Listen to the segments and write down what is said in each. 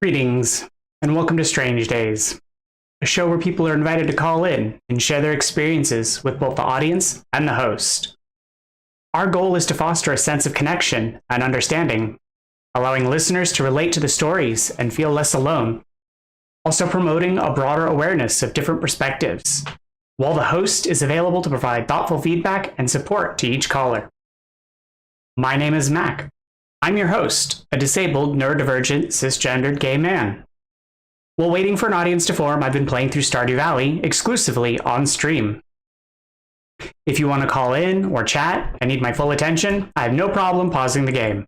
Greetings, and welcome to Strange Days, a show where people are invited to call in and share their experiences with both the audience and the host. Our goal is to foster a sense of connection and understanding, allowing listeners to relate to the stories and feel less alone, also promoting a broader awareness of different perspectives, while the host is available to provide thoughtful feedback and support to each caller. My name is Mac. I'm your host, a disabled, neurodivergent, cisgendered gay man. While waiting for an audience to form, I've been playing through Stardew Valley exclusively on stream. If you want to call in or chat and need my full attention, I have no problem pausing the game.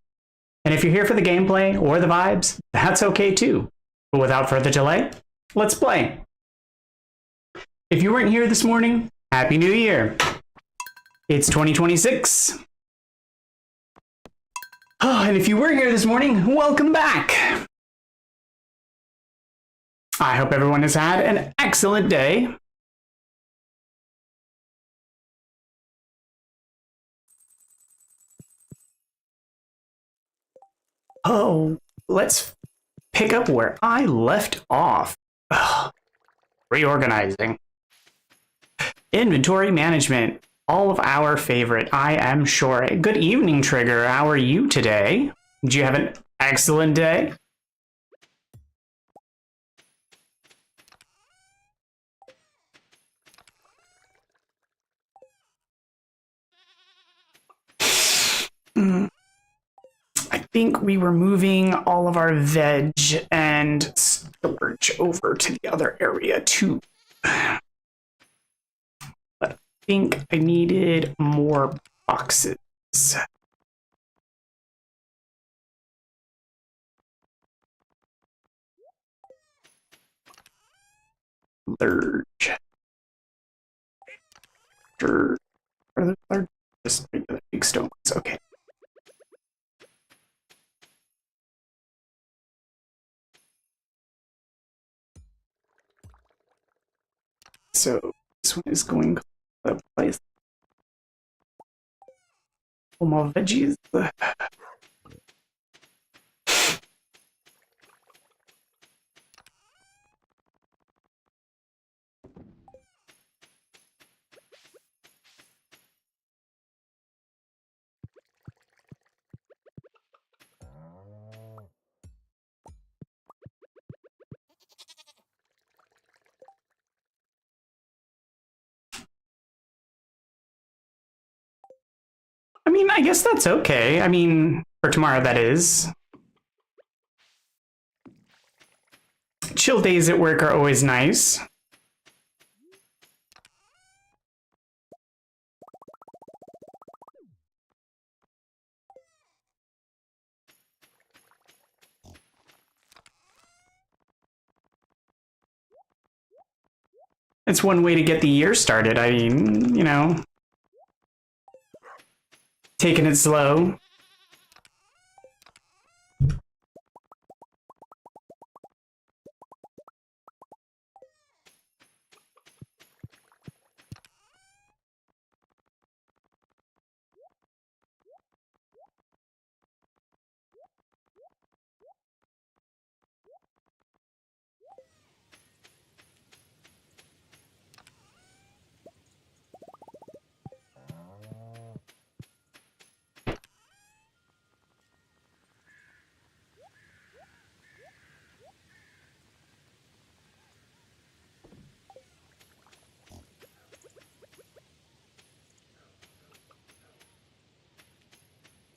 And if you're here for the gameplay or the vibes, that's okay too. But without further delay, let's play. If you weren't here this morning, Happy New Year. It's 2026. Oh, and if you were here this morning, welcome back. I hope everyone has had an excellent day. Oh, let's pick up where I left off. Ugh. Reorganizing. Inventory management. All of our favorite, I am sure. Good evening, Trigger. How are you today? Did you have an excellent day? I think we were moving all of our veg and storage over to the other area too. But I think I needed more boxes. Large. Are the large? Just regular big stones. Okay. So this one is going to the place. All more veggies. I mean, I guess that's okay. I mean, for tomorrow, that is. Chill days at work are always nice. It's one way to get the year started. I mean, you know, taking it slow.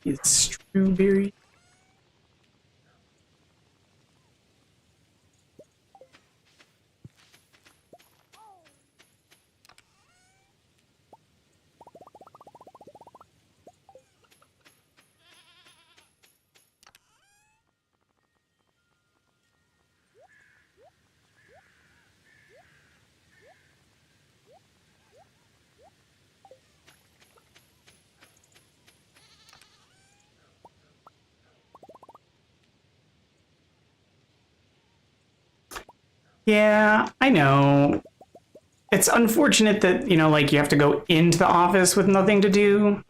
It's strawberry. Yeah, I know. It's unfortunate that, you know, like you have to go into the office with nothing to do.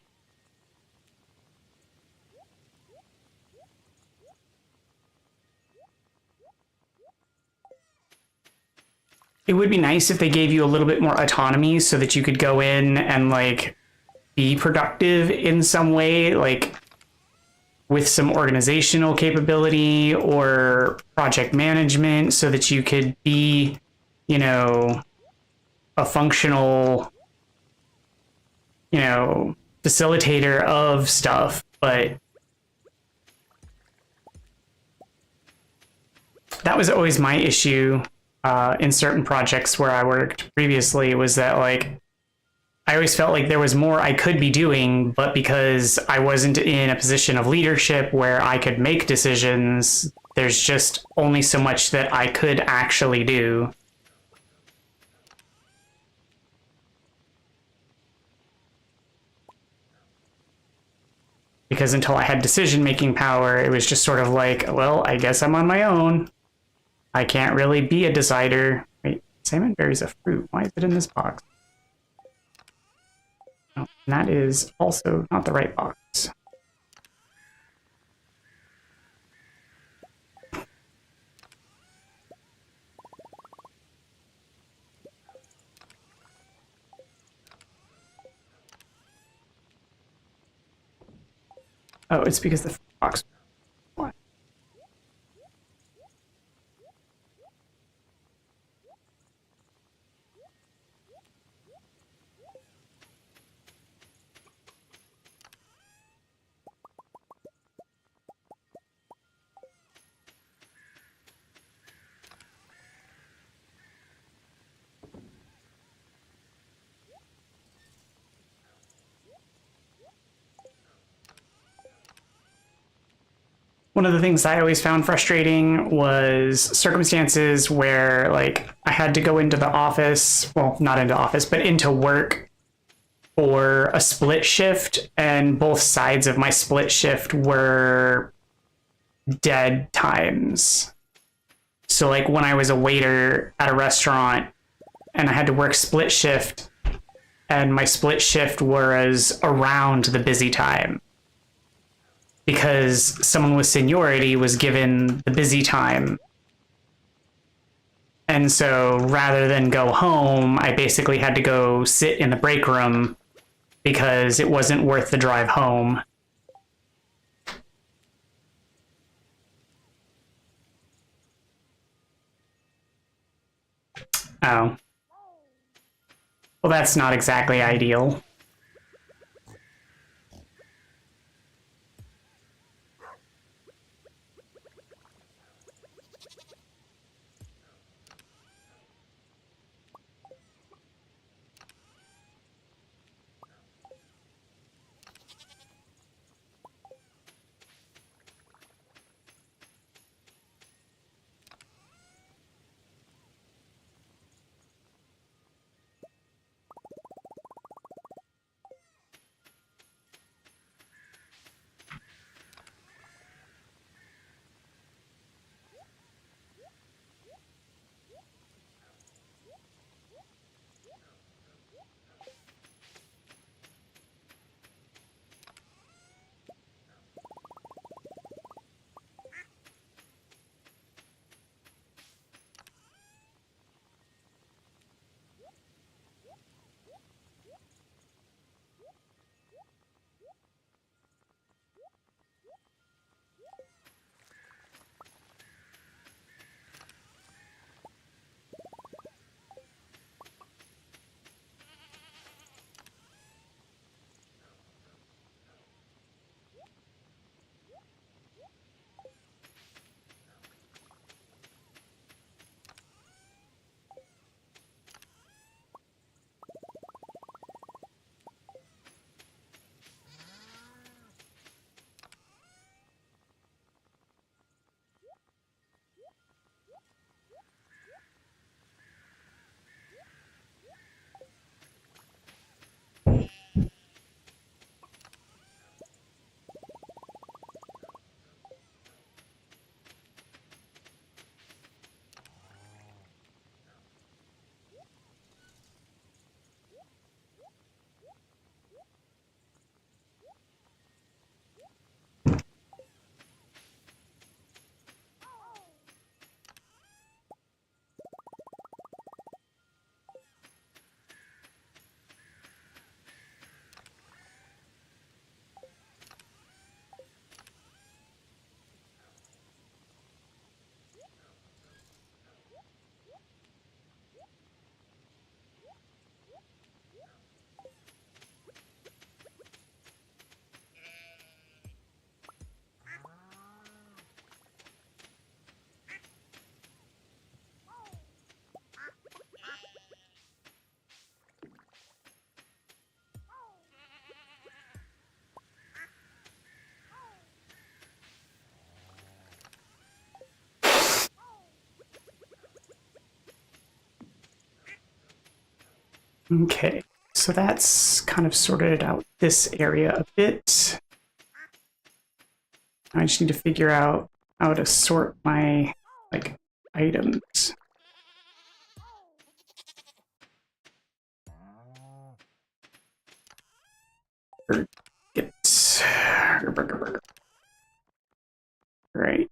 it would be nice if they gave you a little bit more autonomy so that you could go in and like be productive in some way, like with some organizational capability or project management, so that you could be, you know, a functional, you know, facilitator of stuff. But that was always my issue in certain projects where I worked previously, was that like I always felt like there was more I could be doing, but because I wasn't in a position of leadership where I could make decisions, there's just only so much that I could actually do. Because until I had decision-making power, it was just sort of like, well, I guess I'm on my own. I can't really be a decider. Wait, salmon berries a fruit. Why is it in this box? Oh, and that is also not the right box. Oh, it's because the box. What? One of the things I always found frustrating was circumstances where like I had to go into the office, well, not into office, but into work for a split shift, and both sides of my split shift were dead times. So like when I was a waiter at a restaurant and I had to work split shift, and my split shift was around the busy time, because someone with seniority was given the busy time. And so rather than go home, I basically had to go sit in the break room because it wasn't worth the drive home. Oh. Well, that's not exactly ideal. Okay, so that's kind of sorted out this area a bit. I just need to figure out how to sort my, like, items. Get burger. Right.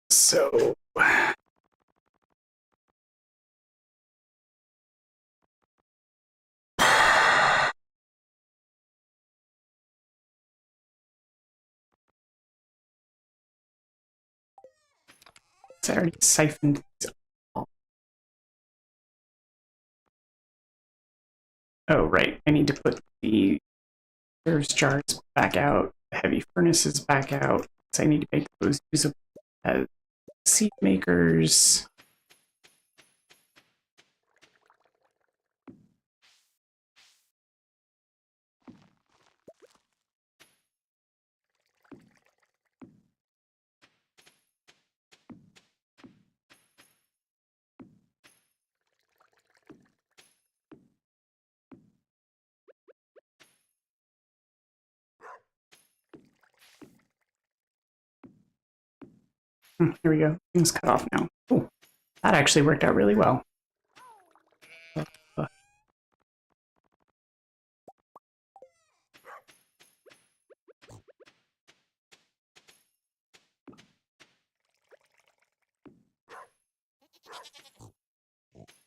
So I already siphoned these off. Oh, right. I need to put the reserves jars back out, the heavy furnaces back out. So I need to make those usable as seed makers. Here we go. Things cut off now. Oh, that actually worked out really well.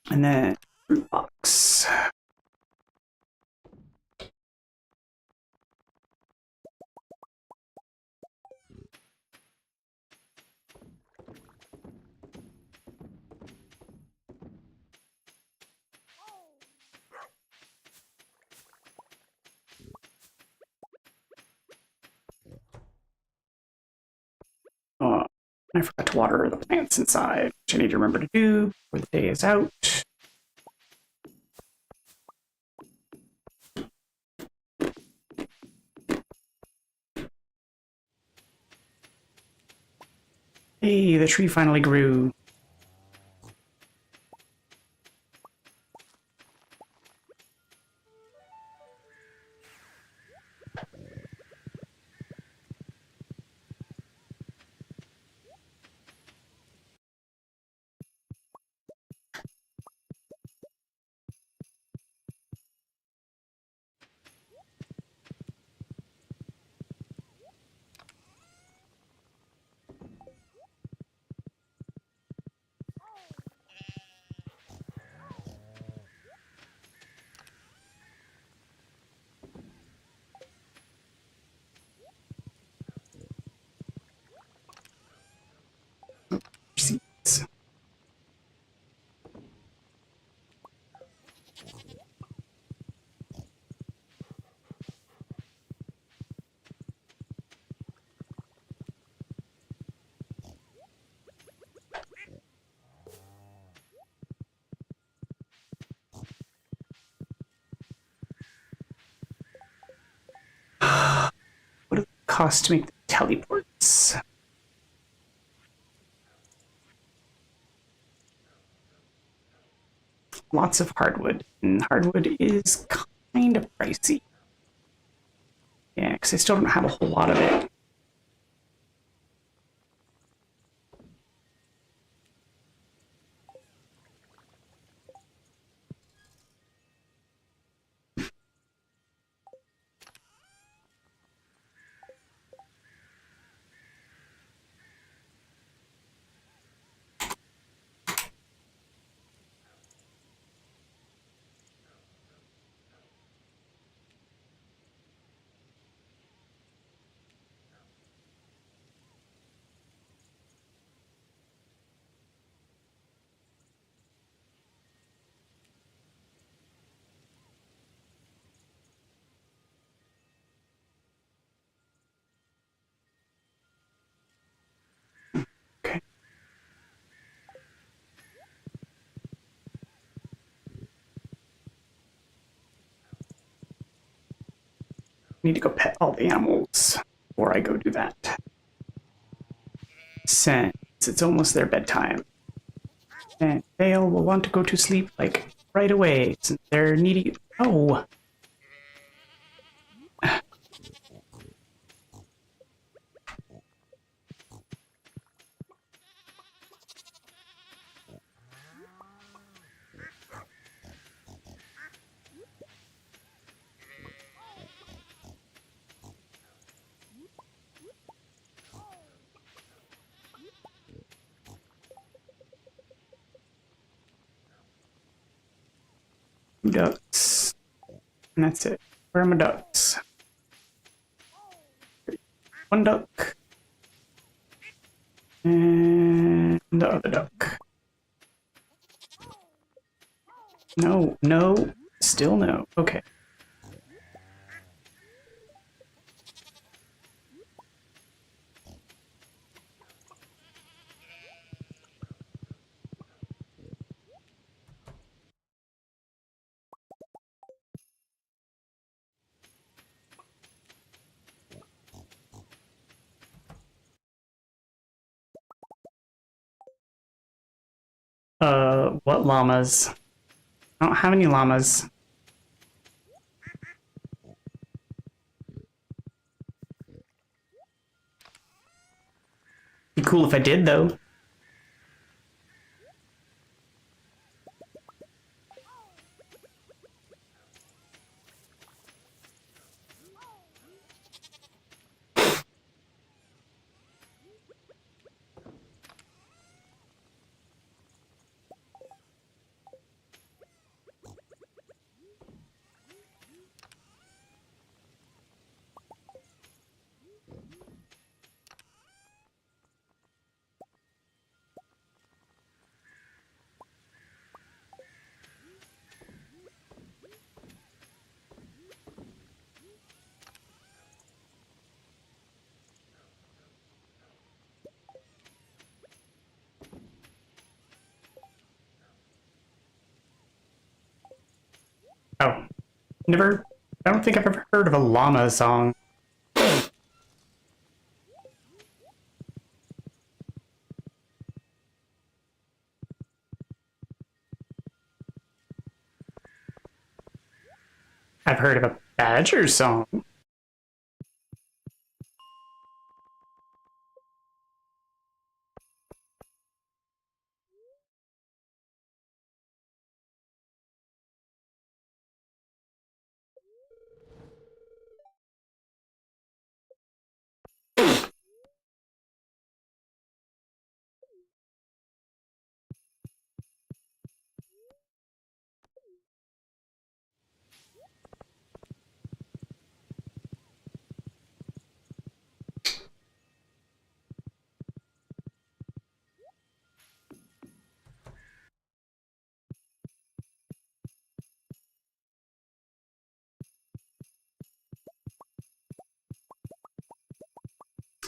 And then fruit box. I forgot to water the plants inside, which I need to remember to do before the day is out. Hey, the tree finally grew. Seeds. What does it cost to make the teleports? Lots of hardwood, and hardwood is kind of pricey. Yeah, because I still don't have a whole lot of it. need to go pet all the animals before I go do that. Since it's almost their bedtime. And Vale will want to go to sleep, like, right away, since they're needy. Oh! Ducks. And that's it. Where are my ducks? One duck. And the other duck. No, no, still no. Okay. What llamas? I don't have any llamas. Be cool if I did, though. Oh, never. I don't think I've ever heard of a llama song. I've heard of a badger song.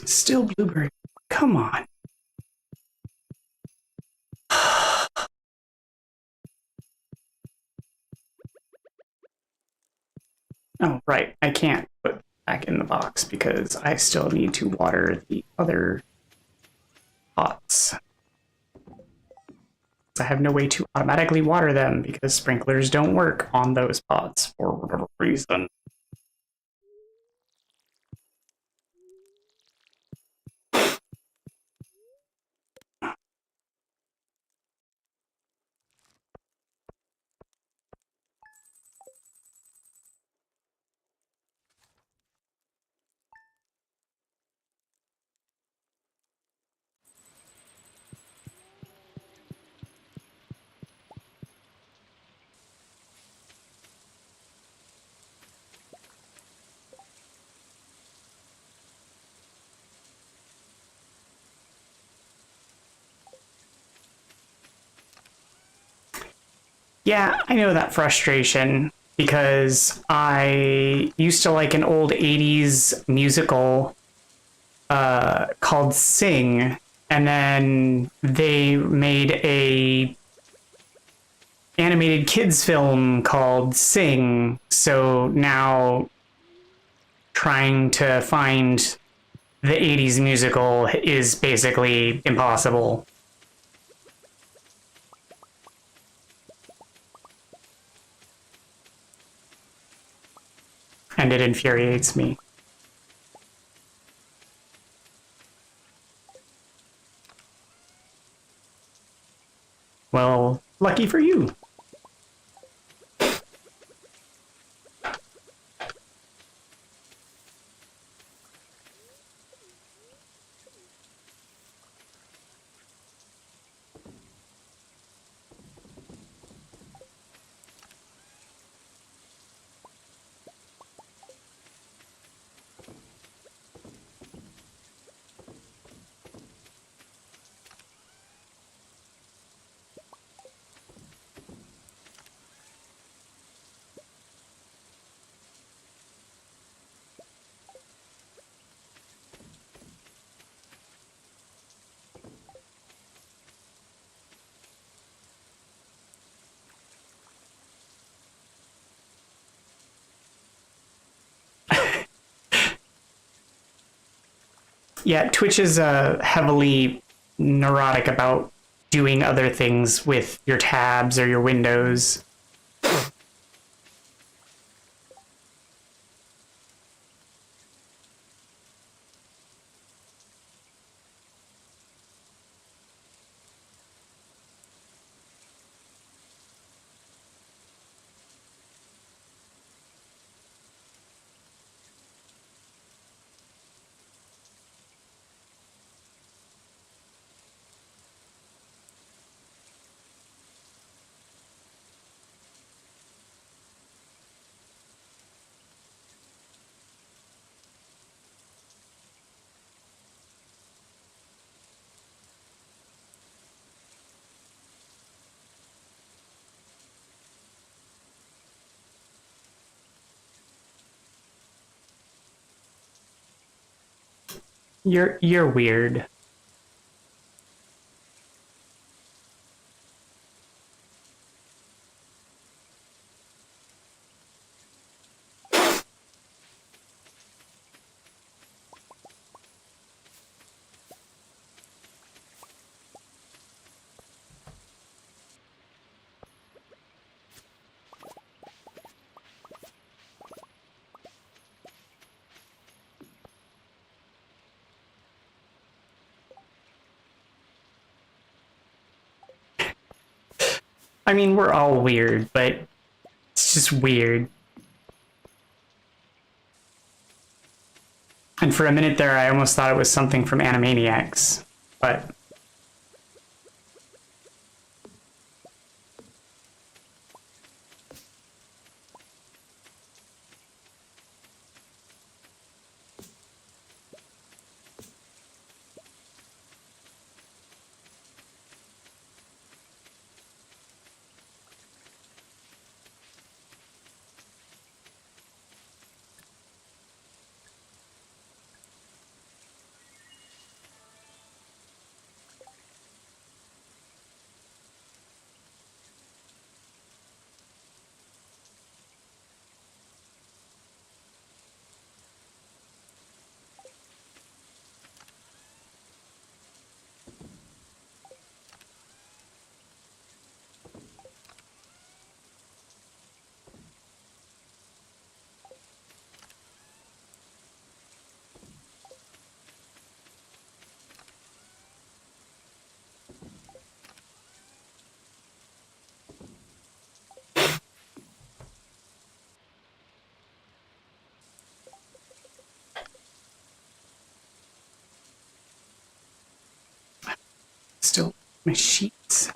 Still blueberry. Come on. Oh, right. I can't put back in the box because I still need to water the other pots. I have no way to automatically water them because sprinklers don't work on those pots for whatever reason. Yeah, I know that frustration because I used to like an old 80s musical called Sing, and then they made a animated kids film called Sing. So now trying to find the 80s musical is basically impossible. And it infuriates me. Well, lucky for you. Yeah, Twitch is heavily neurotic about doing other things with your tabs or your windows. You're weird. I mean, we're all weird, but it's just weird. And for a minute there, I almost thought it was something from Animaniacs, but... Still, my sheets.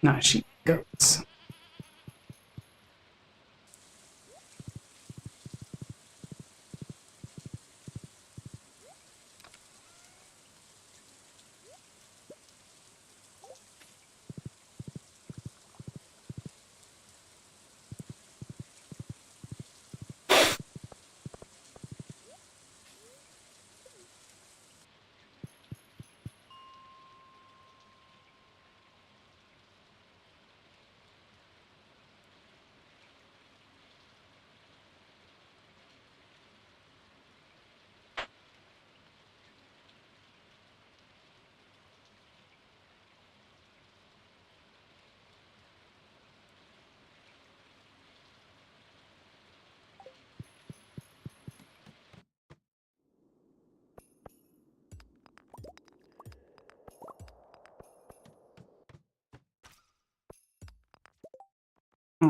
Not sheep, goats.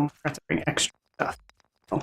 Oh, I forgot to bring extra stuff. Oh.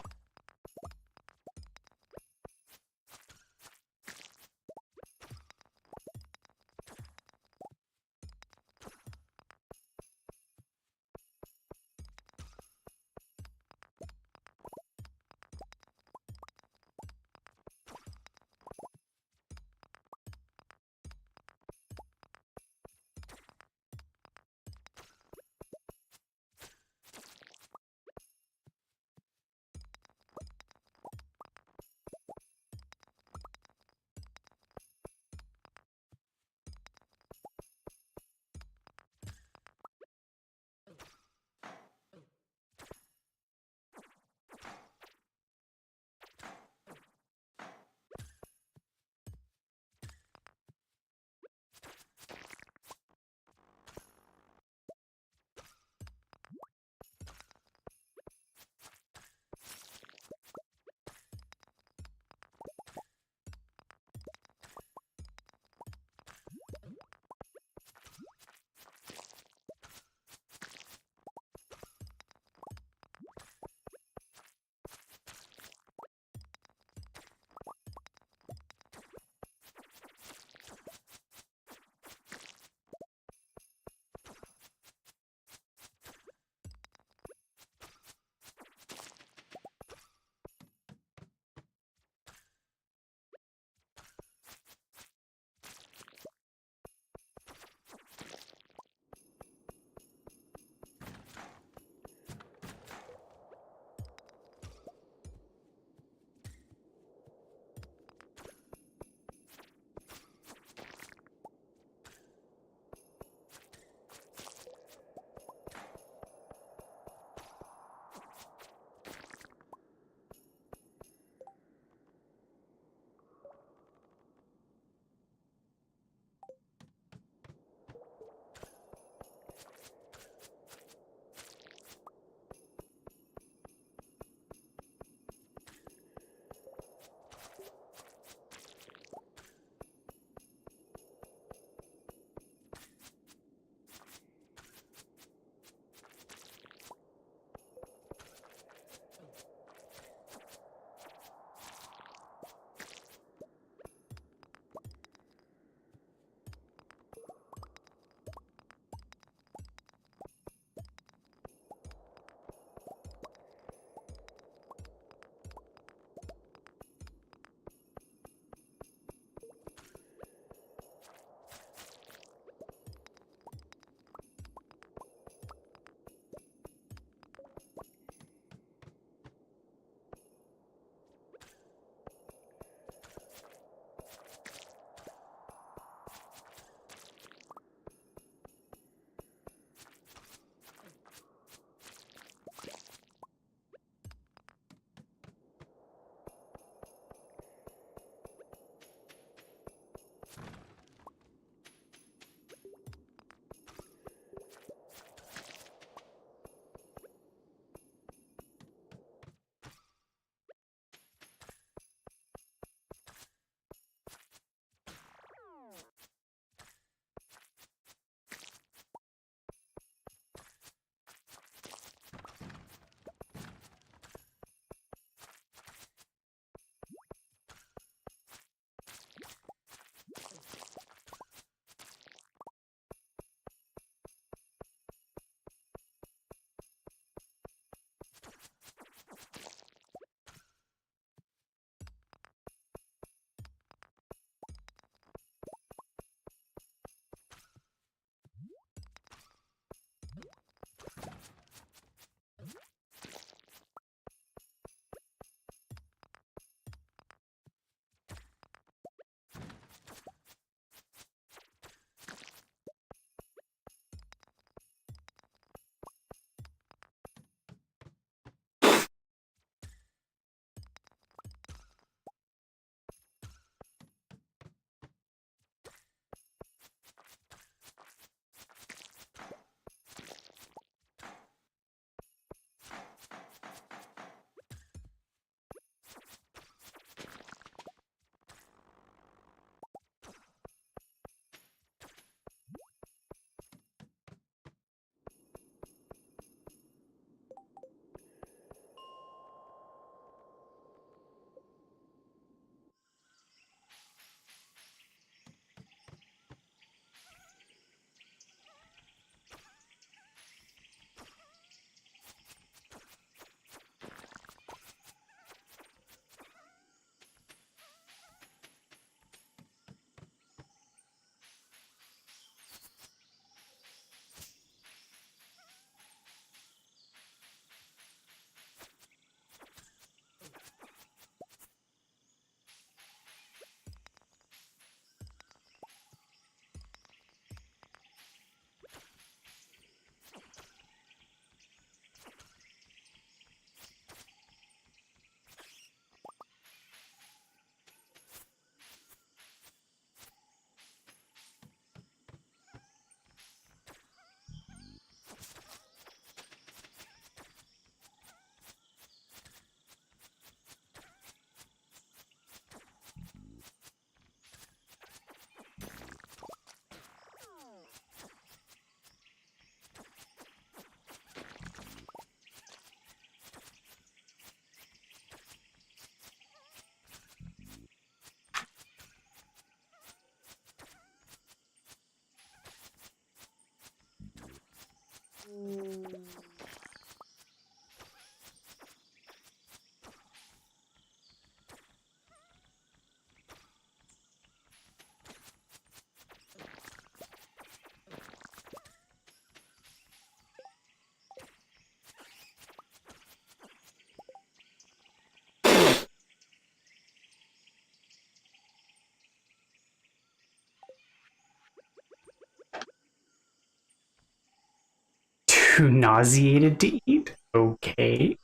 Too nauseated to eat? Okay.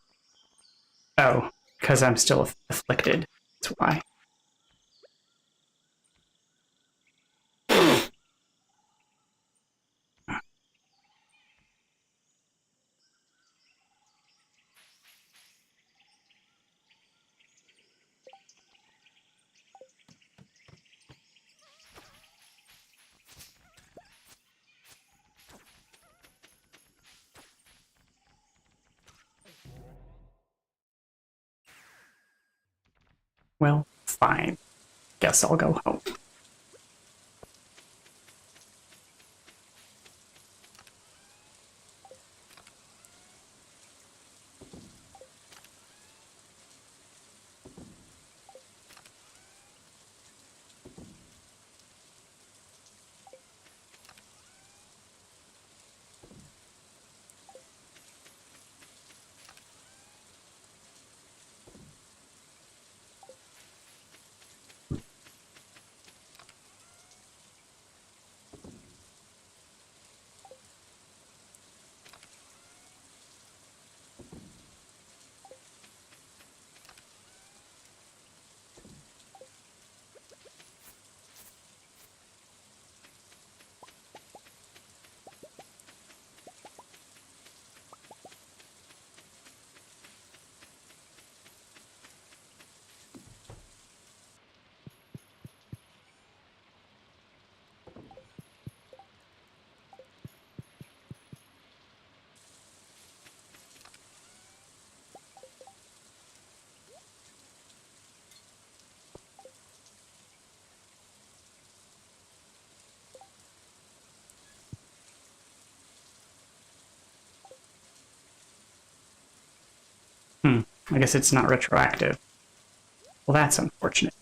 Oh, because I'm still afflicted. That's why. Well, fine. Guess I'll go home. I guess it's not retroactive. Well, that's unfortunate.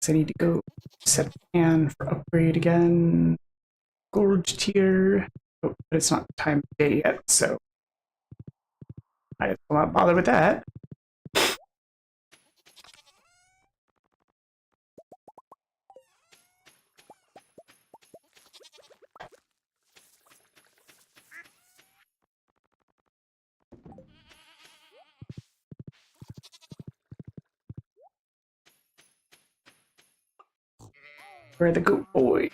So I need to go set a plan for upgrade again. Gorge tier. Oh, but it's not time of day yet, so I will not bother with that. Where are the goat boys?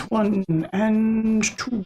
1 and 2.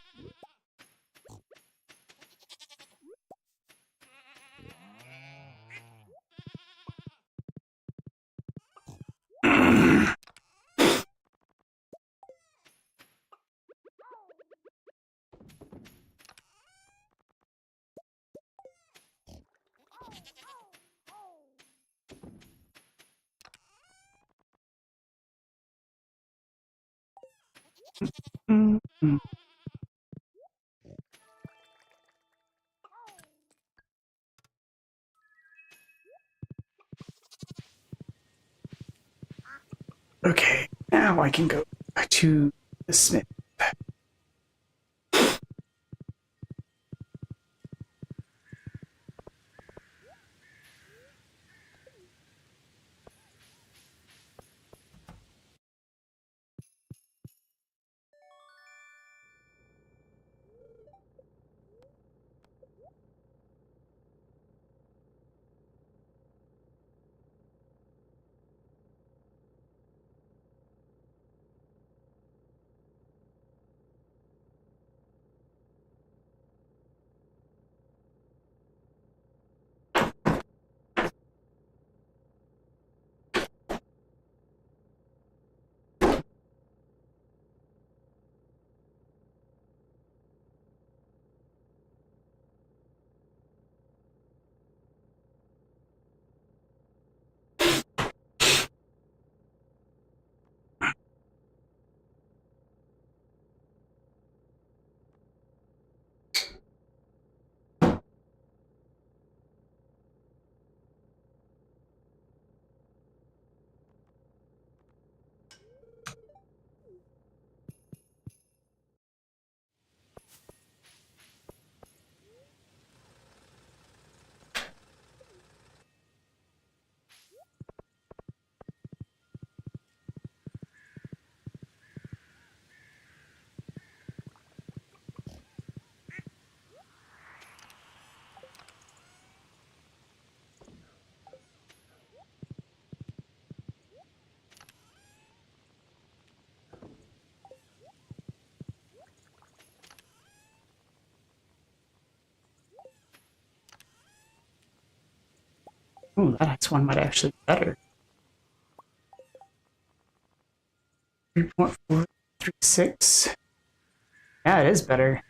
Okay, now I can go to the smith. Oh, that next one might actually be better. 3.436. Yeah, it is better.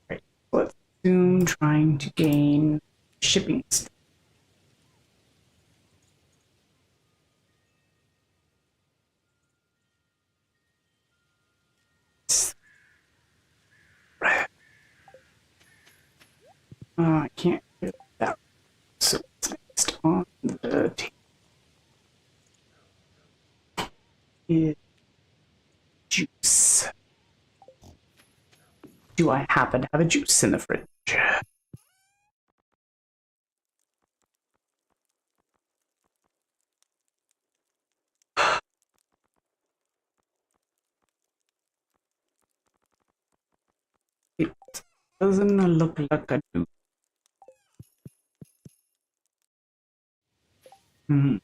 Right. Let's assume trying to gain shipping. I can't get that. So what's next on the table is juice. Do I happen to have a juice in the fridge? It doesn't look like I do. Hmm.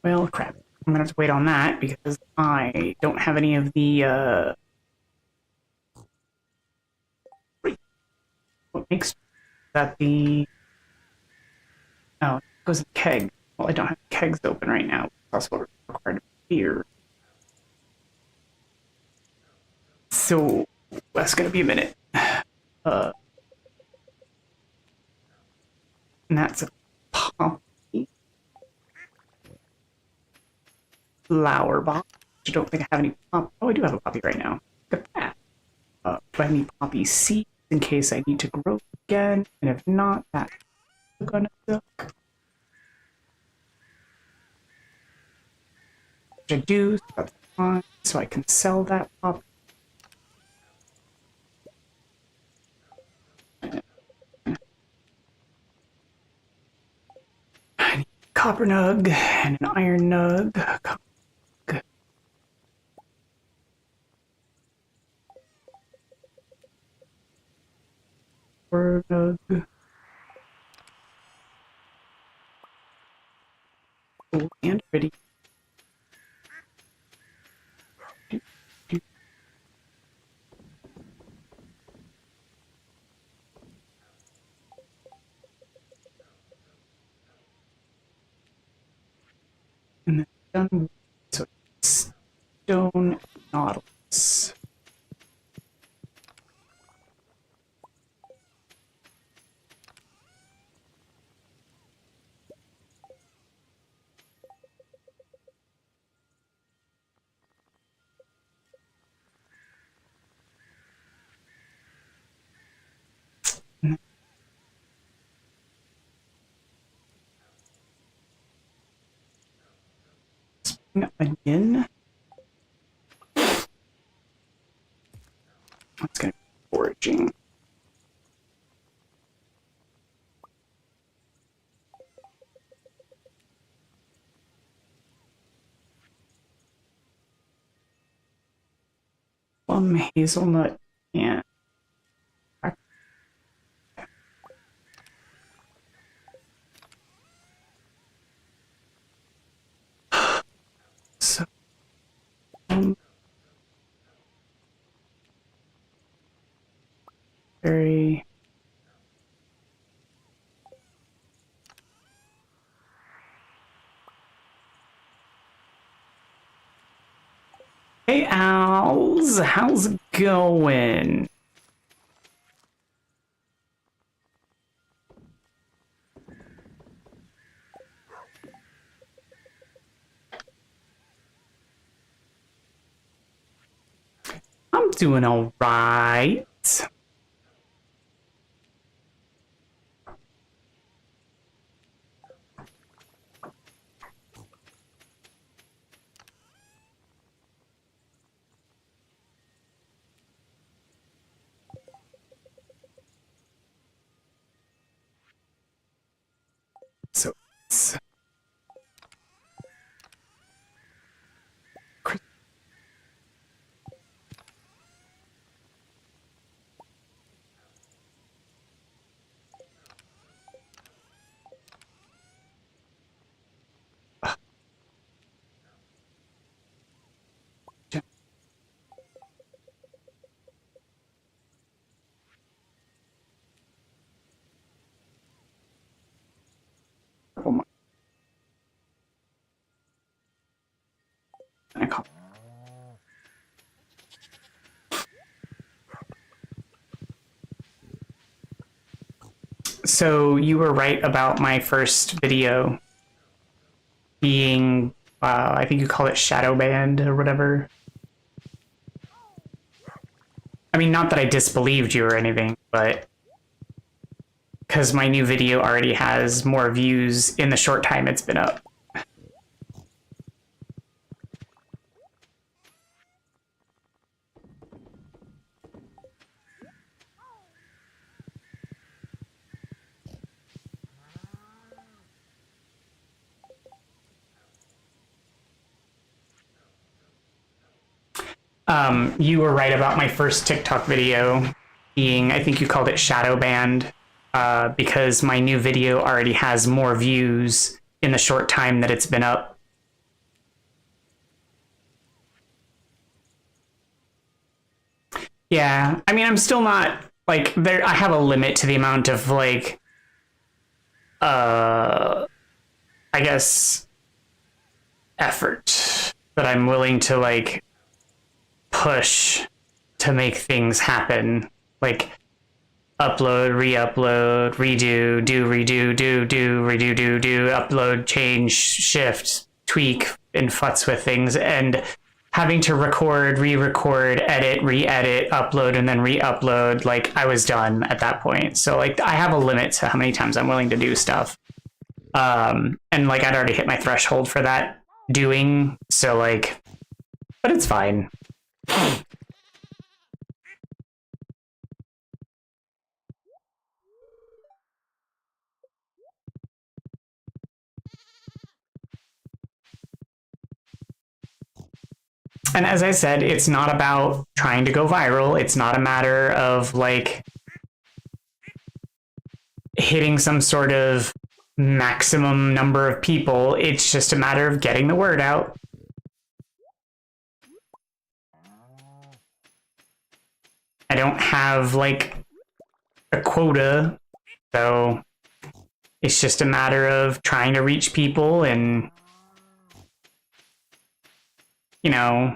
Well, crap. I'm gonna have to wait on that because I don't have any of the, what makes that the... Oh, it goes in keg. Well, I don't have kegs open right now. That's what required beer. So, that's gonna be a minute. Uh, and that's a poppy flower box. I don't think I have any pop. Oh, I do have a poppy right now. Look at that. Do I have any poppy seeds in case I need to grow again? And if not, that's gonna suck. Which I do, so that's fine. So I can sell that poppy. I need a copper nug and an iron nug. Copper nug. Oh, and pretty. And then done. So it's stone nautilus. Spring onion. That's gonna be foraging. Plum, hazelnut, and so very. Hey, Owls, how's it going? I'm doing all right. So it's gonna call. So you were right about my first video being, I think you call it shadow banned or whatever. I mean, not that I disbelieved you or anything, but because my new video already has more views in the short time it's been up. You were right about my first TikTok video being, I think you called it shadow banned, because my new video already has more views in the short time that it's been up. Yeah, I mean, I'm still not, like, there. I have a limit to the amount of, like, I guess, effort that I'm willing to, like, push to make things happen. Like, upload, re-upload, redo, do, redo, do, redo, do, upload, change, shift, tweak, and futz with things, and having to record, re-record, edit, re-edit, upload, and then re-upload. Like, I was done at that point. So, like, I have a limit to how many times I'm willing to do stuff. And, like, I'd already hit my threshold for that doing, so, like, but it's fine. And as I said, it's not about trying to go viral. It's not a matter of, like, hitting some sort of maximum number of people. It's just a matter of getting the word out. I don't have, like, a quota, so it's just a matter of trying to reach people and, you know,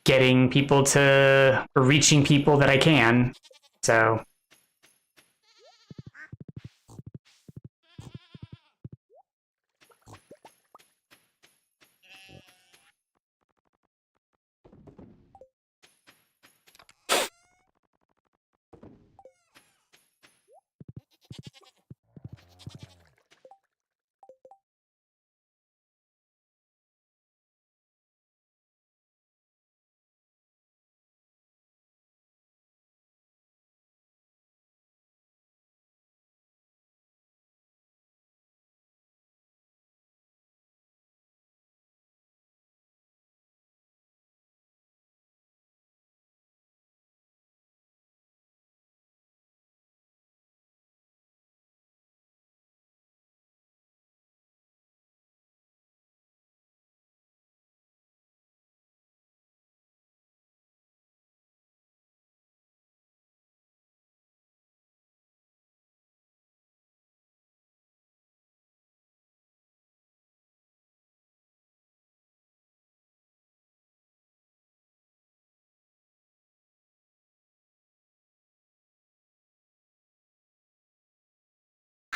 getting people to, or reaching people that I can. So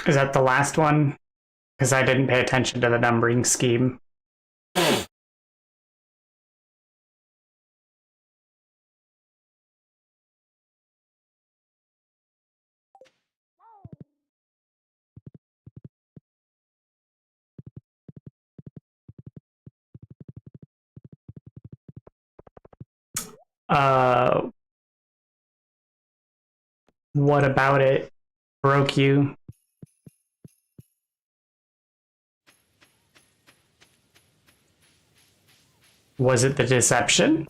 is that the last one? Because I didn't pay attention to the numbering scheme. Uh, what about it broke you? Was it the deception?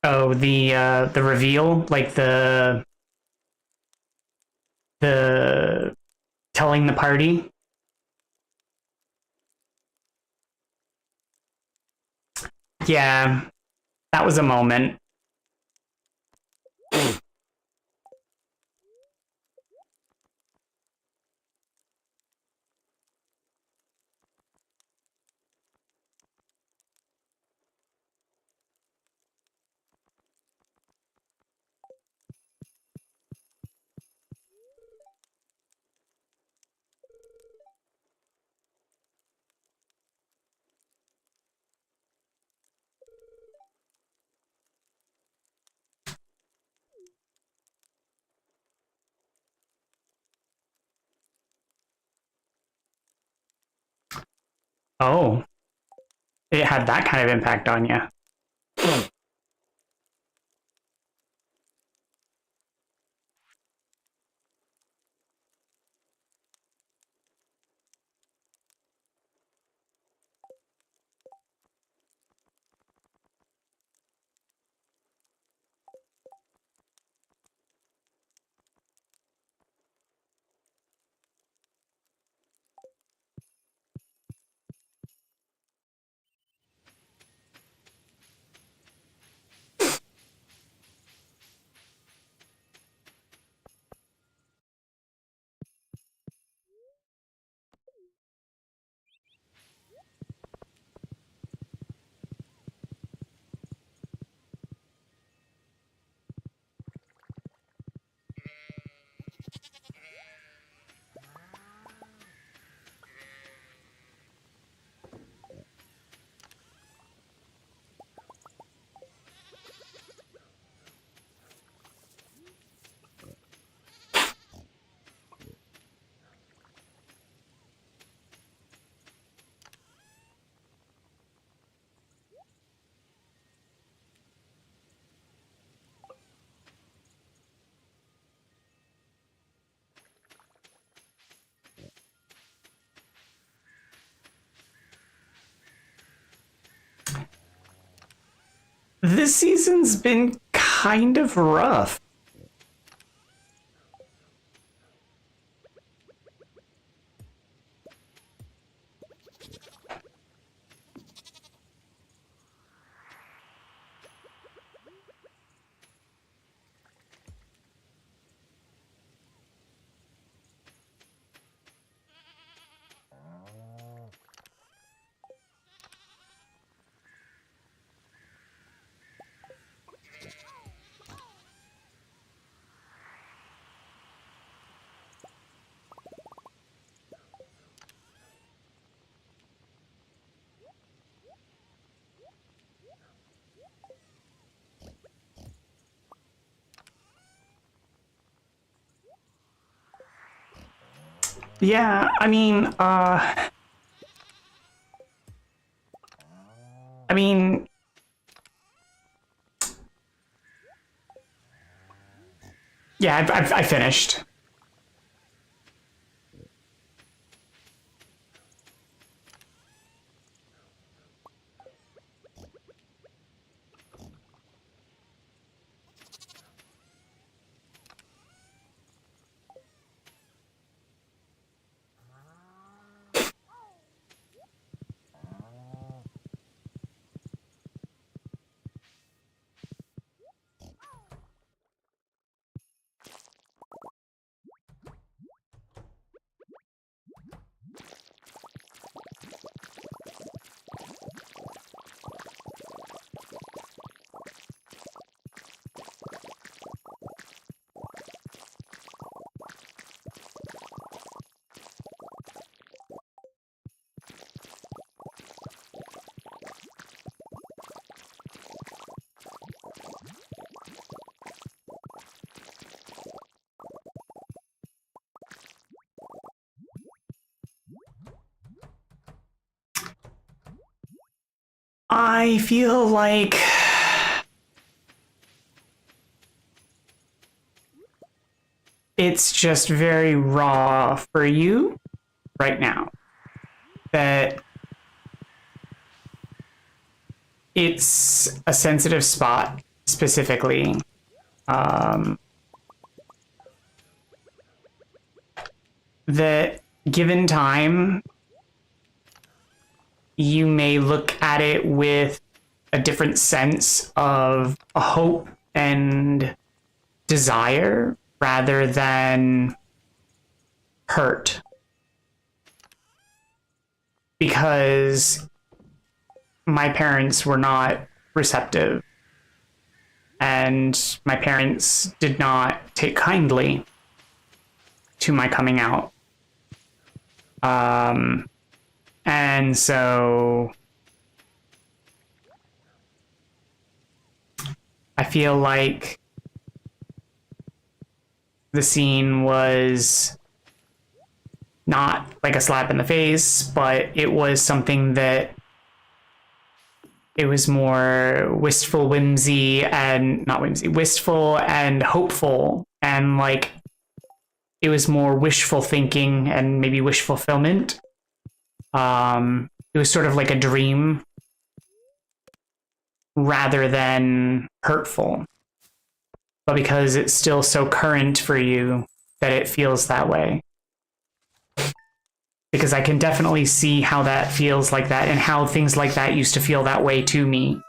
Oh, the reveal, like the telling the party. Yeah, that was a moment. Oh, it had that kind of impact on you. This season's been kind of rough. Yeah, I mean, yeah, I finished. I feel like it's just very raw for you right now. That it's a sensitive spot specifically. That given time, you may look at it with a different sense of a hope and desire rather than hurt. Because my parents were not receptive, and my parents did not take kindly to my coming out. And so I feel like the scene was Not like a slap in the face, but it was something that it was more wistful whimsy and not whimsy, wistful and hopeful. And like, it was more wishful thinking and maybe wish fulfillment. It was sort of like a dream rather than hurtful. But because it's still so current for you that it feels that way. Because I can definitely see how that feels like that and how things like that used to feel that way to me.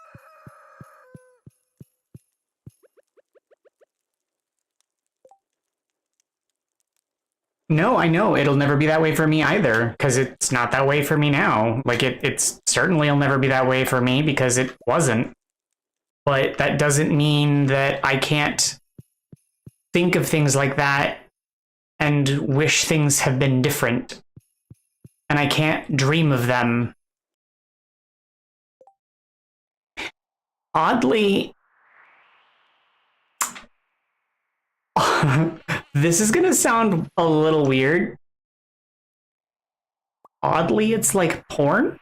No, I know it'll never be that way for me either, because it's not that way for me now. Like it's certainly will never be that way for me because it wasn't. But that doesn't mean that I can't think of things like that and wish things have been different. And I can't dream of them. Oddly, this is gonna sound a little weird. Oddly, it's like porn.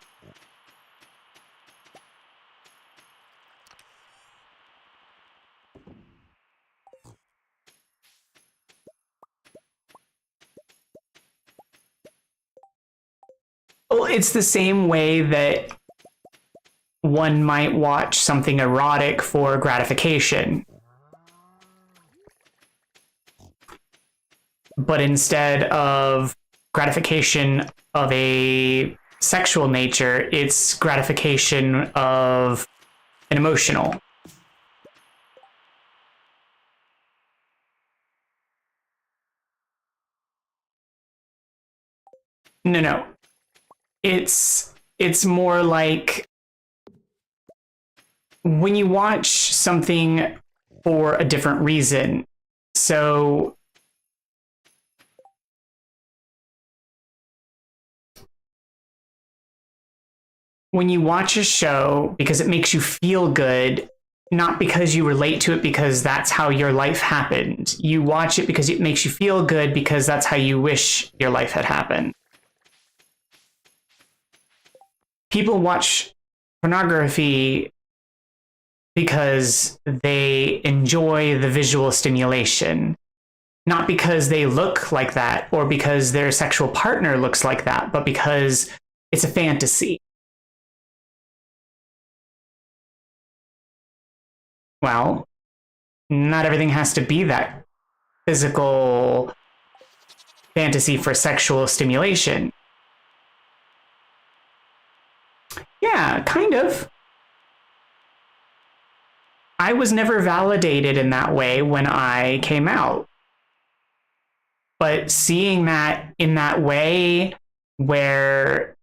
Well, it's the same way that one might watch something erotic for gratification. But instead of gratification of a sexual nature, it's gratification of an emotional. No. It's more like when you watch something for a different reason. So when you watch a show because it makes you feel good, not because you relate to it because that's how your life happened. You watch it because it makes you feel good because that's how you wish your life had happened. People watch pornography because they enjoy the visual stimulation, not because they look like that or because their sexual partner looks like that, but because it's a fantasy. Well, not everything has to be that physical fantasy for sexual stimulation. Yeah, kind of. I was never validated in that way when I came out. But seeing that in that way where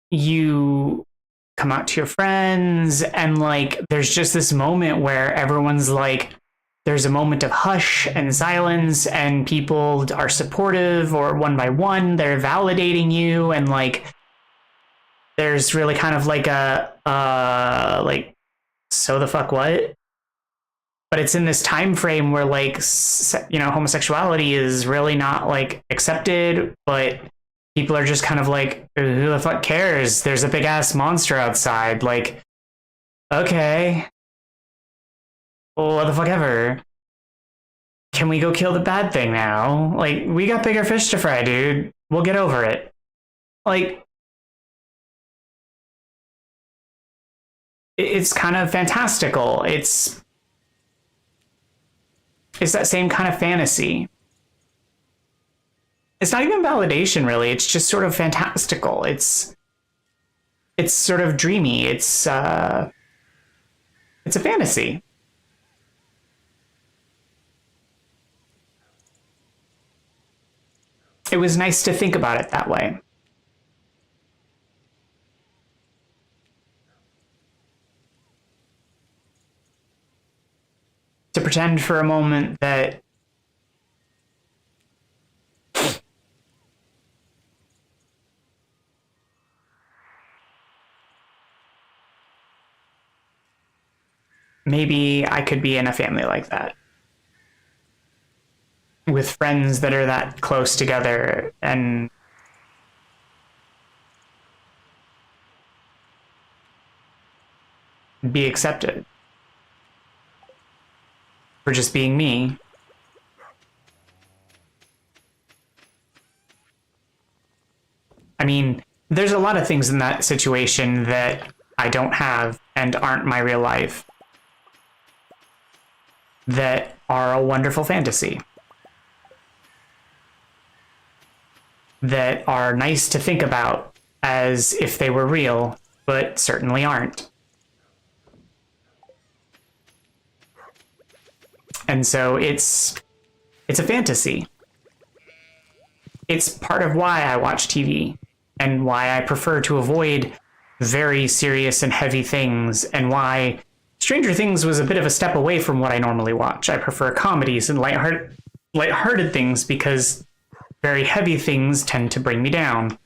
you come out to your friends and like there's just this moment where everyone's like there's a moment of hush and silence and people are supportive or one by one they're validating you and like there's really kind of like a like so the fuck what, but it's in this time frame where like homosexuality is really not like accepted, but people are just kind of like, who the fuck cares? There's a big ass monster outside. Like, okay, well, what the fuck ever. Can we go kill the bad thing now? Like, we got bigger fish to fry, dude. We'll get over it. Like, it's kind of fantastical. It's that same kind of fantasy. It's not even validation, really. It's just sort of fantastical. It's sort of dreamy. It's a fantasy. It was nice to think about it that way. To pretend for a moment that maybe I could be in a family like that. with friends that are that close together and be accepted for just being me. I mean, there's a lot of things in that situation that I don't have and aren't my real life that are a wonderful fantasy, that are nice to think about as if they were real, but certainly aren't. And so it's a fantasy. It's part of why I watch TV and why I prefer to avoid very serious and heavy things, and why Stranger Things was a bit of a step away from what I normally watch. I prefer comedies and lighthearted things because very heavy things tend to bring me down.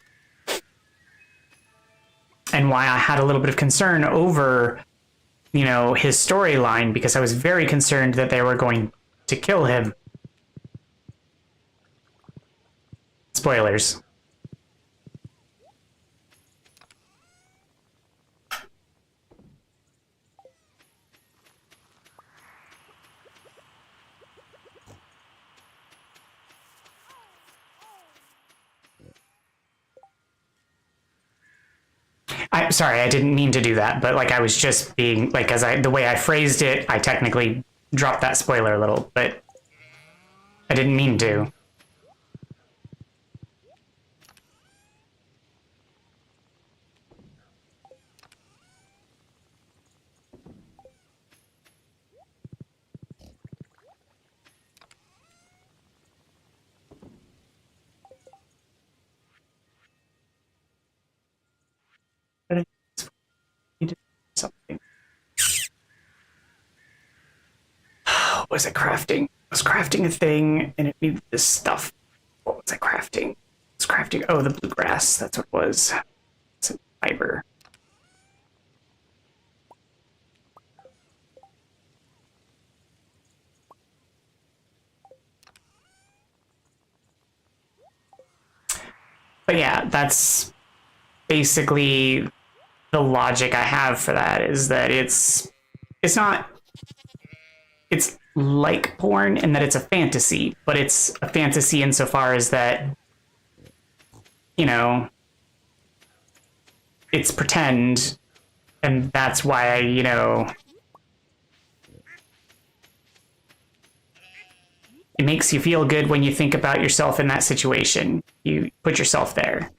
And why I had a little bit of concern over, his storyline, because I was very concerned that they were going to kill him. Spoilers. I'm sorry, I didn't mean to do that, but I was just being the way I phrased it, I technically dropped that spoiler a little, but I didn't mean to. Something. What was I crafting? I was crafting a thing and it needed this stuff. What was I crafting? I was crafting, the bluegrass. That's what it was. It's a fiber. But yeah, that's basically the logic I have for that, is that it's like porn in that it's a fantasy, but it's a fantasy insofar as that, it's pretend, and that's why, it makes you feel good when you think about yourself in that situation. You put yourself there.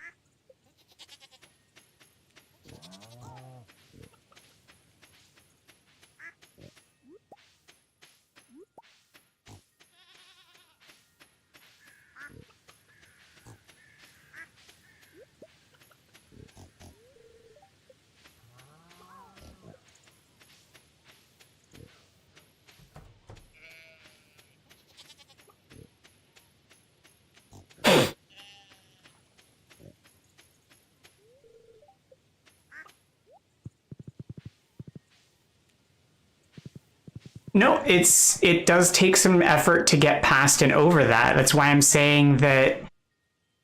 No, it does take some effort to get past and over that. That's why I'm saying that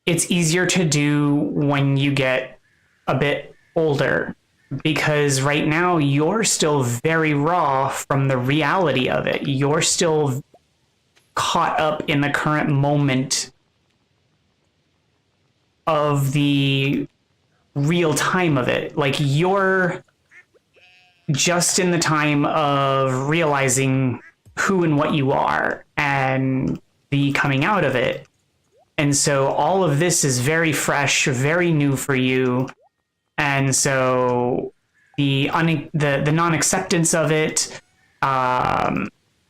it's easier to do when you get a bit older, because right now you're still very raw from the reality of it. You're still caught up in the current moment of the real time of it. You're just in the time of realizing who and what you are and the coming out of it. And so all of this is very fresh, very new for you. And so the non-acceptance of it,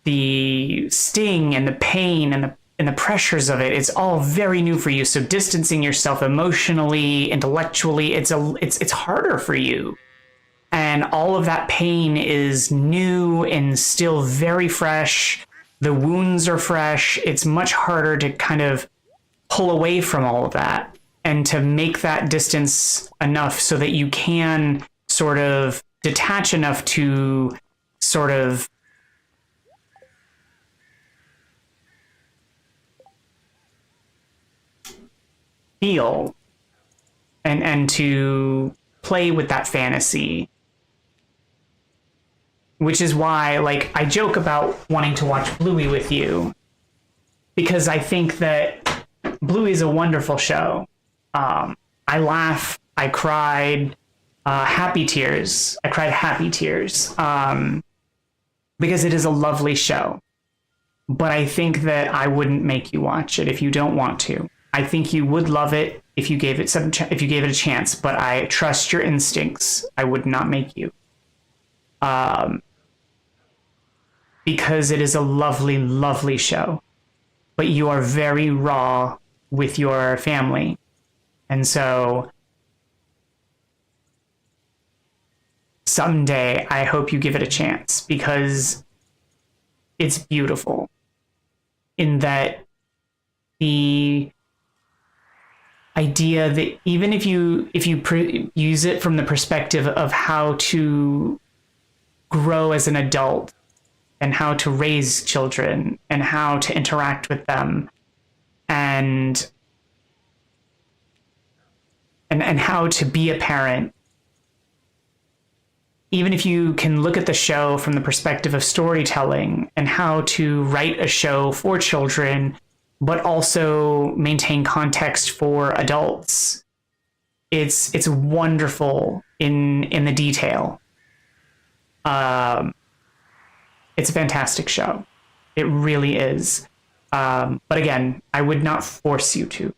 the sting and the pain and the pressures of it, it's all very new for you. So distancing yourself emotionally, intellectually, it's harder for you. And all of that pain is new and still very fresh. The wounds are fresh. It's much harder to kind of pull away from all of that and to make that distance enough so that you can sort of detach enough to sort of feel and to play with that fantasy. Which is why, like, I joke about wanting to watch Bluey with you, because I think that Bluey is a wonderful show. I laugh, I cried, happy tears. I cried happy tears, because it is a lovely show. But I think that I wouldn't make you watch it if you don't want to. I think you would love it if you gave it a chance, but I trust your instincts. I would not make you. Because it is a lovely, lovely show. But you are very raw with your family. And so someday I hope you give it a chance, because it's beautiful in that the idea that even if you use it from the perspective of how to grow as an adult and how to raise children and how to interact with them and how to be a parent, even if you can look at the show from the perspective of storytelling and how to write a show for children, but also maintain context for adults, it's wonderful in the detail. It's a fantastic show. It really is. But again, I would not force you to.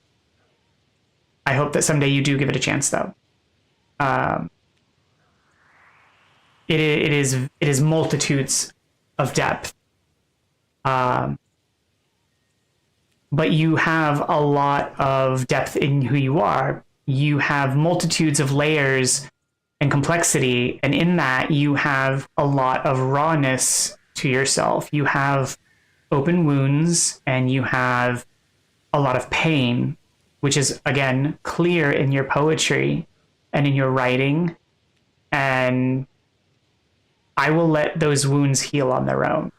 I hope that someday you do give it a chance, though. It is multitudes of depth. But you have a lot of depth in who you are. You have multitudes of layers and complexity, and in that you have a lot of rawness to yourself. You have open wounds, and you have a lot of pain, which is, again, clear in your poetry and in your writing. And I will let those wounds heal on their own.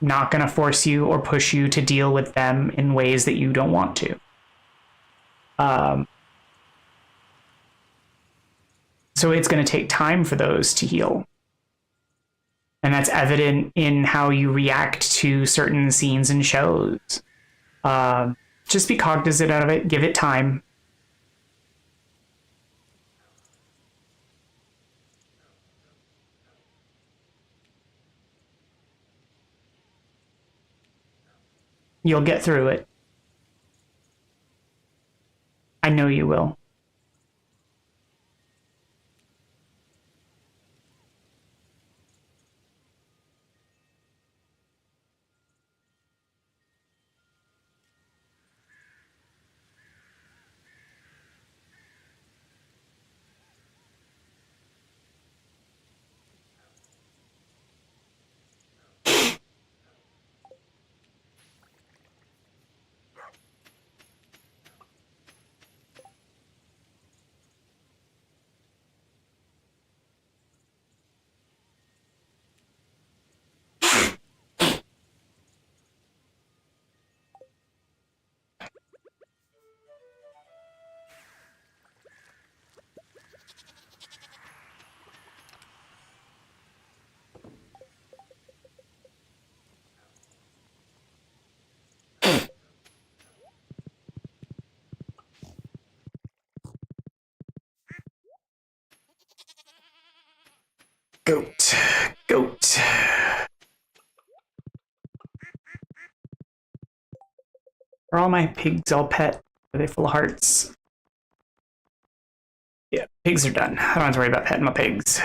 Not going to force you or push you to deal with them in ways that you don't want to. So it's going to take time for those to heal. And that's evident in how you react to certain scenes and shows. Just be cognizant of it. Give it time. You'll get through it. I know you will. Goat. Goat. Are all my pigs all pet? Are they full of hearts? Yeah, pigs are done. I don't have to worry about petting my pigs.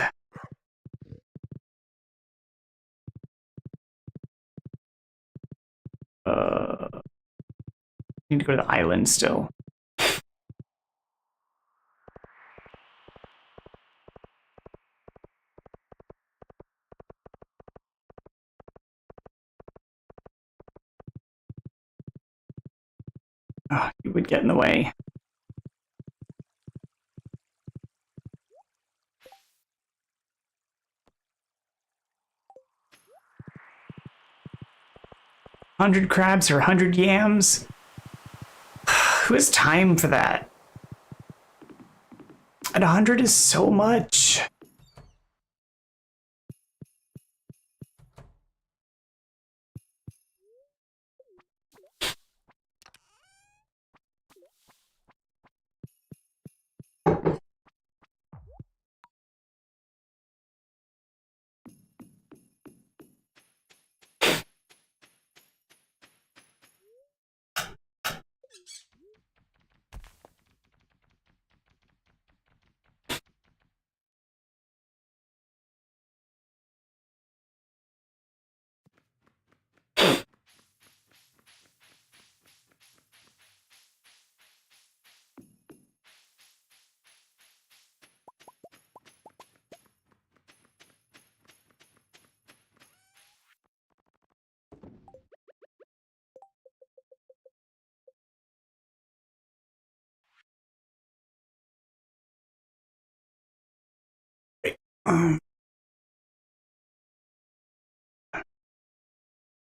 Need to go to the island still. Oh, you would get in the way. $100 crabs or 100 yams? Who has time for that? And 100 is so much.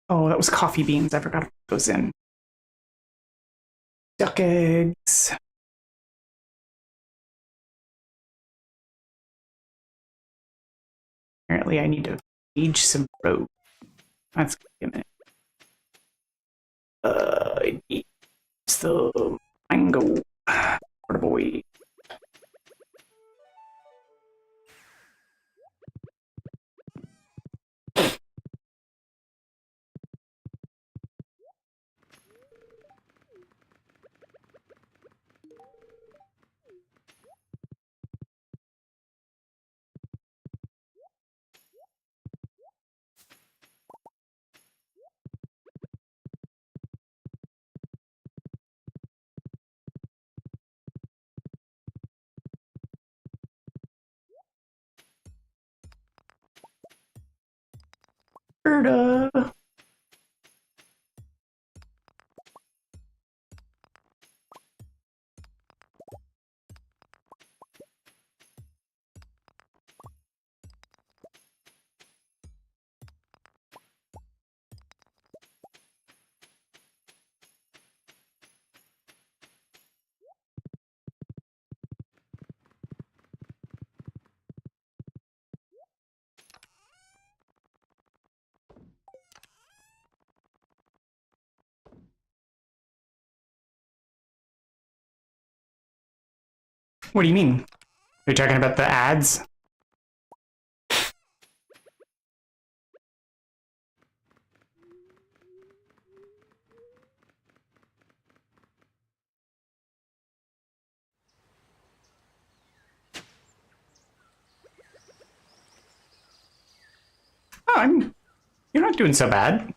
Oh, that was coffee beans. I forgot to put those in. Duck eggs. Apparently, I need to age some rope. That's gonna be a minute. I need the mango. For the boy. Berta. What do you mean? Are you talking about the ads? Oh, you're not doing so bad.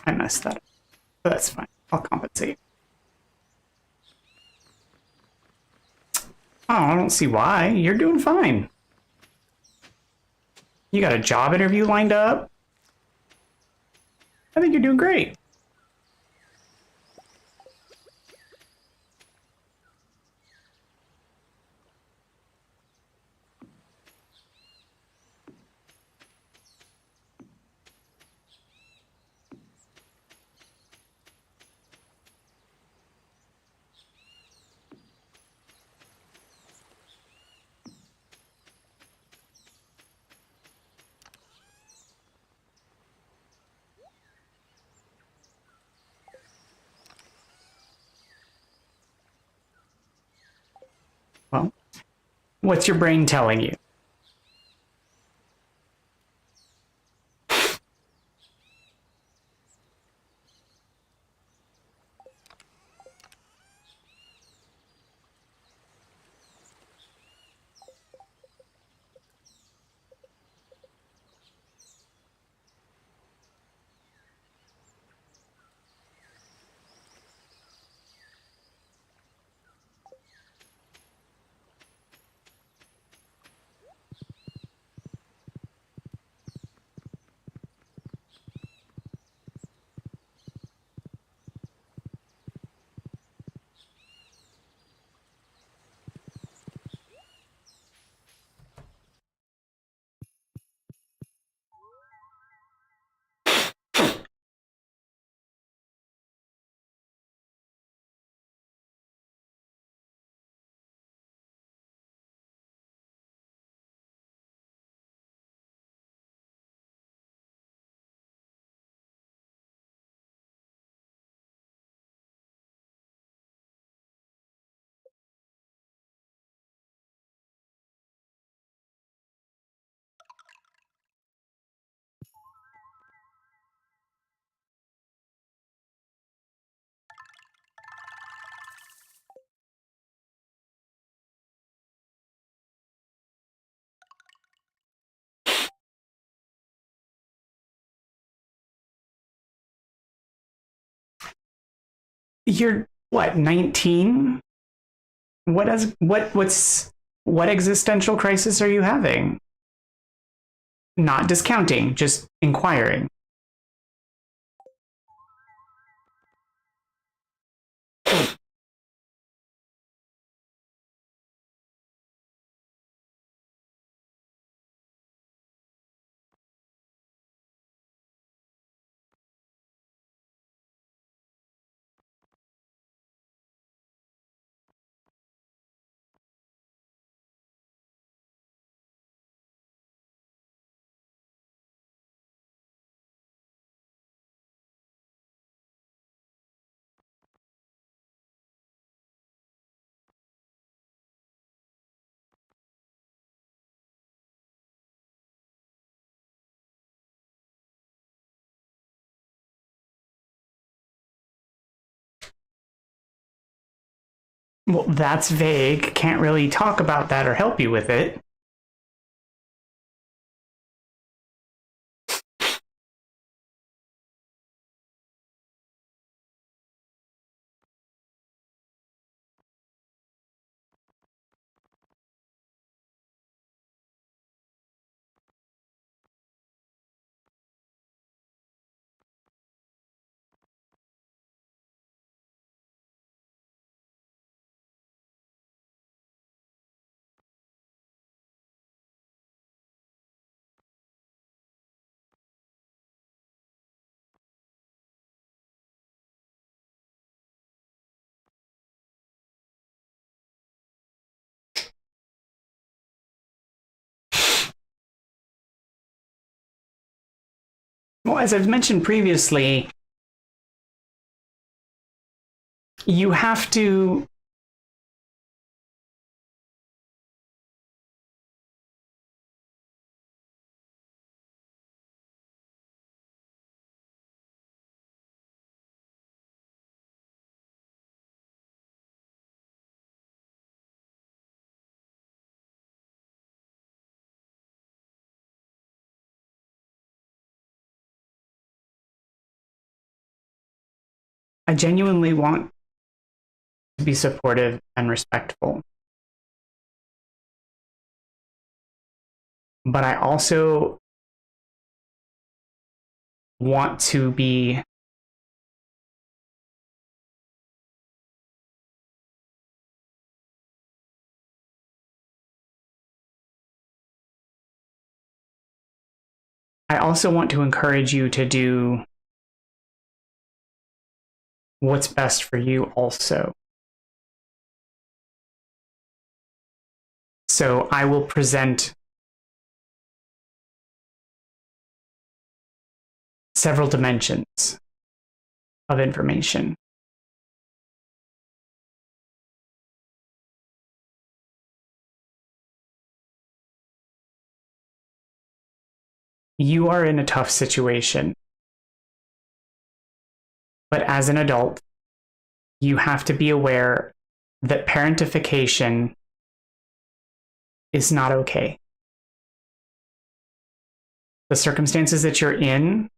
I messed that up. But that's fine. I'll compensate. Oh, I don't see why. You're doing fine. You got a job interview lined up? I think you're doing great. Well, what's your brain telling you? You're what, 19? What existential crisis are you having? Not discounting, just inquiring. Well, that's vague. Can't really talk about that or help you with it. Well, as I've mentioned previously, you have to I genuinely want to be supportive and respectful. But I also want to be I also want to encourage you to do what's best for you also. So I will present several dimensions of information. You are in a tough situation, but as an adult, you have to be aware that parentification is not okay. The circumstances that you're in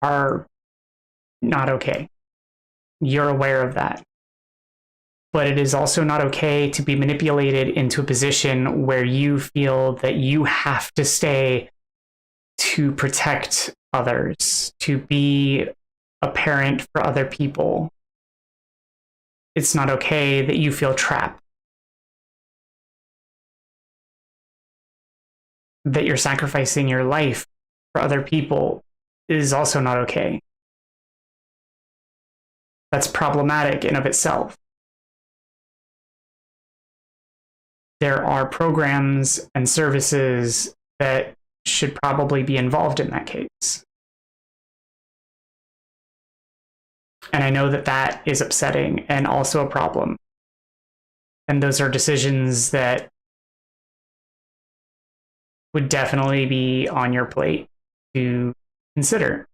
are not okay. You're aware of that. But it is also not okay to be manipulated into a position where you feel that you have to stay to protect others, to be a parent for other people. It's not okay that you feel trapped, that you're sacrificing your life for other people is also not okay. That's problematic in of itself. There are programs and services that should probably be involved in that case. And I know that that is upsetting and also a problem. And those are decisions that would definitely be on your plate to consider.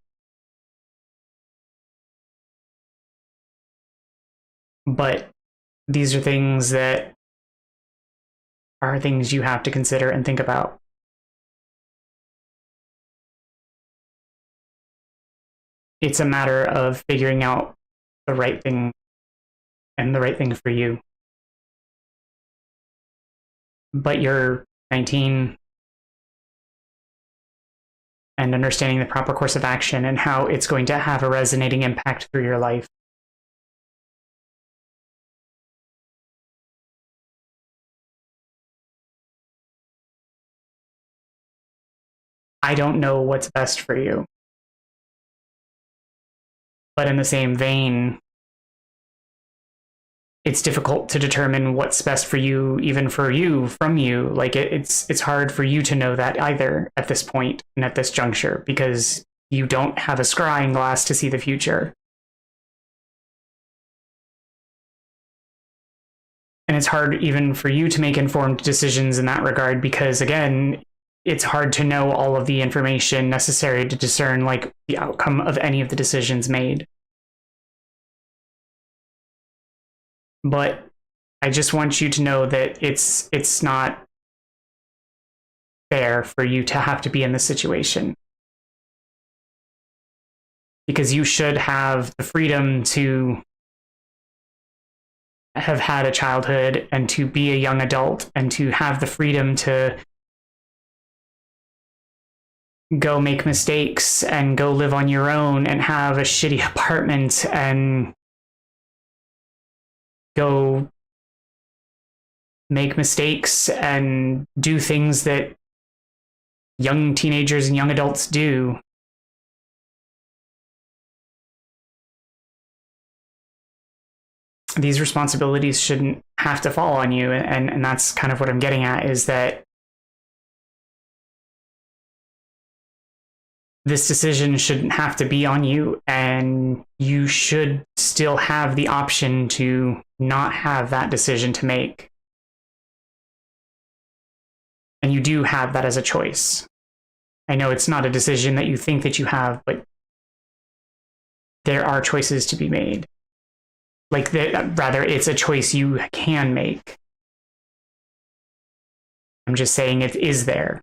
But these are things that are things you have to consider and think about. it's a matter of figuring out the right thing and the right thing for you. But you're 19 and understanding the proper course of action and how it's going to have a resonating impact through your life. I don't know what's best for you. But in the same vein, it's difficult to determine what's best for you, even for you, from you. Like it's hard for you to know that either at this point and at this juncture, because you don't have a scrying glass to see the future. And it's hard even for you to make informed decisions in that regard, because again, it's hard to know all of the information necessary to discern like the outcome of any of the decisions made. But I just want you to know that it's not fair for you to have to be in this situation. Because you should have the freedom to have had a childhood and to be a young adult and to have the freedom to go make mistakes and go live on your own and have a shitty apartment and go make mistakes and do things that young teenagers and young adults do. These responsibilities shouldn't have to fall on you. And that's kind of what I'm getting at, is that this decision shouldn't have to be on you, and you should still have the option to not have that decision to make. And you do have that as a choice. I know it's not a decision that you think that you have, but there are choices to be made. Like, rather, it's a choice you can make. I'm just saying it is there.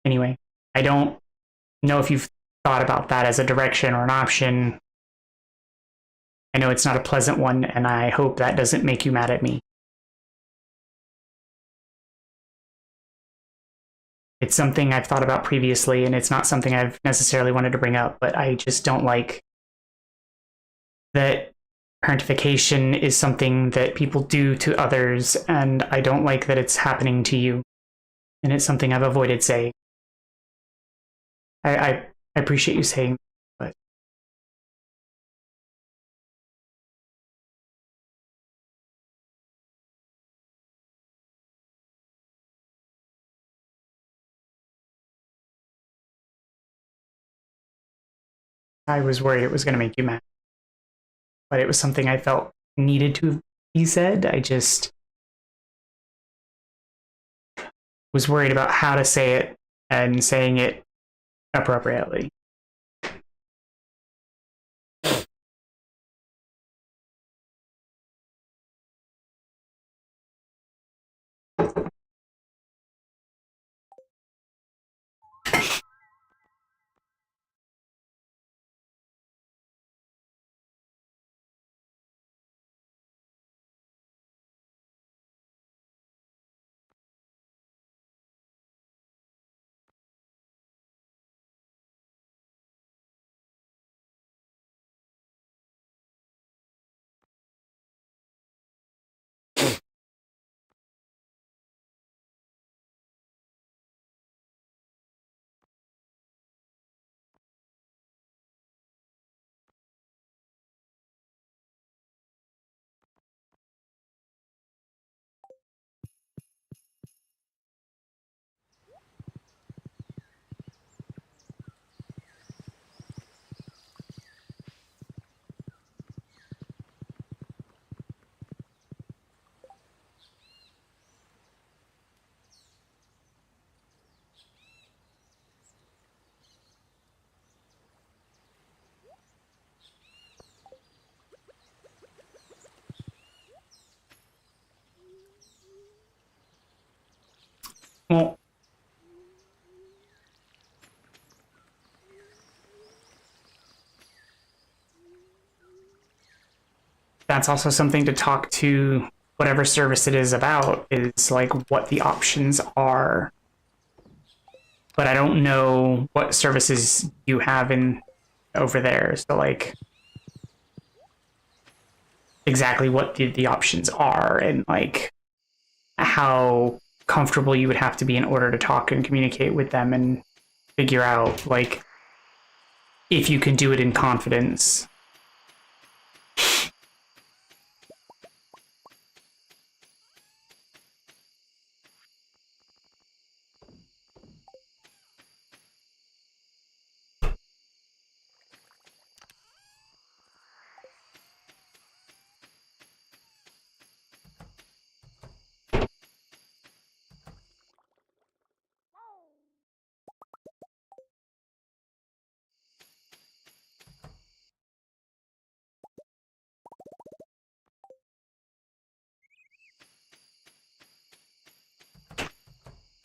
Anyway, I don't know if you've thought about that as a direction or an option. I know it's not a pleasant one, and I hope that doesn't make you mad at me. It's something I've thought about previously, and it's not something I've necessarily wanted to bring up, but I just don't like that parentification is something that people do to others, and I don't like that it's happening to you. And it's something I've avoided saying. I appreciate you saying, but I was worried it was going to make you mad. But it was something I felt needed to be said. I just was worried about how to say it and saying it appropriately. Well, that's also something to talk to whatever service it is about, is like what the options are. But I don't know what services you have in over there. So like exactly what the options are and like how comfortable you would have to be in order to talk and communicate with them and figure out like if you can do it in confidence.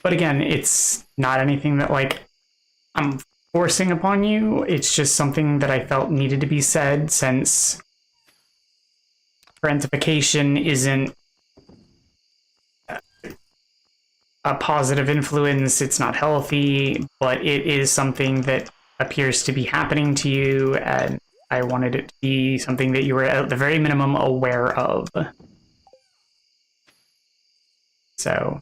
But again, it's not anything that like I'm forcing upon you. It's just something that I felt needed to be said, since parentification isn't a positive influence. It's not healthy, but it is something that appears to be happening to you, and I wanted it to be something that you were at the very minimum aware of. So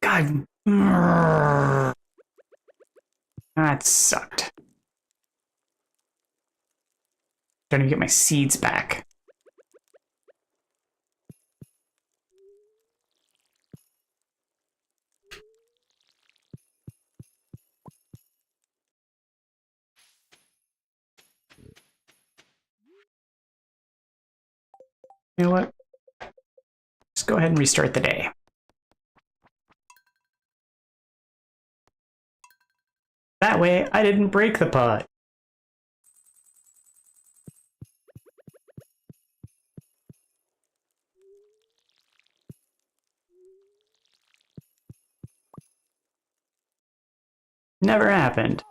God, that sucked. Trying to get my seeds back. You know what? Just go ahead and restart the day. That way, I didn't break the pot. Never happened.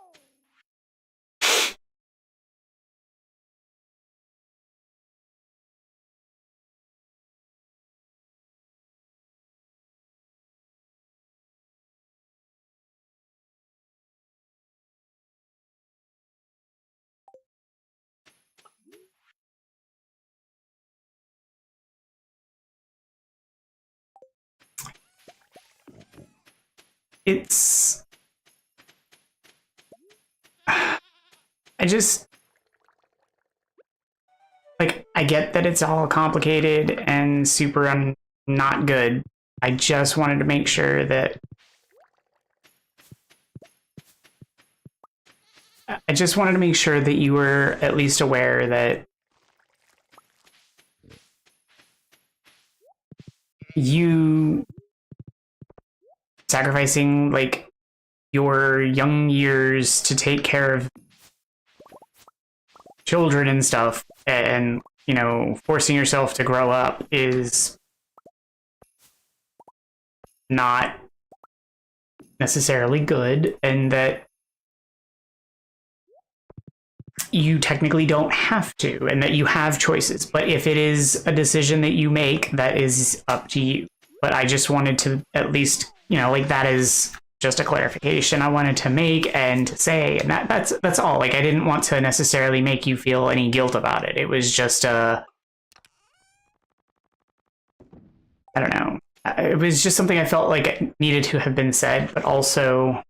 It's... I just... Like, I get that it's all complicated and super not good. I just wanted to make sure that... I just wanted to make sure that you were at least aware that you sacrificing, like, your young years to take care of children and stuff, and, you know, forcing yourself to grow up is not necessarily good, and that you technically don't have to, and that you have choices. But if it is a decision that you make, that is up to you. But I just wanted to at least, you know, like, that is just a clarification I wanted to make and say, and that's all. Like, I didn't want to necessarily make you feel any guilt about it. It was just I don't know. It was just something I felt like it needed to have been said, but also,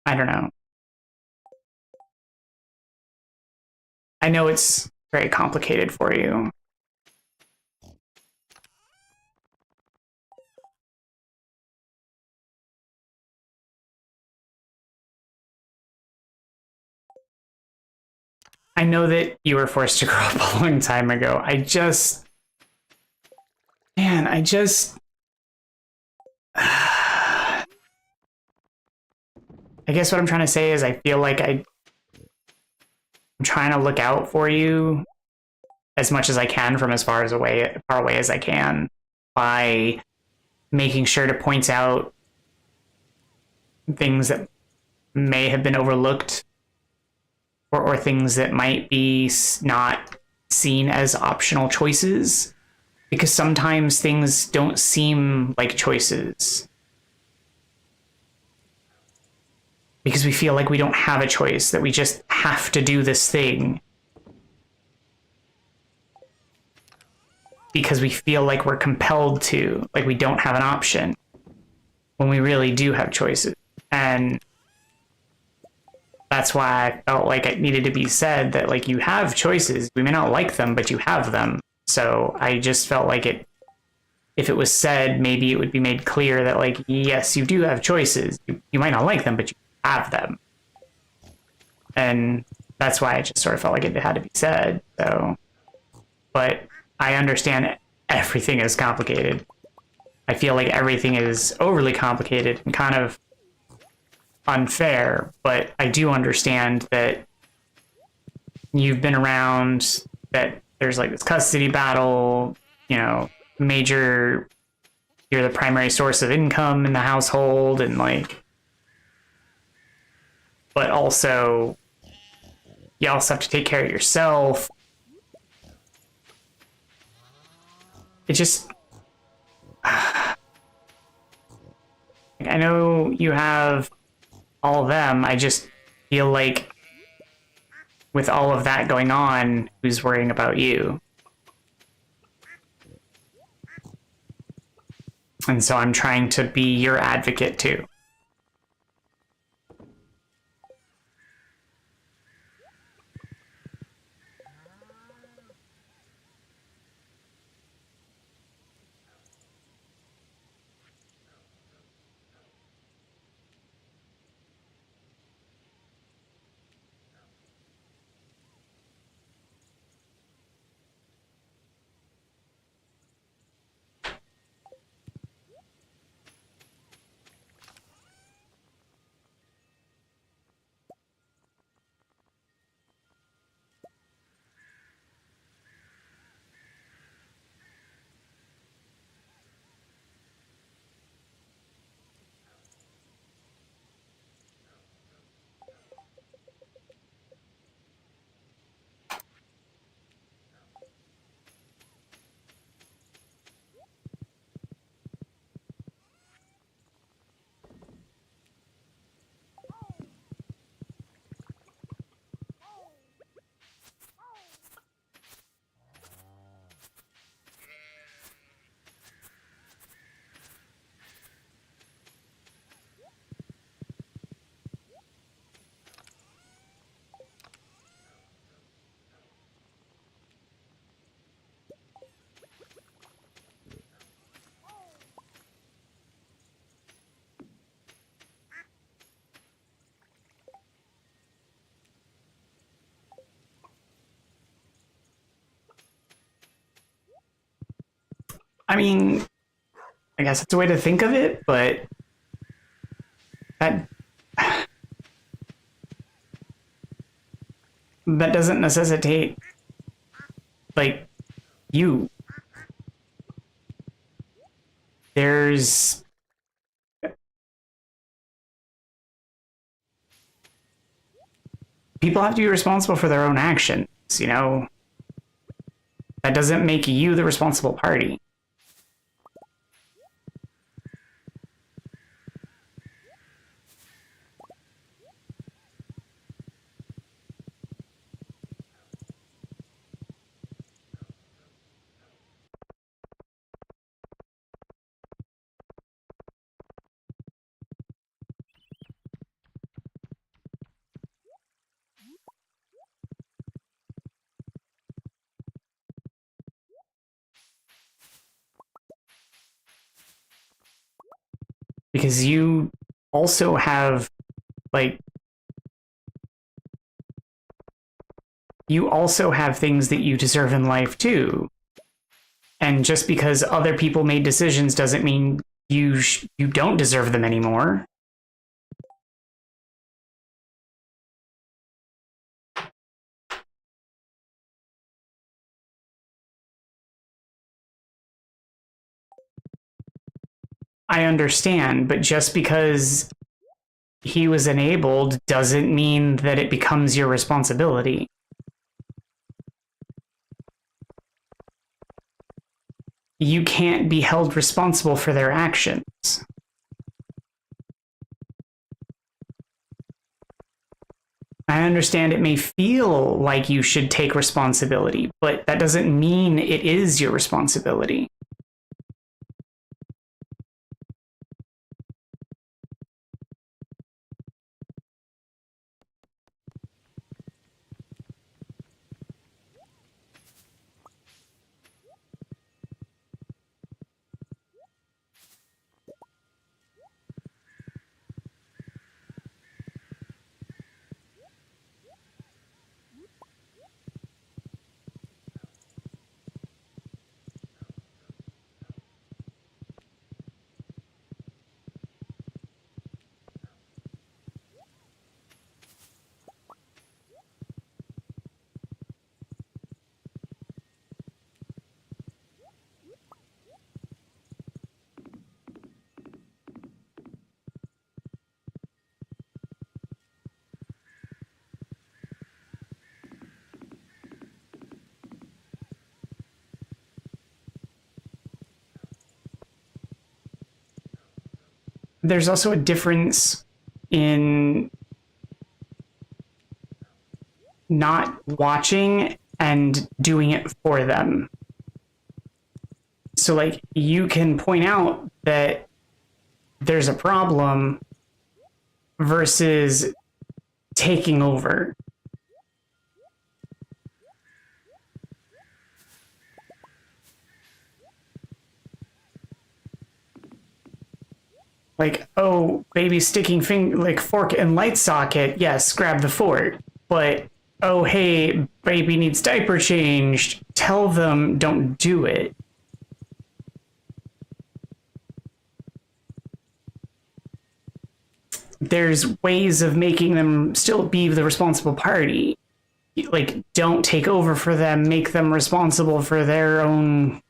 I don't know. I know it's very complicated for you. I know that you were forced to grow up a long time ago. Man, I guess what I'm trying to say is I feel like I'm trying to look out for you as much as I can from as far away as I can by making sure to point out things that may have been overlooked or things that might be not seen as optional choices, because sometimes things don't seem like choices because we feel like we don't have a choice, that we just have to do this thing because we feel like we're compelled to, like we don't have an option, when we really do have choices. And that's why I felt like it needed to be said that, like, you have choices. We may not like them, but you have them. So I just felt like if it was said, maybe it would be made clear that, like, yes, you do have choices. You might not like them, but you have them. And that's why I just sort of felt like it had to be said. So, but I understand everything is complicated. I feel like everything is overly complicated and kind of unfair, but I do understand that you've been around, that there's like this custody battle, you know, you're the primary source of income in the household, and like, but also you also have to take care of yourself. It just, I know you have all of them. I just feel like with all of that going on, who's worrying about you? And so I'm trying to be your advocate too. I mean, I guess it's a way to think of it, but that doesn't necessitate, like, you. There's people have to be responsible for their own actions, you know? That doesn't make you the responsible party. because you also have, like, you also have things that you deserve in life too. And just because other people made decisions doesn't mean you don't deserve them anymore. I understand, but just because he was enabled doesn't mean that it becomes your responsibility. You can't be held responsible for their actions. I understand it may feel like you should take responsibility, but that doesn't mean it is your responsibility. There's also a difference in not watching and doing it for them. So, like, you can point out that there's a problem versus taking over. Like, oh, baby sticking like fork in light socket, yes, grab the fork. But, oh, hey, baby needs diaper changed, tell them don't do it. There's ways of making them still be the responsible party. Like, don't take over for them, make them responsible for their own,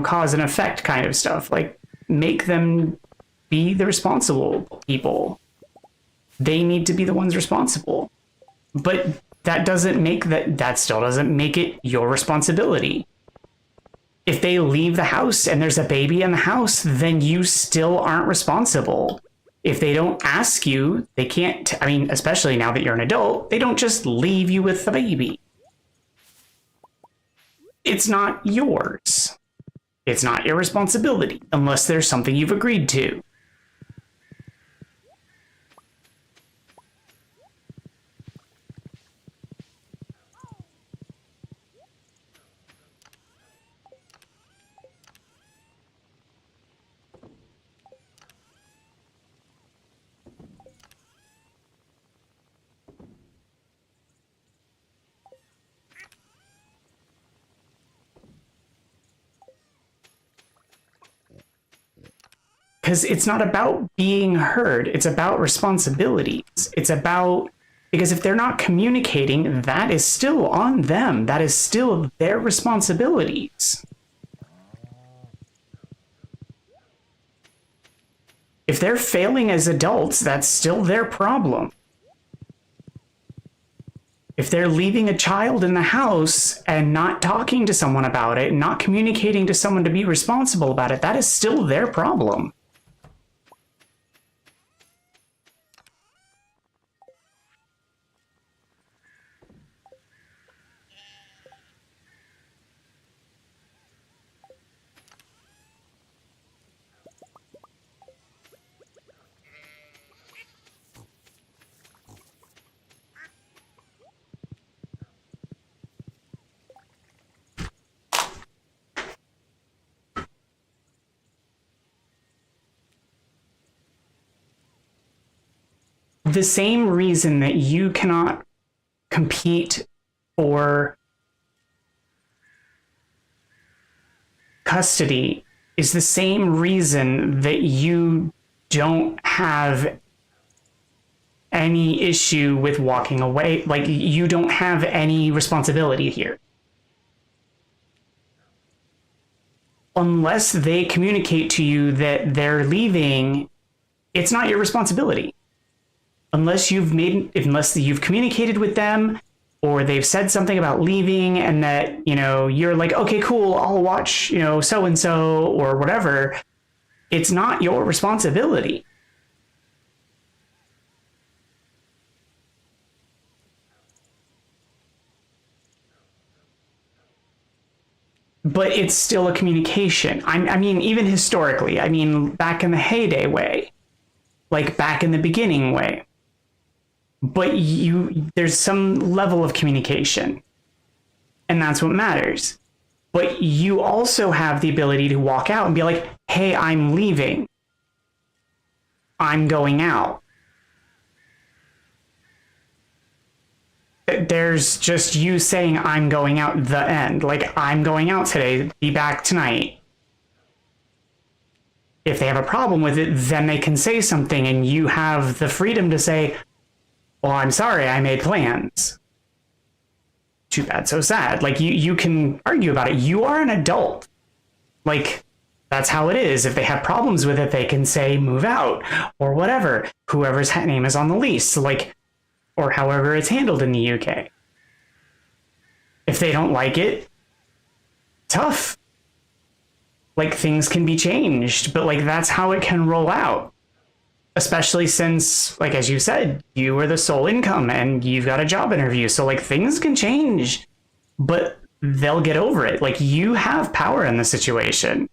cause and effect kind of stuff. Like, make them be the responsible people. They need to be the ones responsible. But that still doesn't make it your responsibility. If they leave the house and there's a baby in the house, then you still aren't responsible. If they don't ask you, they can't, especially now that you're an adult, they don't just leave you with the baby. It's not yours. It's not your responsibility unless there's something you've agreed to. Because it's not about being heard. It's about responsibilities. Because if they're not communicating, that is still on them. That is still their responsibilities. If they're failing as adults, that's still their problem. If they're leaving a child in the house and not talking to someone about it, not communicating to someone to be responsible about it, that is still their problem. the same reason that you cannot compete for custody is the same reason that you don't have any issue with walking away. Like, you don't have any responsibility here. Unless they communicate to you that they're leaving, it's not your responsibility. Unless you've communicated with them, or they've said something about leaving, and that, you're like, okay, cool, I'll watch, so-and-so or whatever. It's not your responsibility. But it's still a communication. I mean, even historically, back in the heyday way, like back in the beginning way. But there's some level of communication, and that's what matters. But you also have the ability to walk out and be like, hey, I'm leaving. I'm going out. There's just you saying, I'm going out, the end. Like, I'm going out today, be back tonight. If they have a problem with it, then they can say something, and you have the freedom to say, well, I'm sorry, I made plans. Too bad, so sad. Like, you can argue about it. You are an adult. Like, that's how it is. If they have problems with it, they can say, move out, or whatever. Whoever's name is on the lease. Like, or however it's handled in the UK. If they don't like it, tough. Like, things can be changed, but like, that's how it can roll out. Especially since, like, as you said, you are the sole income and you've got a job interview. So like, things can change, but they'll get over it. Like, you have power in the situation.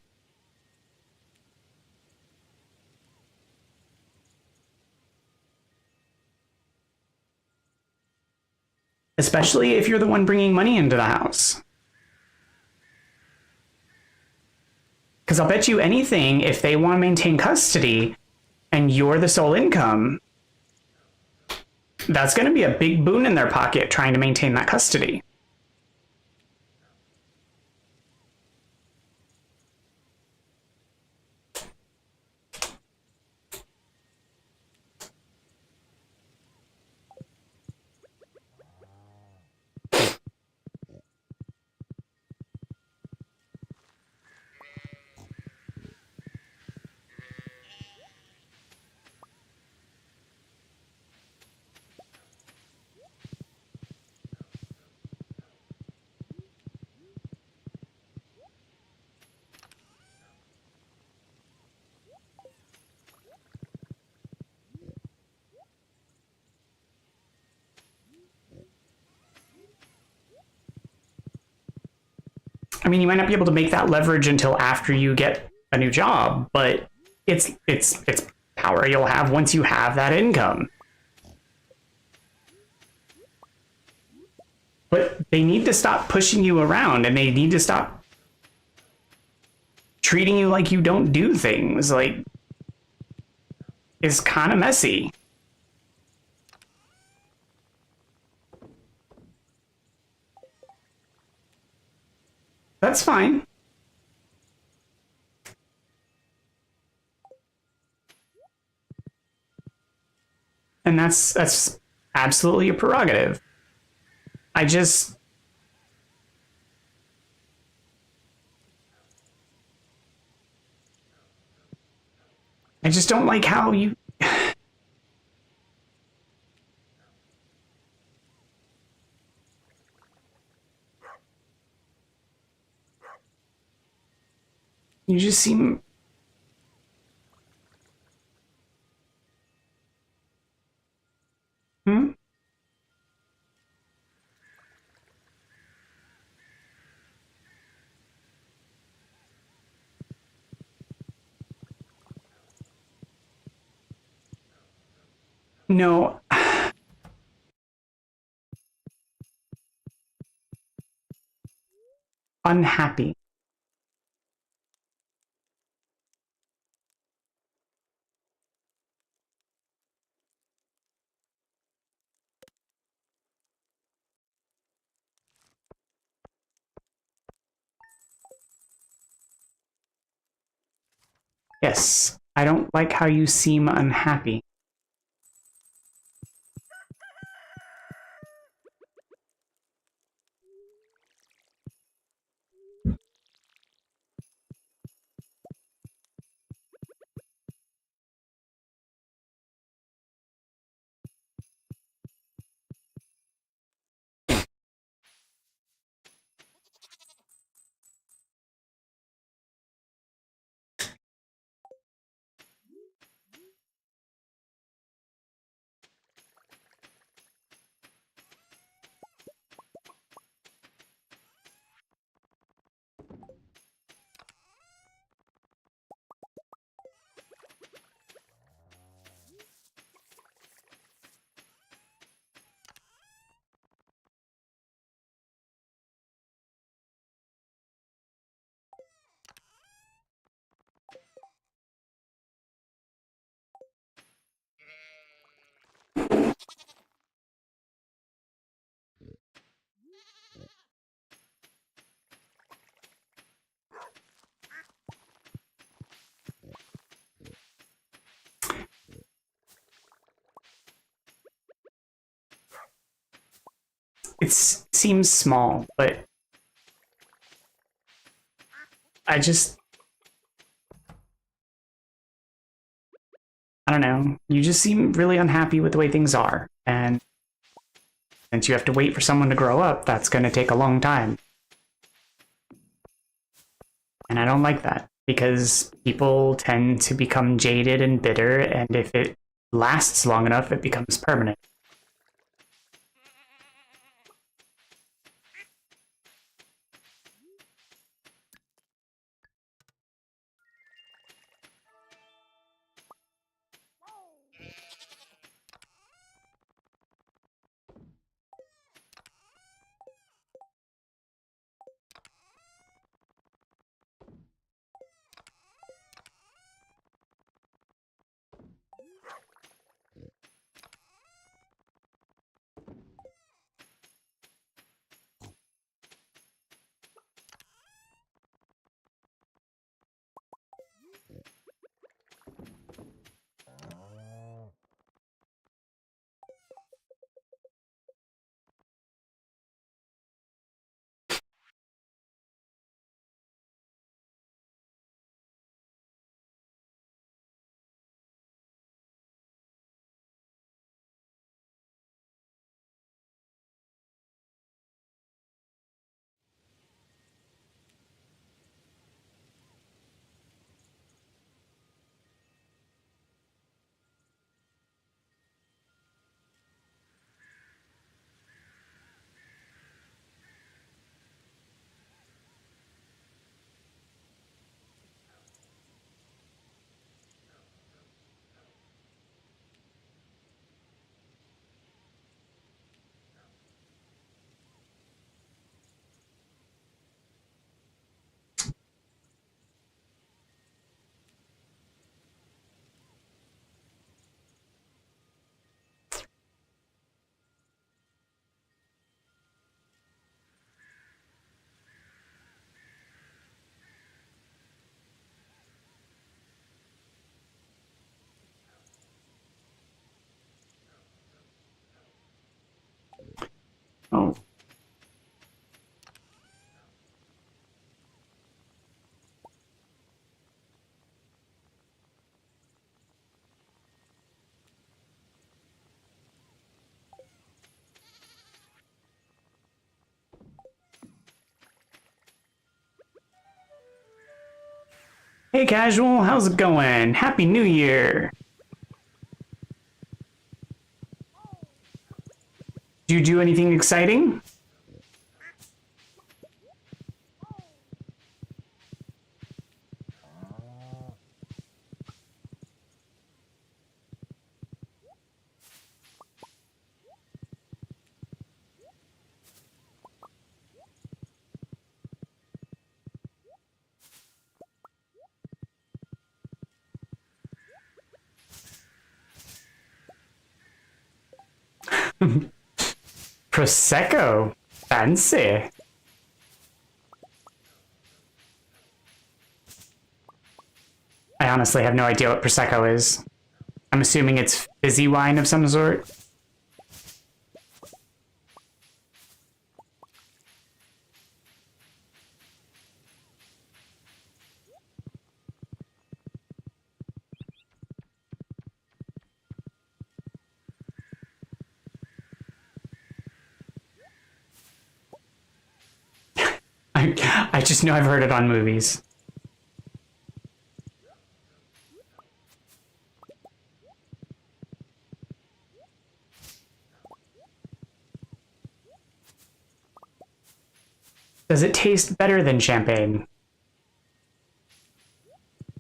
Especially if you're the one bringing money into the house. Because I'll bet you anything, if they want to maintain custody and you're the sole income, that's going to be a big boon in their pocket trying to maintain that custody. I mean, you might not be able to make that leverage until after you get a new job, but it's power you'll have once you have that income. But they need to stop pushing you around, and they need to stop treating you like you don't do things. Like, it's kind of messy. That's fine. And that's absolutely a prerogative. I just don't like how you you just seem hmm? No. Unhappy. Yes, I don't like how you seem unhappy. It seems small, but I don't know. You just seem really unhappy with the way things are. And since you have to wait for someone to grow up, that's going to take a long time. And I don't like that because people tend to become jaded and bitter, and if it lasts long enough, it becomes permanent. Oh. Hey, Casual, how's it going? Happy New Year! Did you do anything exciting? Prosecco. Fancy. I honestly have no idea what Prosecco is. I'm assuming it's fizzy wine of some sort. I just know I've heard it on movies. Does it taste better than champagne?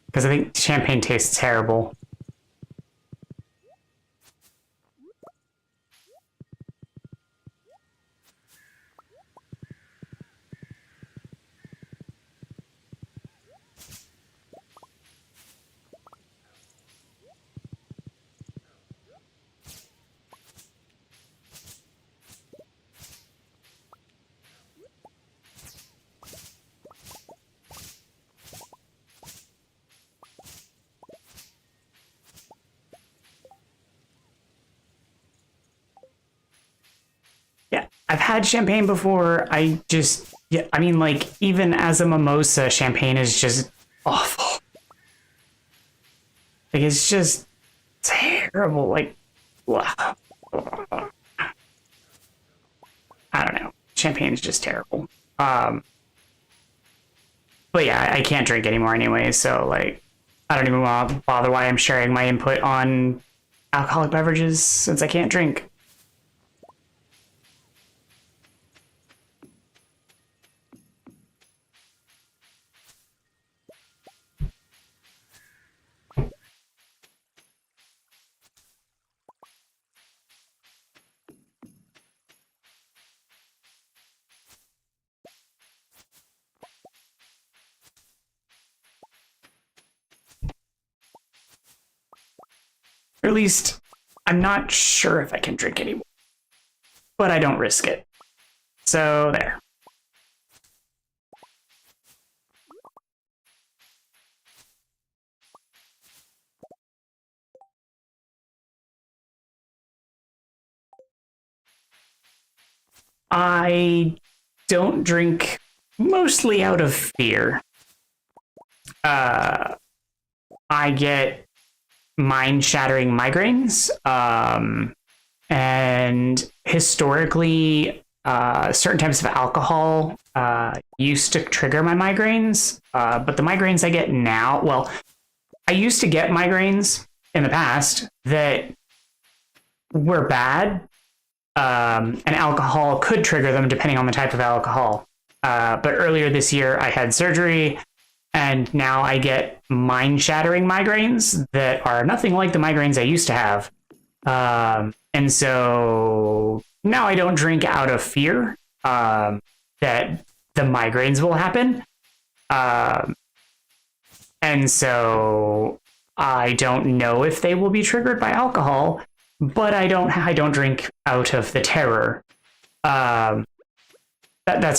Because I think champagne tastes terrible. I've had champagne before. I mean, like, even as a mimosa, champagne is just awful. Like, it's just terrible. Like, I don't know. Champagne's just terrible. But yeah, I can't drink anymore anyway, so, like, I don't even want to bother why I'm sharing my input on alcoholic beverages since I can't drink. Or at least, I'm not sure if I can drink anymore. But I don't risk it. So, there. I don't drink mostly out of fear. I get mind-shattering migraines, and historically, certain types of alcohol used to trigger my migraines, but the migraines I get now, well, I used to get migraines in the past that were bad, and alcohol could trigger them depending on the type of alcohol. But earlier this year, I had surgery, and now I get mind-shattering migraines that are nothing like the migraines I used to have. And so now I don't drink out of fear that the migraines will happen. And so I don't know if they will be triggered by alcohol, but I don't drink out of the terror. That's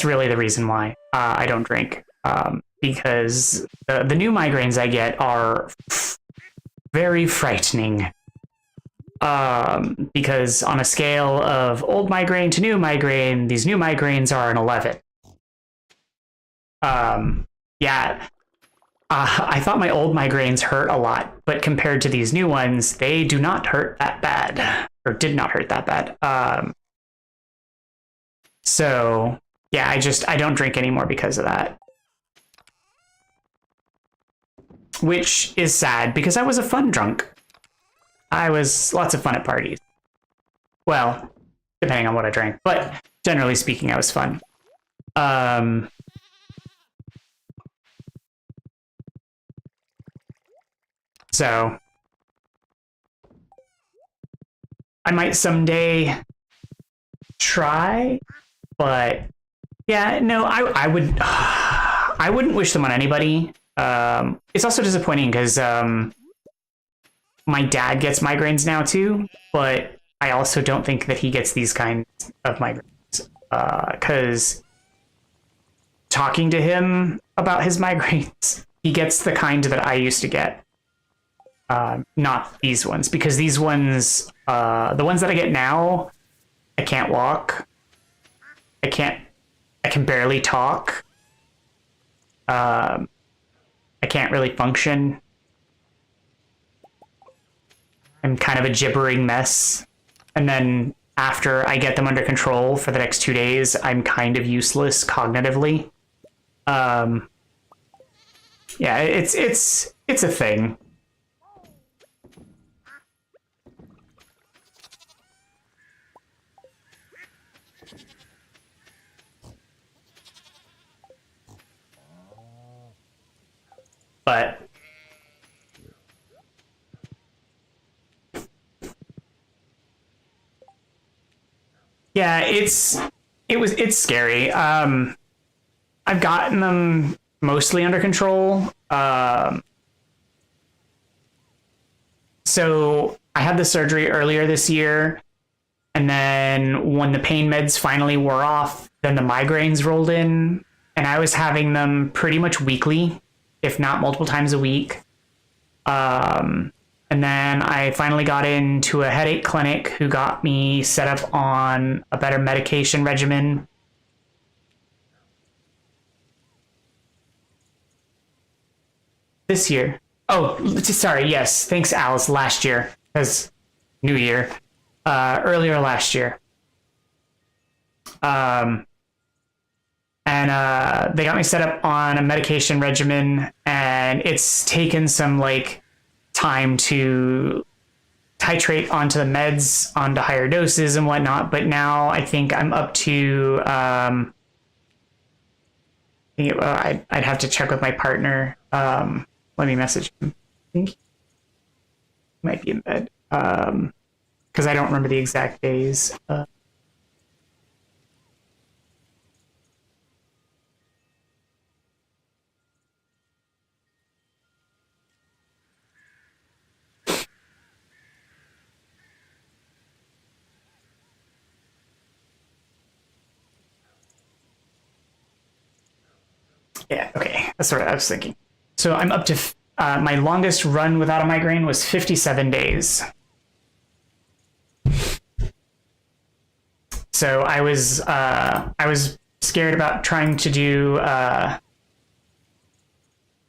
really the reason why I don't drink. Because the new migraines I get are very frightening. Because on a scale of old migraine to new migraine, these new migraines are an 11. Yeah. I thought my old migraines hurt a lot, but compared to these new ones, they do not hurt that bad, or did not hurt that bad. So yeah, I don't drink anymore because of that. Which is sad because I was a fun drunk. I was lots of fun at parties. Well, depending on what I drank, but generally speaking, I was fun. So I might someday try, but yeah, no, I would I wouldn't wish them on anybody. It's also disappointing because my dad gets migraines now too, but I also don't think that he gets these kinds of migraines because talking to him about his migraines, he gets the kind that I used to get. not these ones, because these ones, the ones that I get now, I can't walk. I can barely talk. I can't really function. I'm kind of a gibbering mess. And then after I get them under control for the next 2 days, I'm kind of useless cognitively. Yeah, it's a thing. But yeah, it's scary. I've gotten them mostly under control. So I had the surgery earlier this year, and then when the pain meds finally wore off, then the migraines rolled in, and I was having them pretty much weekly, if not multiple times a week. And then I finally got into a headache clinic who got me set up on a better medication regimen. This year. Oh, sorry. Yes. Thanks, Alice. Last year. Because New Year. Earlier last year. And they got me set up on a medication regimen, and it's taken some time to titrate onto the meds, onto higher doses and whatnot. But now I think I'm up to, I'd have to check with my partner. Let me message him. I think he might be in bed. Because I don't remember the exact days. Yeah, okay. That's what I was thinking. So I'm up to, my longest run without a migraine was 57 days. So I was scared about trying to do,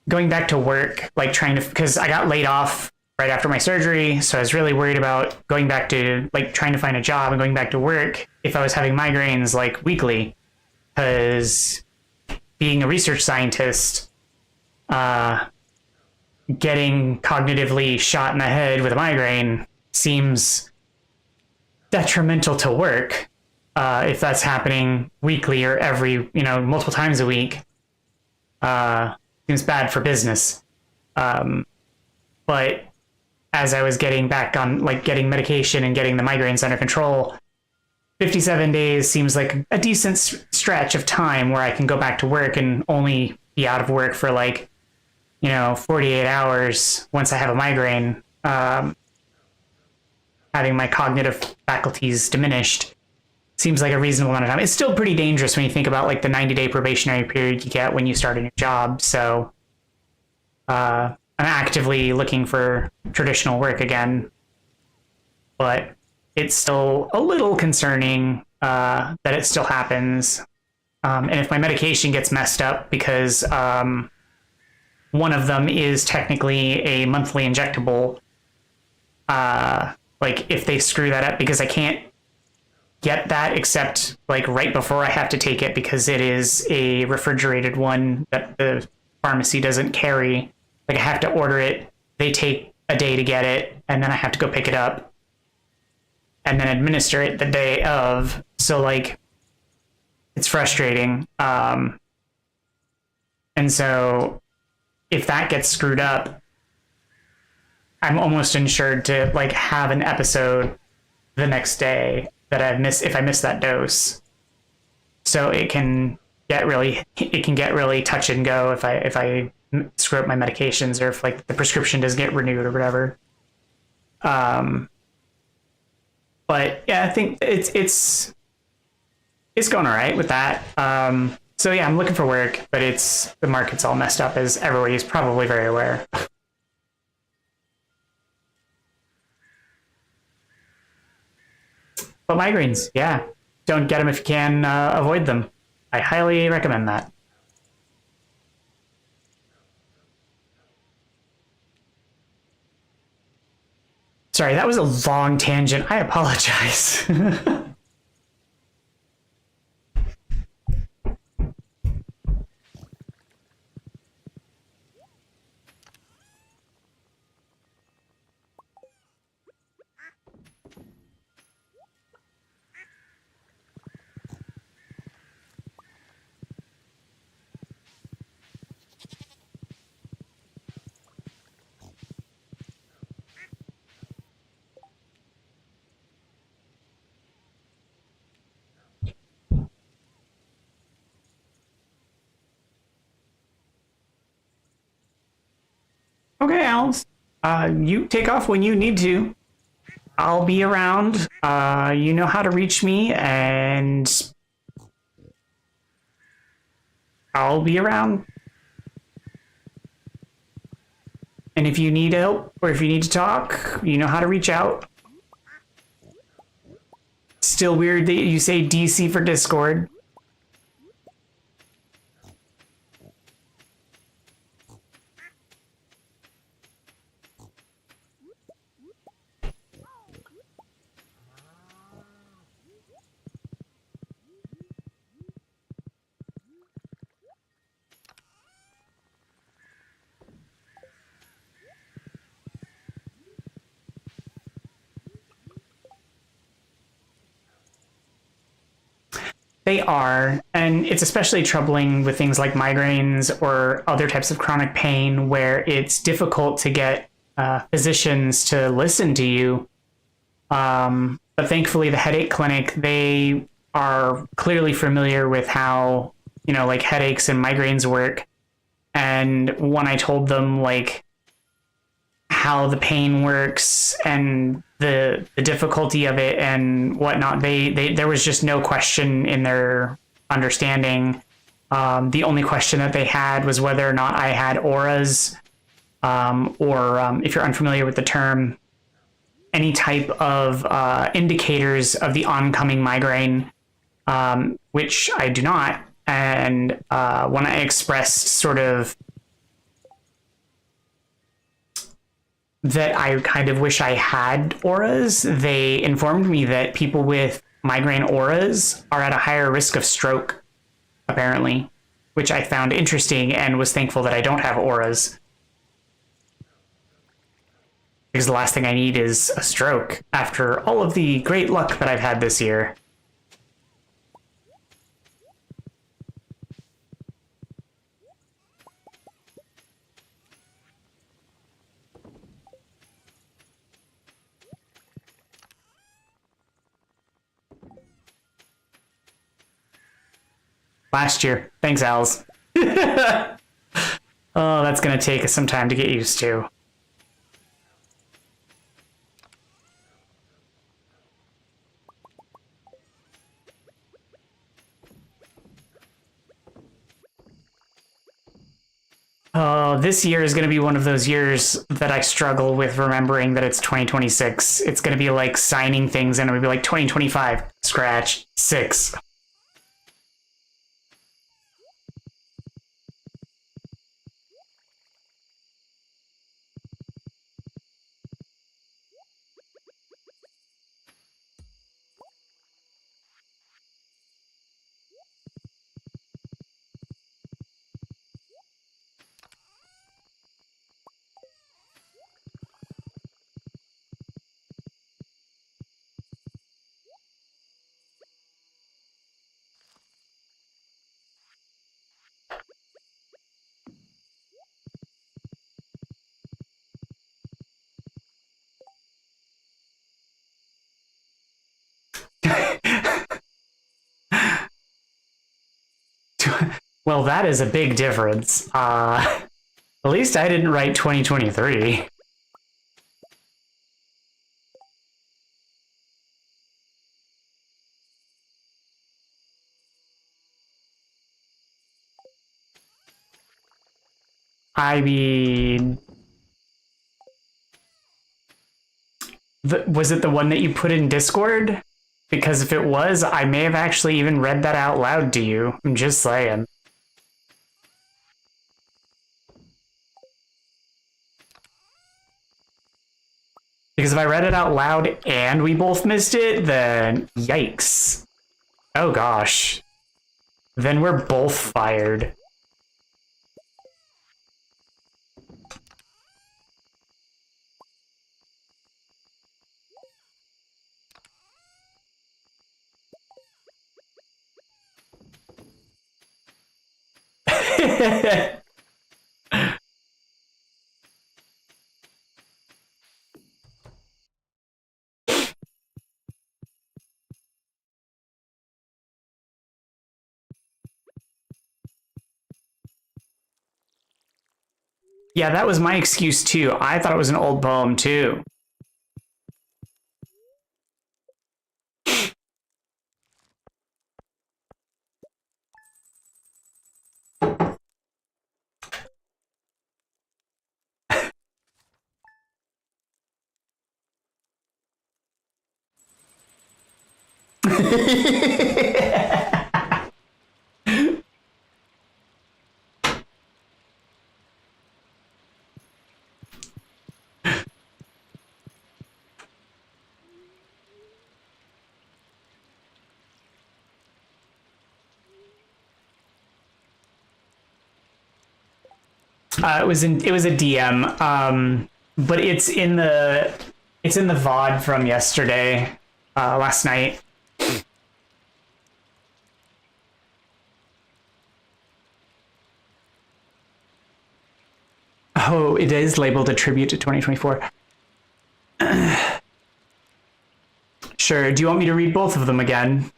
going back to work, because I got laid off right after my surgery. So I was really worried about going back to, trying to find a job and going back to work if I was having migraines, weekly. Because being a research scientist, getting cognitively shot in the head with a migraine seems detrimental to work. If that's happening weekly or every, multiple times a week, seems bad for business. But as I was getting back on, getting medication and getting the migraines under control, 57 days seems like a decent stretch of time where I can go back to work and only be out of work for 48 hours once I have a migraine, having my cognitive faculties diminished. Seems like a reasonable amount of time. It's still pretty dangerous when you think about the 90-day probationary period you get when you start a new job. So I'm actively looking for traditional work again, but it's still a little concerning that it still happens. And if my medication gets messed up, because one of them is technically a monthly injectable, if they screw that up, because I can't get that except right before I have to take it, because it is a refrigerated one that the pharmacy doesn't carry. I have to order it, they take a day to get it, and then I have to go pick it up and then administer it the day of. So it's frustrating. And so if that gets screwed up, I'm almost insured to have an episode the next day that if I miss that dose. So it can get really touch and go if I screw up my medications, or if the prescription doesn't get renewed or whatever. But yeah, I think it's going all right with that. So yeah, I'm looking for work, but the market's all messed up, as everybody is probably very aware. But migraines, yeah. Don't get them if you can avoid them. I highly recommend that. Sorry, that was a long tangent. I apologize. Okay, Als. You take off when you need to. I'll be around. You know how to reach me, and I'll be around. And if you need help or if you need to talk, you know how to reach out. Still weird that you say DC for Discord. They are, and it's especially troubling with things like migraines or other types of chronic pain where it's difficult to get physicians to listen to you. But thankfully, the headache clinic, they are clearly familiar with how, like headaches and migraines work. And when I told them like how the pain works and the difficulty of it and whatnot, they there was just no question in their understanding. The only question that they had was whether or not I had auras, or if you're unfamiliar with the term, any type of indicators of the oncoming migraine, which I do not. And when I expressed sort of that I kind of wish I had auras, they informed me that people with migraine auras are at a higher risk of stroke, apparently, which I found interesting and was thankful that I don't have auras. Because the last thing I need is a stroke after all of the great luck that I've had this year. Last year. Thanks, Als. Oh, that's going to take us some time to get used to. Oh, this year is going to be one of those years that I struggle with remembering that it's 2026. It's going to be like signing things and it'll be like 2025, scratch, 6. Well, that is a big difference. At least I didn't write 2023. I mean, was it the one that you put in Discord? Because if it was, I may have actually even read that out loud to you. I'm just saying. Because if I read it out loud and we both missed it, then yikes. Oh gosh. Then we're both fired. Yeah, that was my excuse too. I thought it was an old poem too. It was a DM, but it's in the VOD from yesterday, last night. Oh, it is labeled a tribute to 2024. Sure. Do you want me to read both of them again?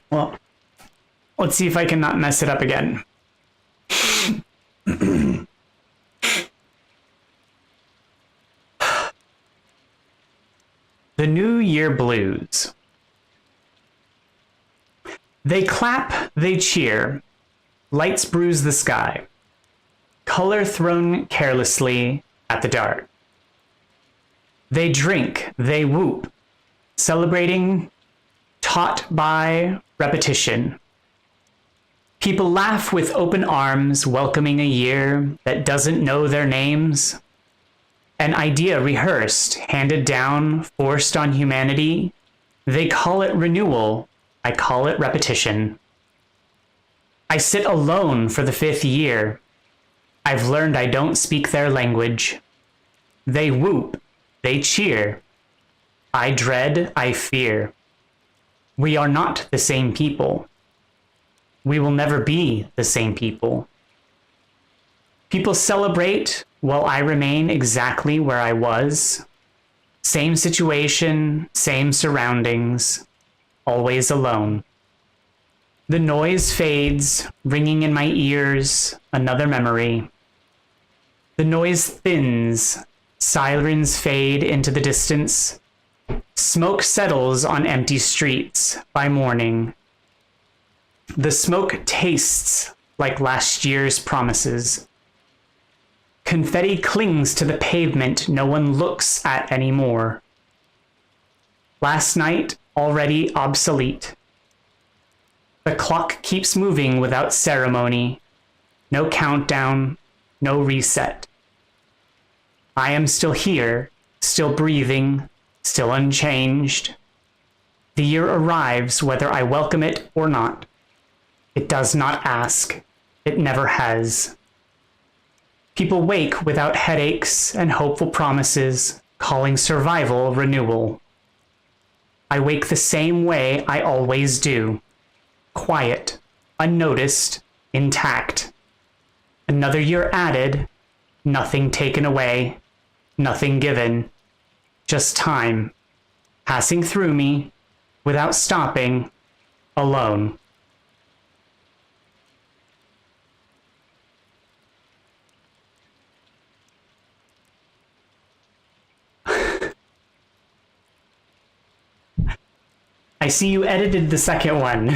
Well, let's see if I can not mess it up again. The New Year Blues. They clap, they cheer. Lights bruise the sky. Color thrown carelessly at the dart. They drink, they whoop, celebrating, taught by repetition. People laugh with open arms, welcoming a year that doesn't know their names. An idea rehearsed, handed down, forced on humanity. They call it renewal. I call it repetition. I sit alone for the 5th year. I've learned I don't speak their language. They whoop. They cheer. I dread. I fear. We are not the same people. We will never be the same people. People celebrate while I remain exactly where I was. Same situation, same surroundings, always alone. The noise fades, ringing in my ears, another memory. The noise thins, sirens fade into the distance. Smoke settles on empty streets by morning. The smoke tastes like last year's promises. Confetti clings to the pavement no one looks at anymore. Last night, already obsolete. The clock keeps moving without ceremony. No countdown, no reset. I am still here, still breathing, still unchanged. The year arrives whether I welcome it or not. It does not ask. It never has. People wake without headaches and hopeful promises, calling survival renewal. I wake the same way I always do. Quiet, unnoticed, intact. Another year added, nothing taken away, nothing given. Just time, passing through me, without stopping, alone. I see you edited the second one.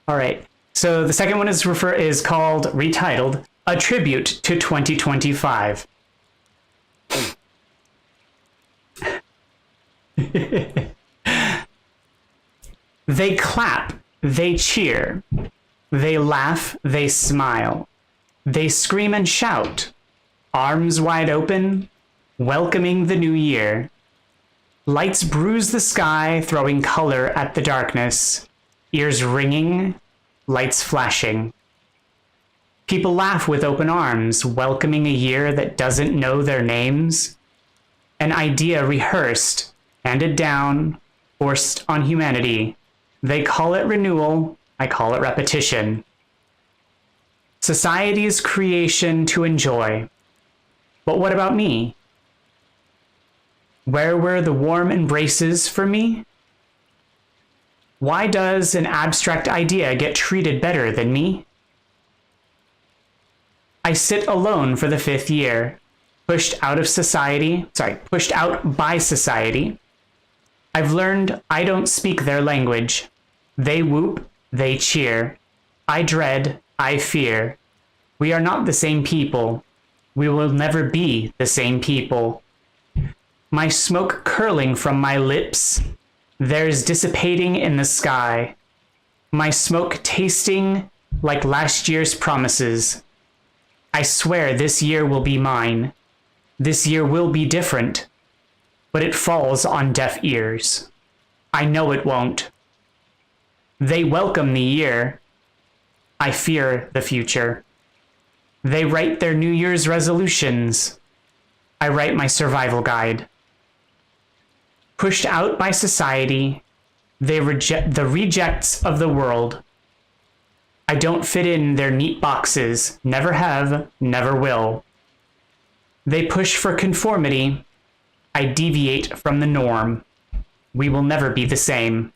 All right. So the second one is called retitled A Tribute to 2025. They clap, they cheer, they laugh, they smile, they scream and shout, arms wide open, welcoming the new year. Lights bruise the sky, throwing color at the darkness, ears ringing, lights flashing. People laugh with open arms, welcoming a year that doesn't know their names. An idea rehearsed, handed down, forced on humanity. They call it renewal, I call it repetition. Society's creation to enjoy. But what about me? Where were the warm embraces for me? Why does an abstract idea get treated better than me? I sit alone for the 5th year, pushed out by society. I've learned I don't speak their language. They whoop, they cheer. I dread, I fear. We are not the same people. We will never be the same people. My smoke curling from my lips, theirs dissipating in the sky. My smoke tasting like last year's promises. I swear this year will be mine. This year will be different, but it falls on deaf ears. I know it won't. They welcome the year. I fear the future. They write their New Year's resolutions. I write my survival guide. Pushed out by society, they reject the rejects of the world. I don't fit in their neat boxes, never have, never will. They push for conformity. I deviate from the norm. We will never be the same.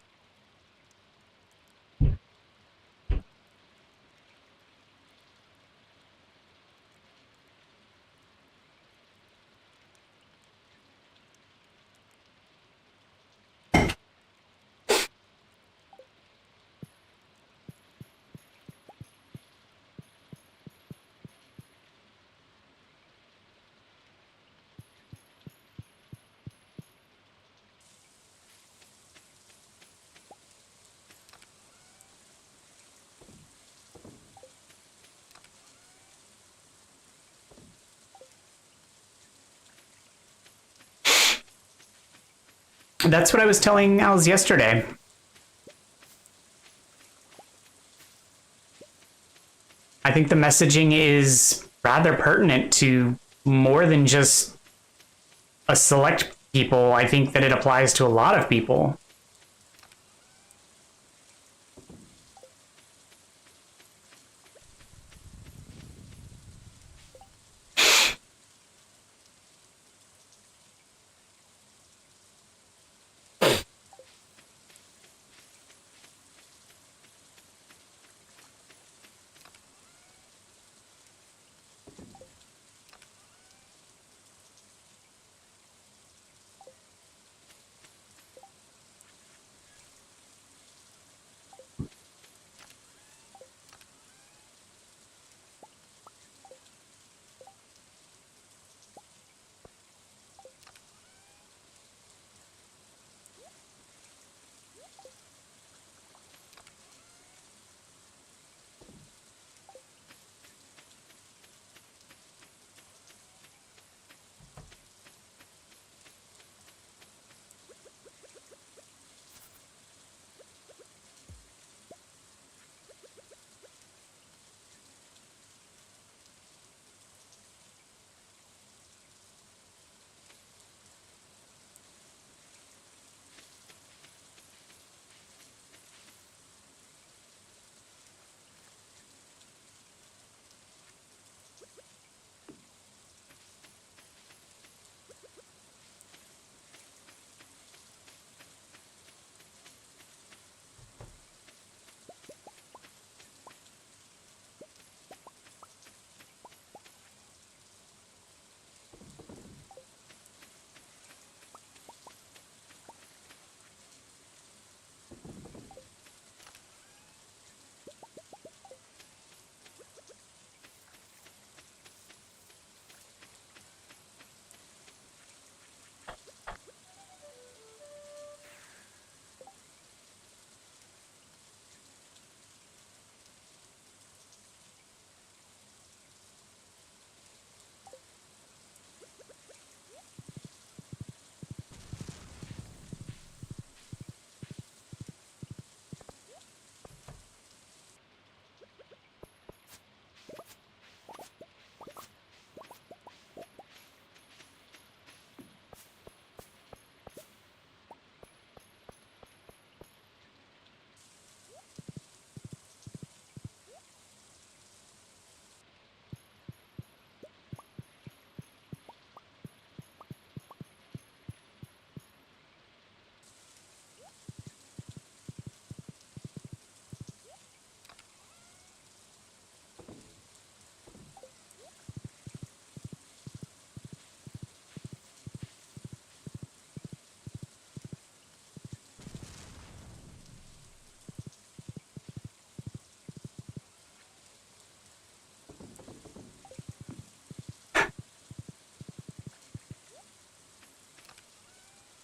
That's what I was telling Els yesterday. I think the messaging is rather pertinent to more than just a select people. I think that it applies to a lot of people.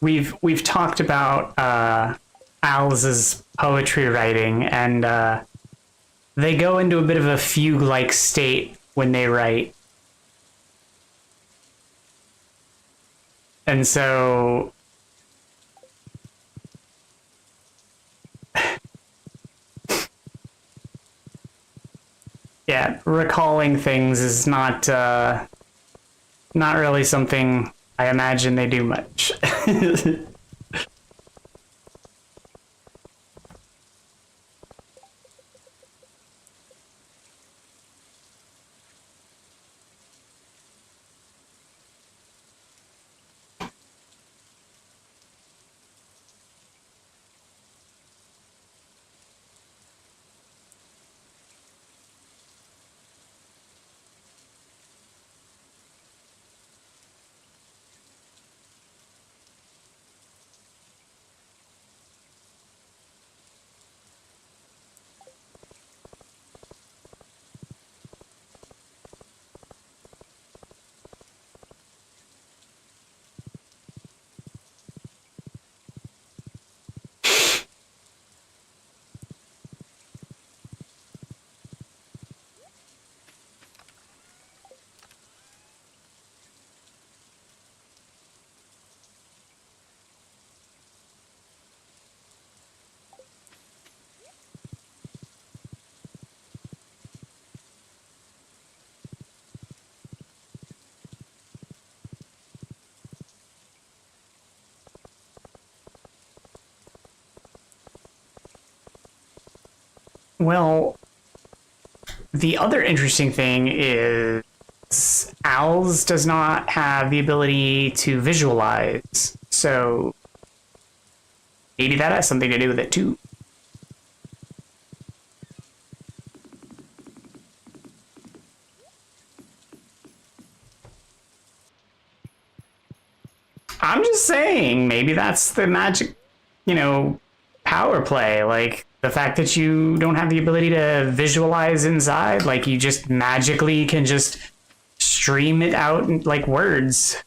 we've talked about Al's poetry writing, and they go into a bit of a fugue-like state when they write. And so yeah, recalling things is not really something I imagine they do much. Well, the other interesting thing is Owls does not have the ability to visualize, so maybe that has something to do with it too. I'm just saying, maybe that's the magic, power play. Like, the fact that you don't have the ability to visualize inside, like, you just magically can just stream it out in, like, words.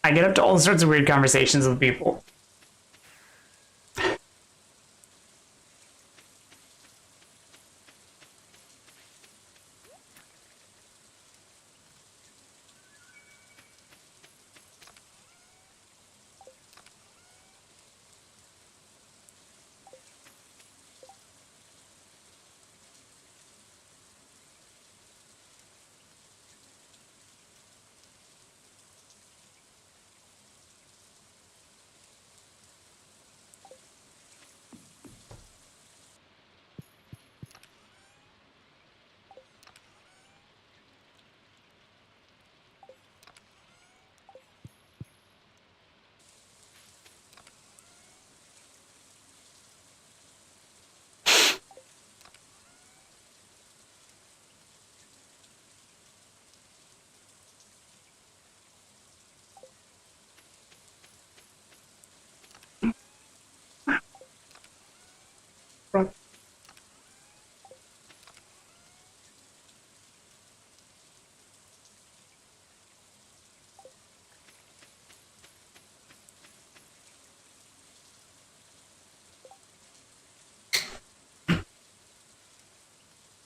I get up to all sorts of weird conversations with people.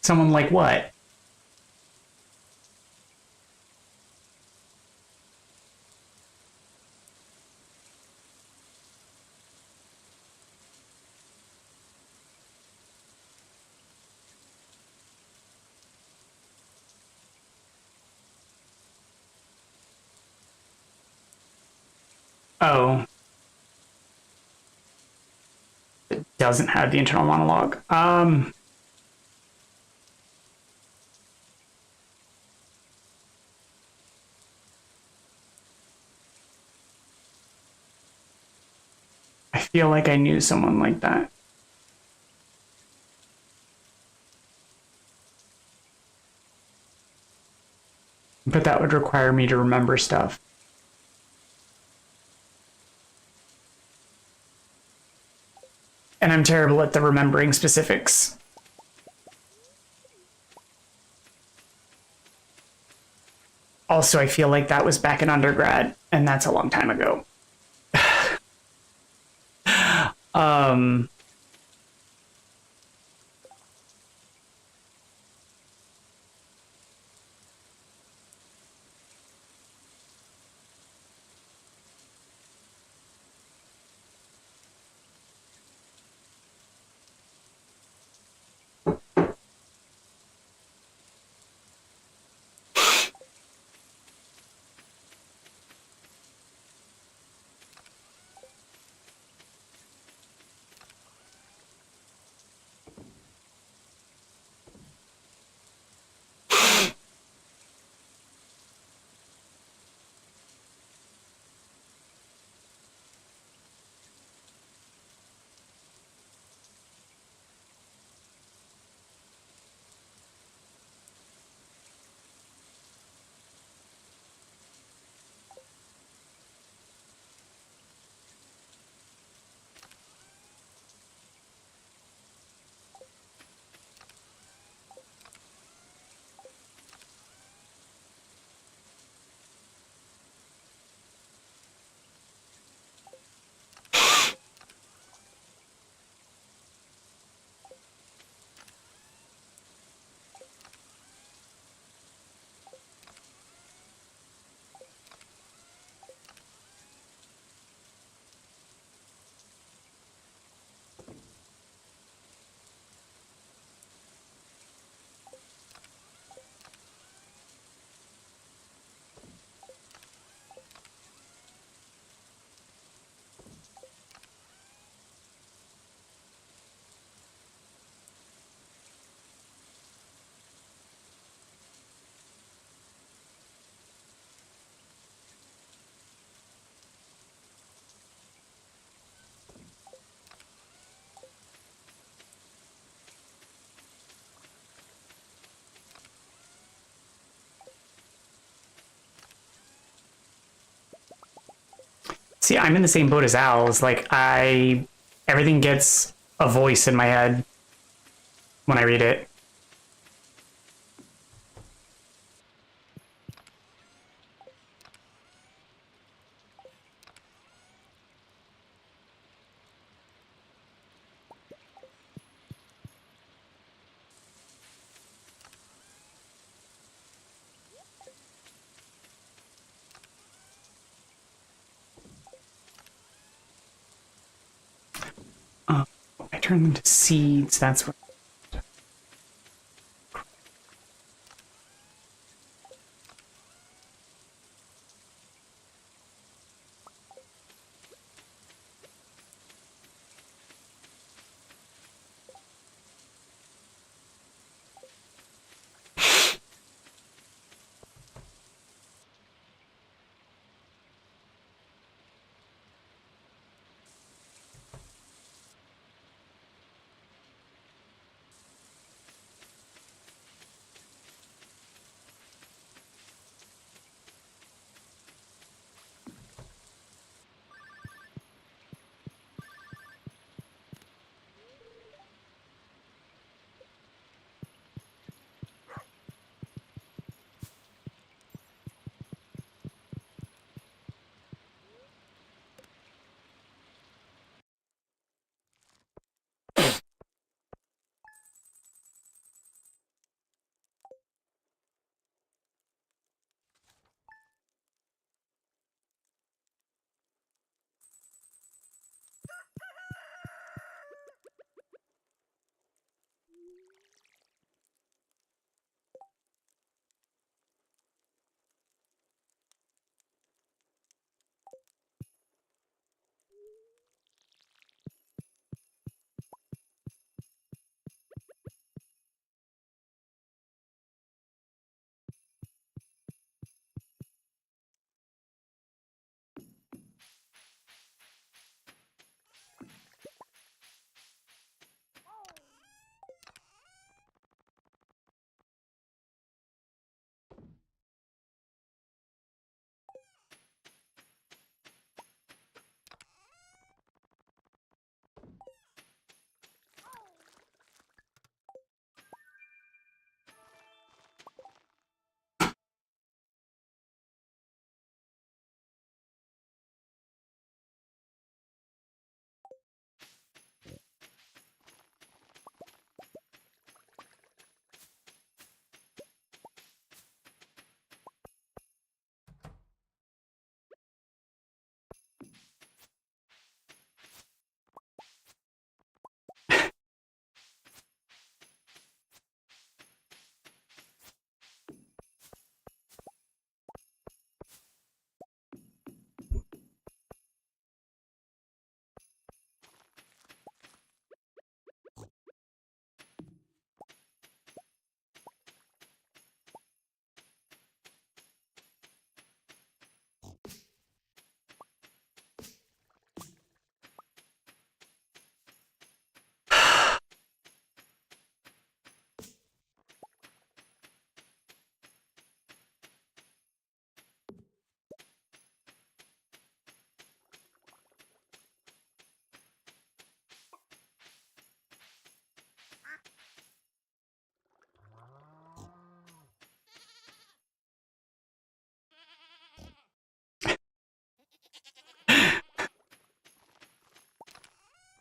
Someone like what? Oh. It doesn't have the internal monologue. I feel like I knew someone like that. But that would require me to remember stuff. And I'm terrible at the remembering specifics. Also, I feel like that was back in undergrad, and that's a long time ago. See, I'm in the same boat as Al's. Like, everything gets a voice in my head when I read it. turn them to seeds. That's what.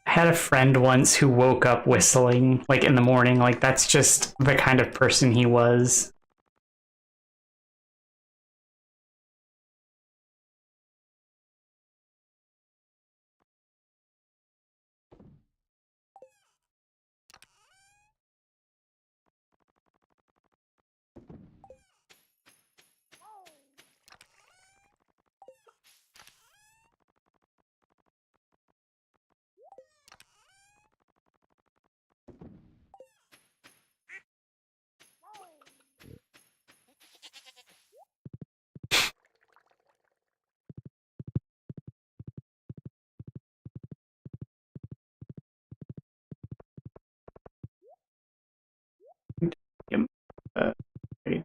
I had a friend once who woke up whistling, like in the morning. Like, that's just the kind of person he was. Yep. Okay.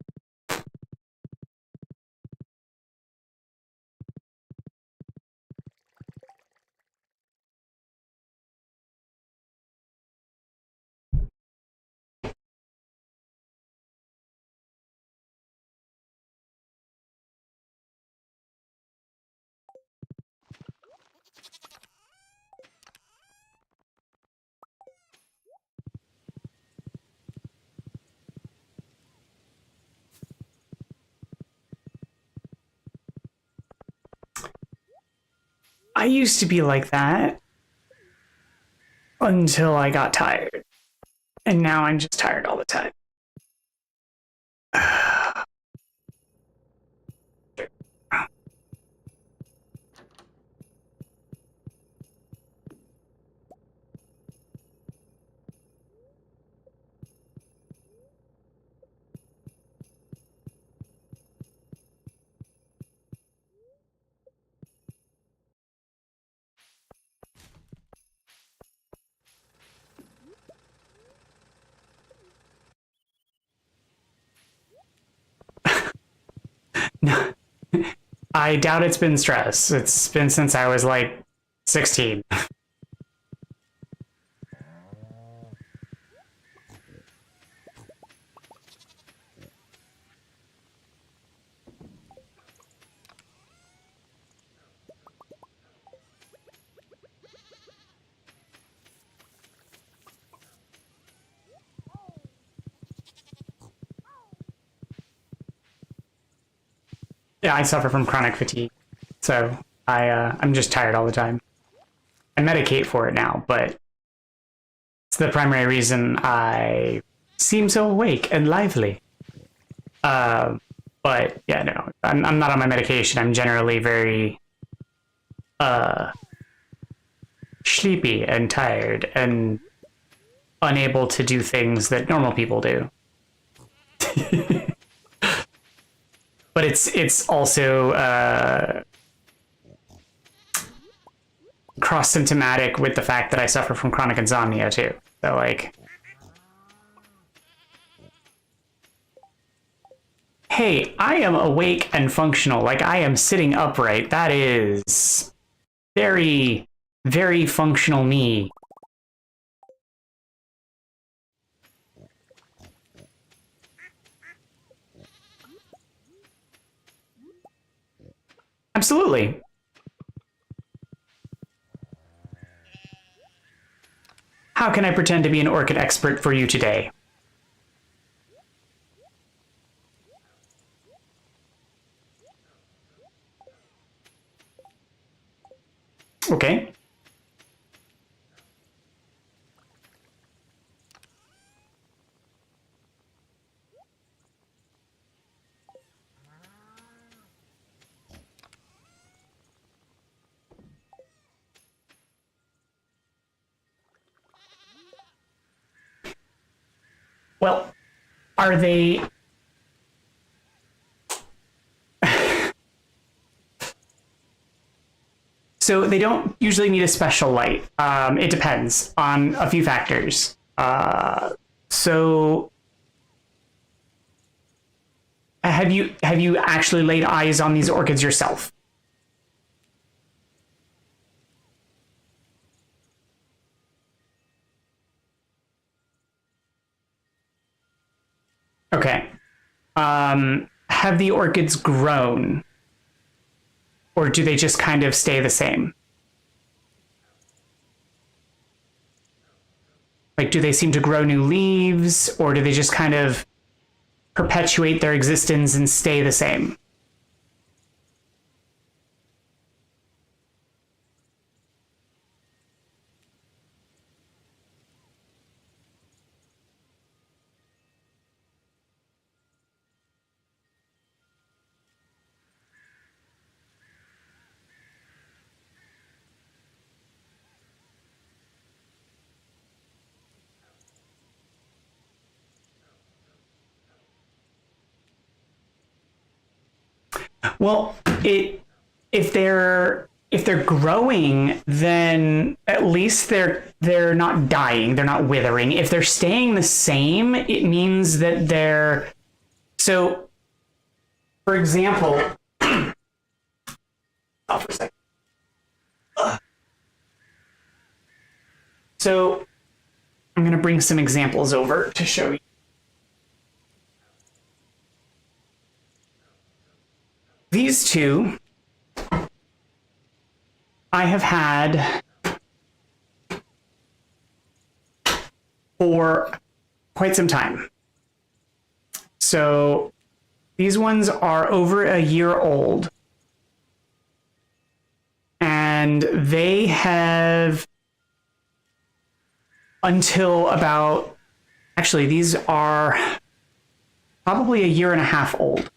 I used to be like that. until I got tired. And now I'm just tired all the time. No, I doubt it's been stress. It's been since I was like 16. Yeah, I suffer from chronic fatigue, so I'm just tired all the time. I medicate for it now, but it's the primary reason I seem so awake and lively. But yeah, no, I'm not on my medication. I'm generally very sleepy and tired and unable to do things that normal people do. But it's also cross-symptomatic with the fact that I suffer from chronic insomnia too. So like, hey, I am awake and functional. Like I am sitting upright. That is very, very functional me. Absolutely. How can I pretend to be an orchid expert for you today? Okay. Well, are they... So they don't usually need a special light. It depends on a few factors. So have you actually laid eyes on these orchids yourself? Okay. Have the orchids grown? Or do they just kind of stay the same? Like, do they seem to grow new leaves? Or do they just kind of perpetuate their existence and stay the same? Well, if they're growing, then at least they're not dying, they're not withering. If they're staying the same, it means that they're... So, for example, oh, for a second. So, I'm going to bring some examples over to show you. These two, I have had for quite some time. So these ones are over a year old, and they have until about, actually, these are probably a year and a half old.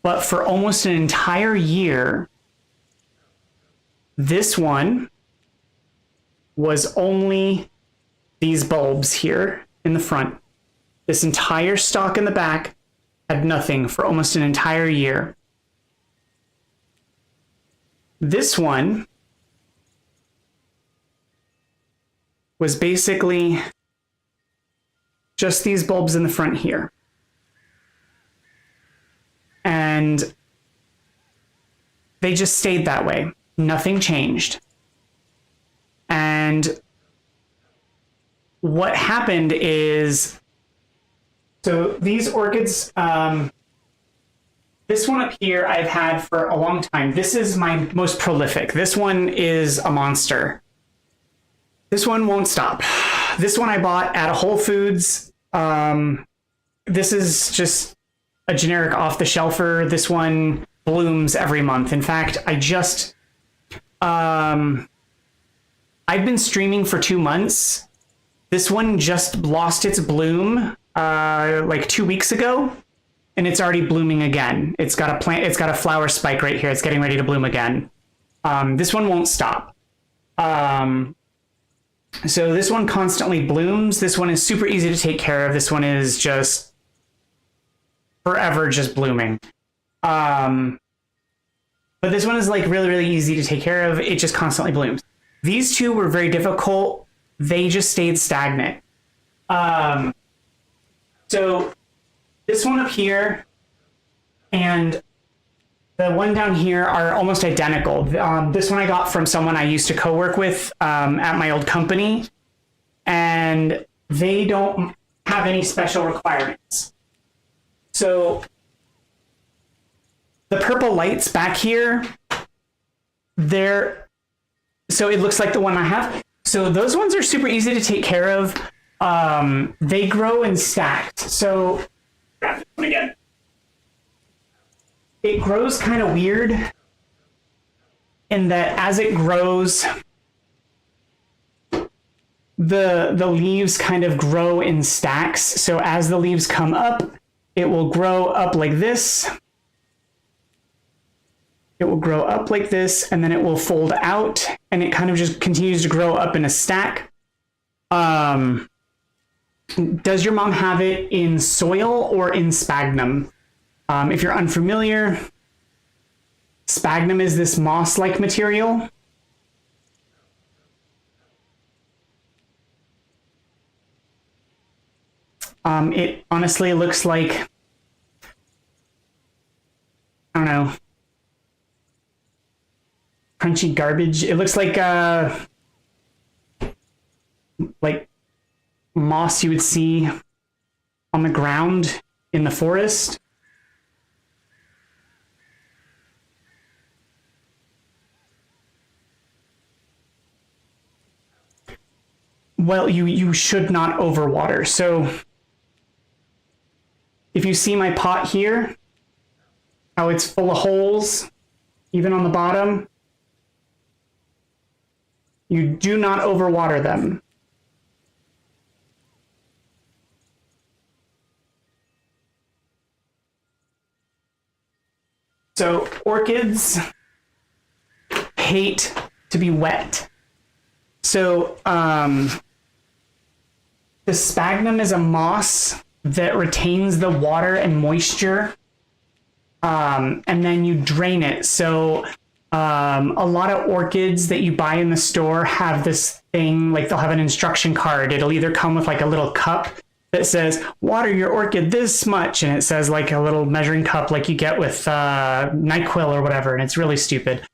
But for almost an entire year, this one was only these bulbs here in the front. This entire stalk in the back had nothing for almost an entire year. This one was basically just these bulbs in the front here. And they just stayed that way. Nothing changed. And what happened is, so these orchids, this one up here I've had for a long time. This is my most prolific. This one is a monster. This one won't stop. This one I bought at a Whole Foods. This is just a generic off-the-shelfer. This one blooms every month. In fact, I've been streaming for 2 months. This one just lost its bloom like 2 weeks ago, and it's already blooming again. It's got a flower spike right here. It's getting ready to bloom again. This one won't stop. So this one constantly blooms. This one is super easy to take care of. This one is just forever just blooming. But this one is like really, really easy to take care of. It just constantly blooms. These two were very difficult. They just stayed stagnant. So this one up here and the one down here are almost identical. This one I got from someone I used to co-work with at my old company, and they don't have any special requirements. So the purple lights back here, so it looks like the one I have. So those ones are super easy to take care of. They grow in stacks. So grab this one again. It grows kind of weird in that as it grows, the leaves kind of grow in stacks. So as the leaves come up, it will grow up like this. It will grow up like this, and then it will fold out, and it kind of just continues to grow up in a stack. Does your mom have it in soil or in sphagnum? If you're unfamiliar, sphagnum is this moss-like material. It honestly looks like, I don't know, crunchy garbage. It looks like moss you would see on the ground in the forest. Well, you should not overwater. So if you see my pot here, how it's full of holes, even on the bottom, you do not overwater them. So orchids hate to be wet. So the sphagnum is a moss that retains the water and moisture, and then you drain it. So a lot of orchids that you buy in the store have this thing, like they'll have an instruction card. It'll either come with like a little cup that says, water your orchid this much, and it says like a little measuring cup like you get with NyQuil or whatever, and it's really stupid.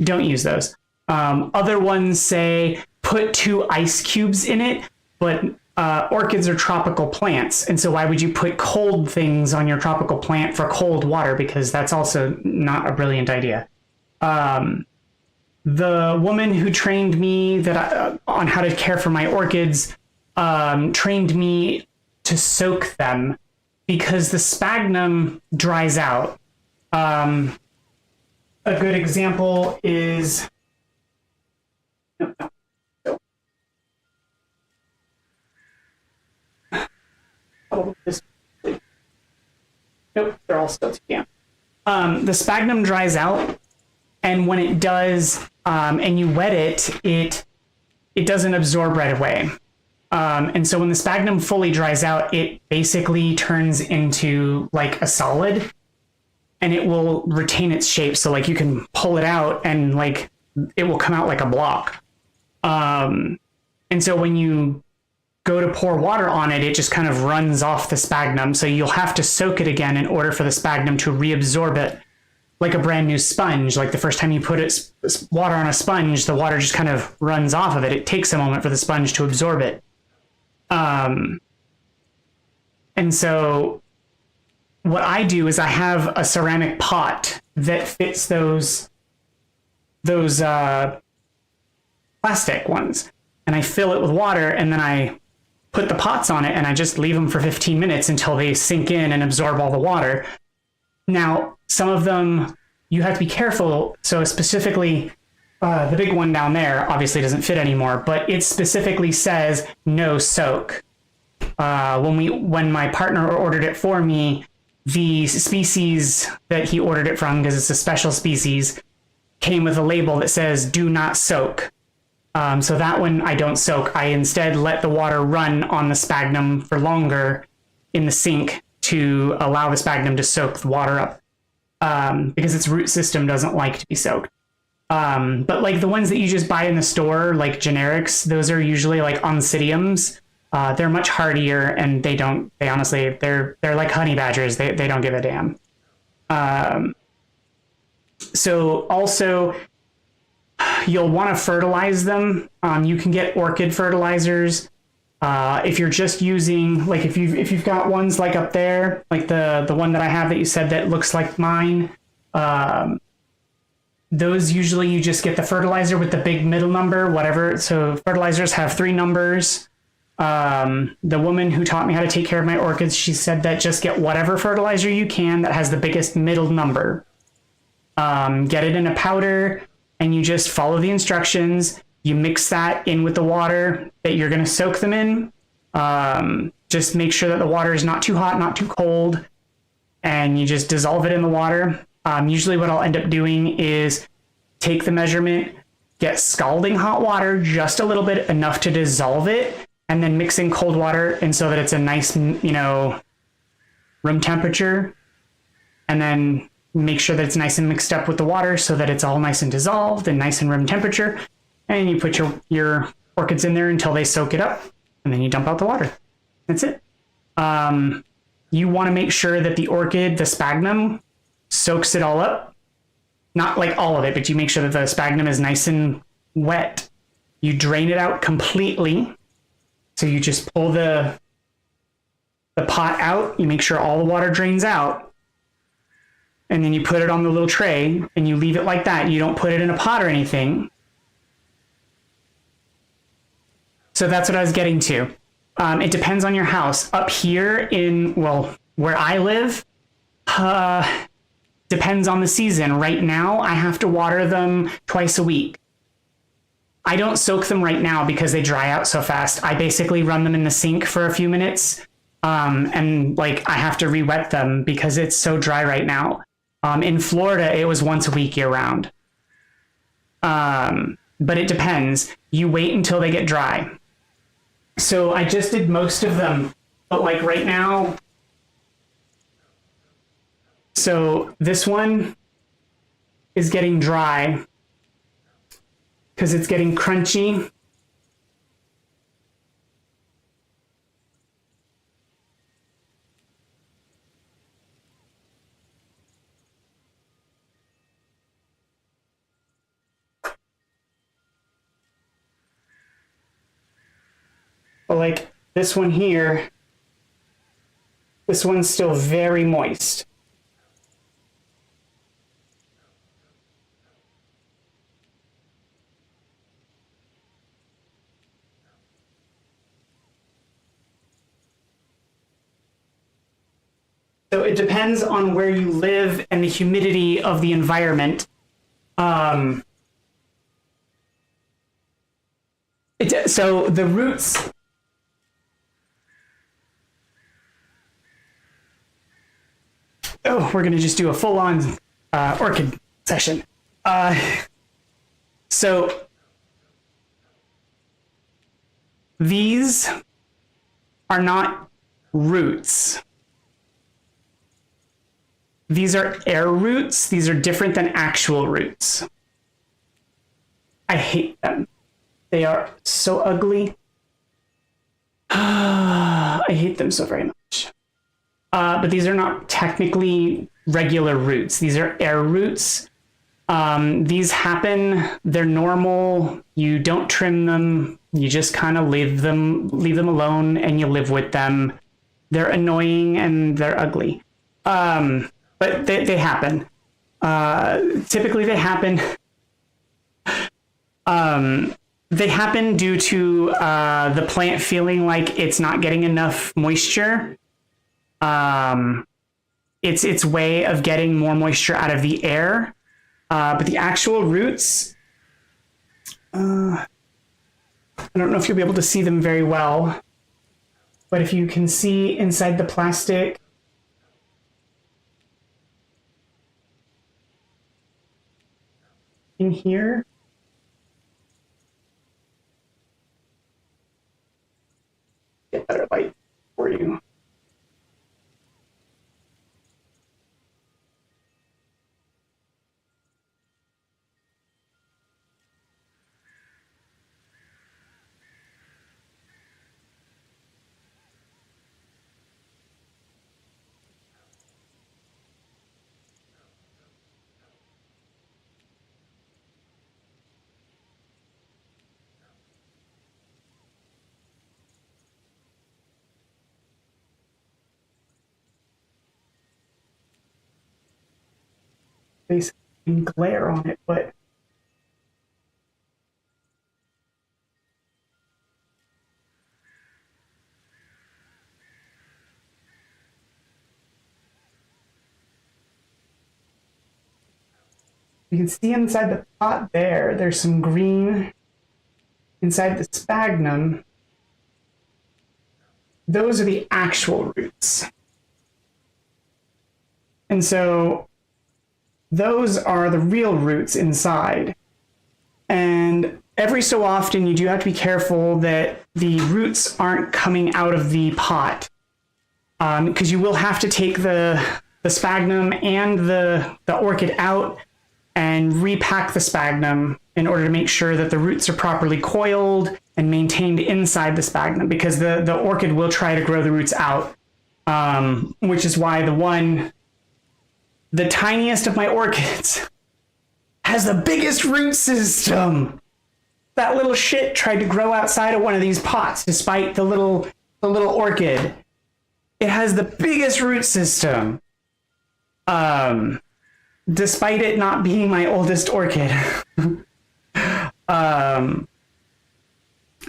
Don't use those. Other ones say, put 2 ice cubes in it, but orchids are tropical plants, and so why would you put cold things on your tropical plant for cold water? Because that's also not a brilliant idea. The woman who trained me on how to care for my orchids trained me to soak them because the sphagnum dries out. A good example is Probably this. Nope, they're all still too damp. The sphagnum dries out, and when it does, and you wet it doesn't absorb right away. And so when the sphagnum fully dries out, it basically turns into like a solid, and it will retain its shape. So like you can pull it out and like it will come out like a block. And so when you go to pour water on it, it just kind of runs off the sphagnum. So you'll have to soak it again in order for the sphagnum to reabsorb it like a brand new sponge. Like the first time you put water on a sponge, the water just kind of runs off of it. It takes a moment for the sponge to absorb it. And so what I do is I have a ceramic pot that fits those plastic ones, and I fill it with water, and then I put the pots on it, and I just leave them for 15 minutes until they sink in and absorb all the water. Now, some of them you have to be careful. So specifically, the big one down there obviously doesn't fit anymore, but it specifically says no soak. When my partner ordered it for me, the species that he ordered it from, because it's a special species, came with a label that says do not soak. So that one I don't soak. I instead let the water run on the sphagnum for longer in the sink to allow the sphagnum to soak the water up, because its root system doesn't like to be soaked. But like the ones that you just buy in the store, like generics, those are usually like oncidiums. They're much hardier, and they're like honey badgers. They don't give a damn. So also, you'll want to fertilize them. You can get orchid fertilizers. If you're just using, like if you've got ones like up there, like the one that I have that you said that looks like mine, those usually you just get the fertilizer with the big middle number, whatever. So fertilizers have 3 numbers. The woman who taught me how to take care of my orchids, she said that just get whatever fertilizer you can that has the biggest middle number. Get it in a powder, and you just follow the instructions. You mix that in with the water that you're going to soak them in. Just make sure that the water is not too hot, not too cold, and you just dissolve it in the water. Usually what I'll end up doing is take the measurement, get scalding hot water, just a little bit, enough to dissolve it, and then mix in cold water, and so that it's a nice, room temperature, and then make sure that it's nice and mixed up with the water so that it's all nice and dissolved and nice and room temperature. And you put your orchids in there until they soak it up, and then you dump out the water. That's it. You want to make sure that the sphagnum, soaks it all up. Not like all of it, but you make sure that the sphagnum is nice and wet. You drain it out completely. So you just pull the pot out, you make sure all the water drains out, and then you put it on the little tray and you leave it like that. You don't put it in a pot or anything. So that's what I was getting to. It depends on your house. Up here where I live, depends on the season. Right now, I have to water them twice a week. I don't soak them right now because they dry out so fast. I basically run them in the sink for a few minutes, and I have to re-wet them because it's so dry right now. In Florida, it was once a week year round. But it depends. You wait until they get dry. So I just did most of them, but like right now, so this one is getting dry because it's getting crunchy. But like this one here, this one's still very moist. So it depends on where you live and the humidity of the environment. So the roots, Oh, we're gonna just do a full-on orchid session. So these are not roots. These are air roots. These are different than actual roots. I hate them. They are so ugly. I hate them so very much. But these are not technically regular roots. These are air roots. These happen. They're normal. You don't trim them. You just kind of leave them alone, and you live with them. They're annoying and they're ugly. But they happen. Typically, they happen. They happen due to the plant feeling like it's not getting enough moisture. It's its way of getting more moisture out of the air. But the actual roots, I don't know if you'll be able to see them very well, but if you can see inside the plastic, in here, get better light for you. Basically glare on it, but you can see inside the pot there's some green inside the sphagnum. Those are the actual roots. And so those are the real roots inside. And every so often you do have to be careful that the roots aren't coming out of the pot. Because you will have to take the sphagnum and the orchid out and repack the sphagnum in order to make sure that the roots are properly coiled and maintained inside the sphagnum, because the orchid will try to grow the roots out, which is why the tiniest of my orchids has the biggest root system. That little shit tried to grow outside of one of these pots despite the little orchid. It has the biggest root system. Despite it not being my oldest orchid.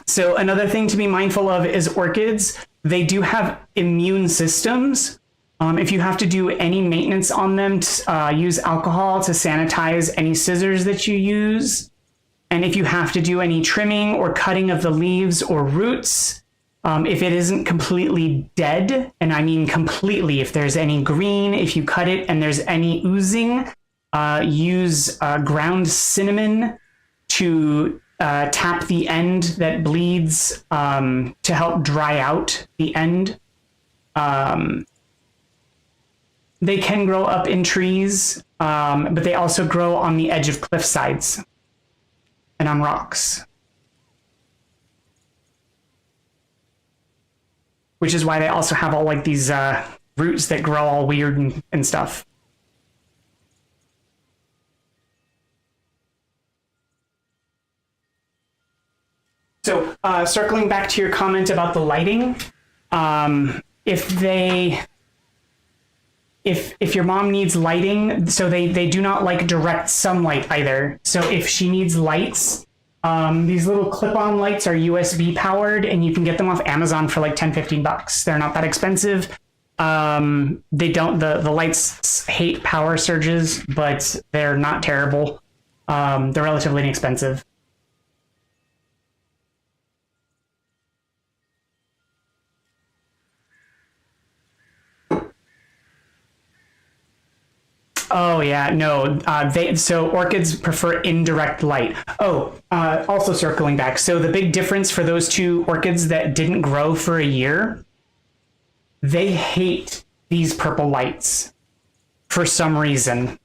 So another thing to be mindful of is orchids. They do have immune systems. If you have to do any maintenance on them, use alcohol to sanitize any scissors that you use. And if you have to do any trimming or cutting of the leaves or roots, if it isn't completely dead, and I mean completely, if there's any green, if you cut it and there's any oozing, use ground cinnamon to tap the end that bleeds to help dry out the end. They can grow up in trees, but they also grow on the edge of cliff sides and on rocks. Which is why they also have all like these roots that grow all weird and stuff. So circling back to your comment about the lighting, if your mom needs lighting, so they do not like direct sunlight either. So if she needs lights, these little clip-on lights are USB powered, and you can get them off Amazon for like $10-15. They're not that expensive. The lights hate power surges, but they're not terrible. They're relatively inexpensive. Oh yeah, no. So orchids prefer indirect light. Oh, also circling back. So the big difference for those two orchids that didn't grow for a year, they hate these purple lights for some reason.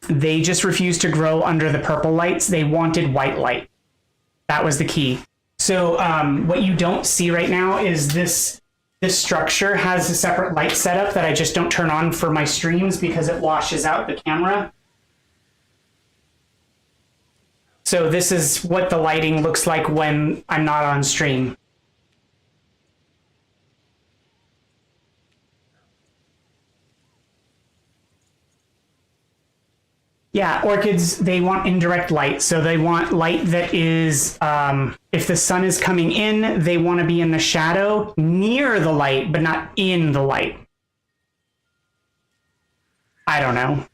They just refused to grow under the purple lights. They wanted white light. That was the key. So what you don't see right now is this structure has a separate light setup that I just don't turn on for my streams because it washes out the camera. So this is what the lighting looks like when I'm not on stream. Yeah, orchids, they want indirect light. So they want light that is, if the sun is coming in, they want to be in the shadow near the light, but not in the light. I don't know.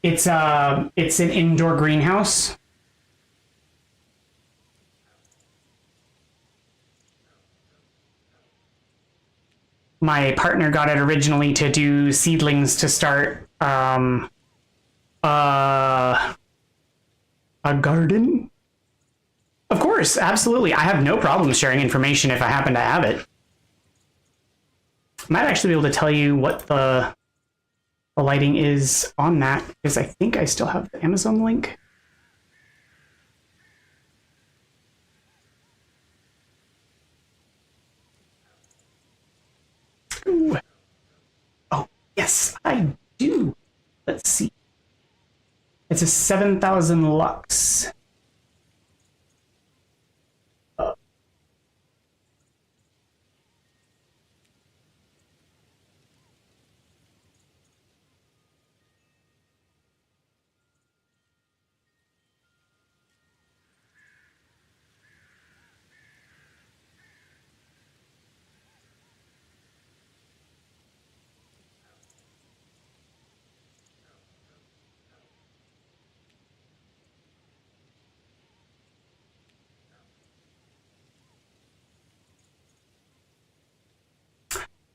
It's an indoor greenhouse. My partner got it originally to do seedlings to start a garden. Of course, absolutely. I have no problem sharing information if I happen to have it. I might actually be able to tell you what the lighting is on that because I think I still have the Amazon link. Ooh. Oh, yes, I do. Let's see. It's a 7,000 lux.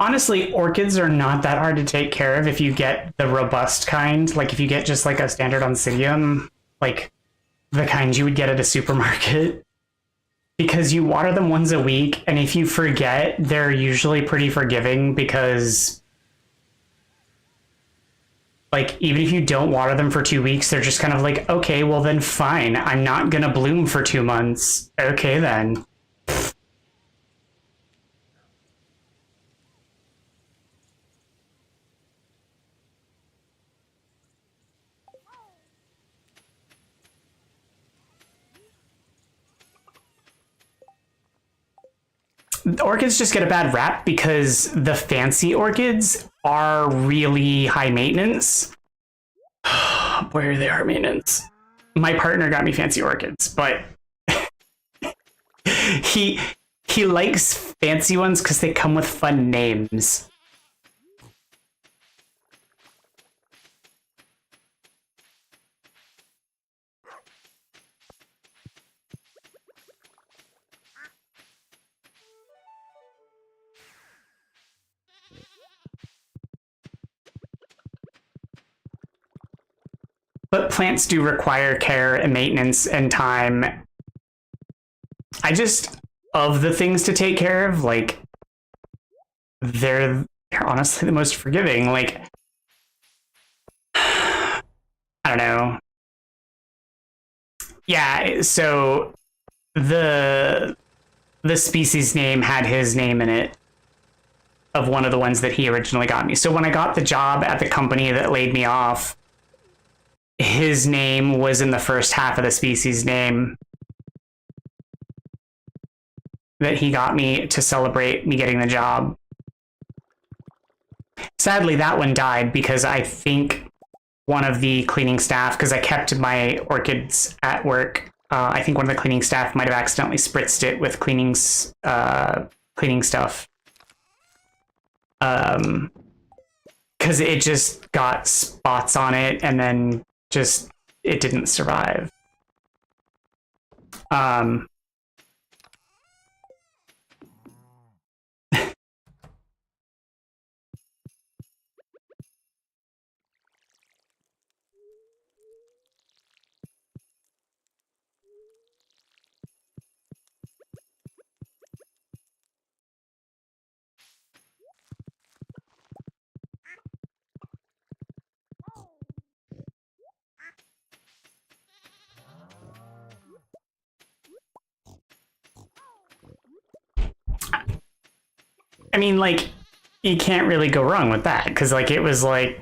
Honestly, orchids are not that hard to take care of if you get the robust kind. Like if you get just like a standard oncidium, like the kind you would get at a supermarket. Because you water them once a week, and if you forget, they're usually pretty forgiving because like even if you don't water them for 2 weeks, they're just kind of like, okay, well then fine. I'm not gonna bloom for 2 months. Okay then. Orchids just get a bad rap because the fancy orchids are really high maintenance. Boy, they are maintenance. My partner got me fancy orchids, but he likes fancy ones because they come with fun names. But plants do require care and maintenance and time. I just, of the things to take care of, like, they're honestly the most forgiving. Like, I don't know. Yeah, so the species name had his name in it of one of the ones that he originally got me. So when I got the job at the company that laid me off, his name was in the first half of the species name that he got me to celebrate me getting the job. Sadly, that one died because I think one of the cleaning staff, because I kept my orchids at work, I think one of the cleaning staff might have accidentally spritzed it with cleaning stuff. Because it just got spots on it and then just it didn't survive. I mean, like, you can't really go wrong with that, because, like, it was, like,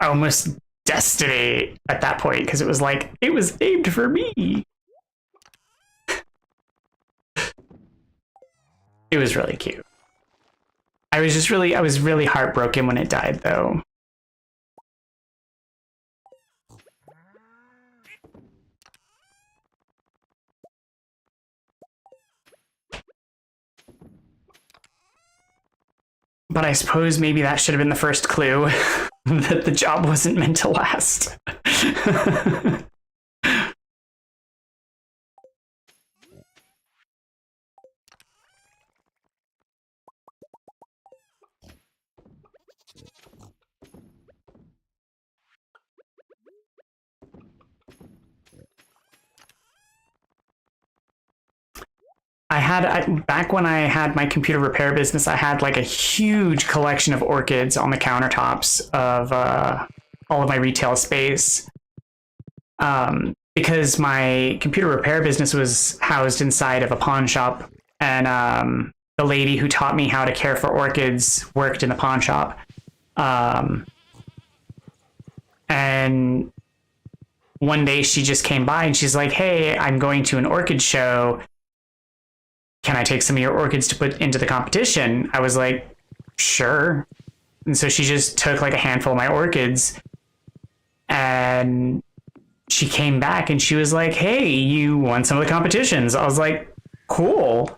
almost destiny at that point, because it was, like, it was named for me. It was really cute. I was really heartbroken when it died, though. But I suppose maybe that should have been the first clue that the job wasn't meant to last. Back when I had my computer repair business, I had like a huge collection of orchids on the countertops of all of my retail space. Because my computer repair business was housed inside of a pawn shop, and the lady who taught me how to care for orchids worked in the pawn shop. And one day she just came by and she's like, "Hey, I'm going to an orchid show. Can I take some of your orchids to put into the competition?" I was like, "Sure." And so she just took like a handful of my orchids, and she came back and she was like, "Hey, you won some of the competitions." I was like, "Cool."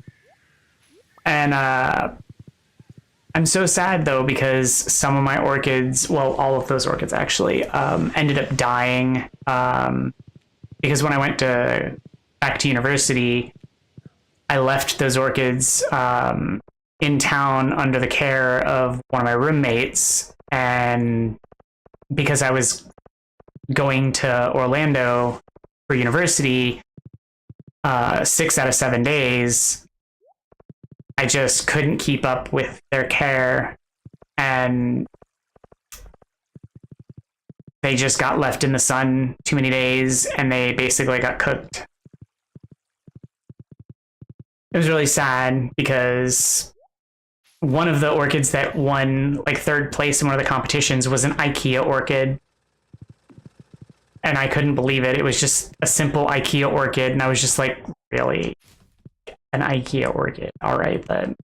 And I'm so sad though, because some of my orchids, well, all of those orchids actually, ended up dying, because when I went back to university, I left those orchids in town under the care of one of my roommates, and because I was going to Orlando for university 6 out of 7 days, I just couldn't keep up with their care, and they just got left in the sun too many days, and they basically got cooked. It was really sad because one of the orchids that won like 3rd place in one of the competitions was an IKEA orchid. And I couldn't believe it. It was just a simple IKEA orchid. And I was just like, really? An IKEA orchid? All right, then.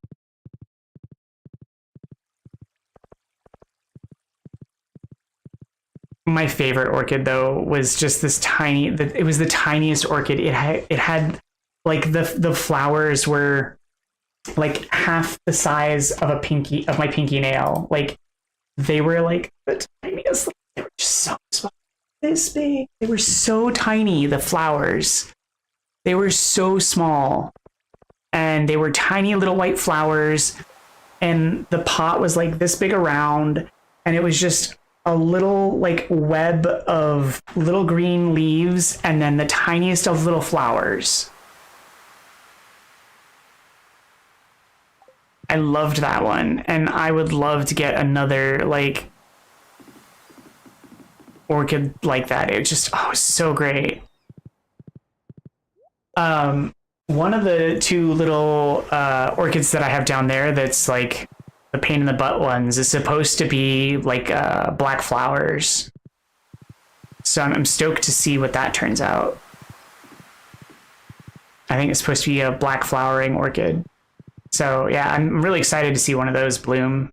My favorite orchid, though, was just this tiny, it was the tiniest orchid. It had like the flowers were like half the size of my pinky nail. Like they were like the tiniest. They were just so small, this big. They were so tiny. The flowers, they were so small, and they were tiny little white flowers. And the pot was like this big around, and it was just a little like web of little green leaves, and then the tiniest of little flowers. I loved that one, and I would love to get another like orchid like that. It just so great. One of the 2 little orchids that I have down there that's like the pain in the butt ones is supposed to be like black flowers. So I'm stoked to see what that turns out. I think it's supposed to be a black flowering orchid. So yeah, I'm really excited to see one of those bloom.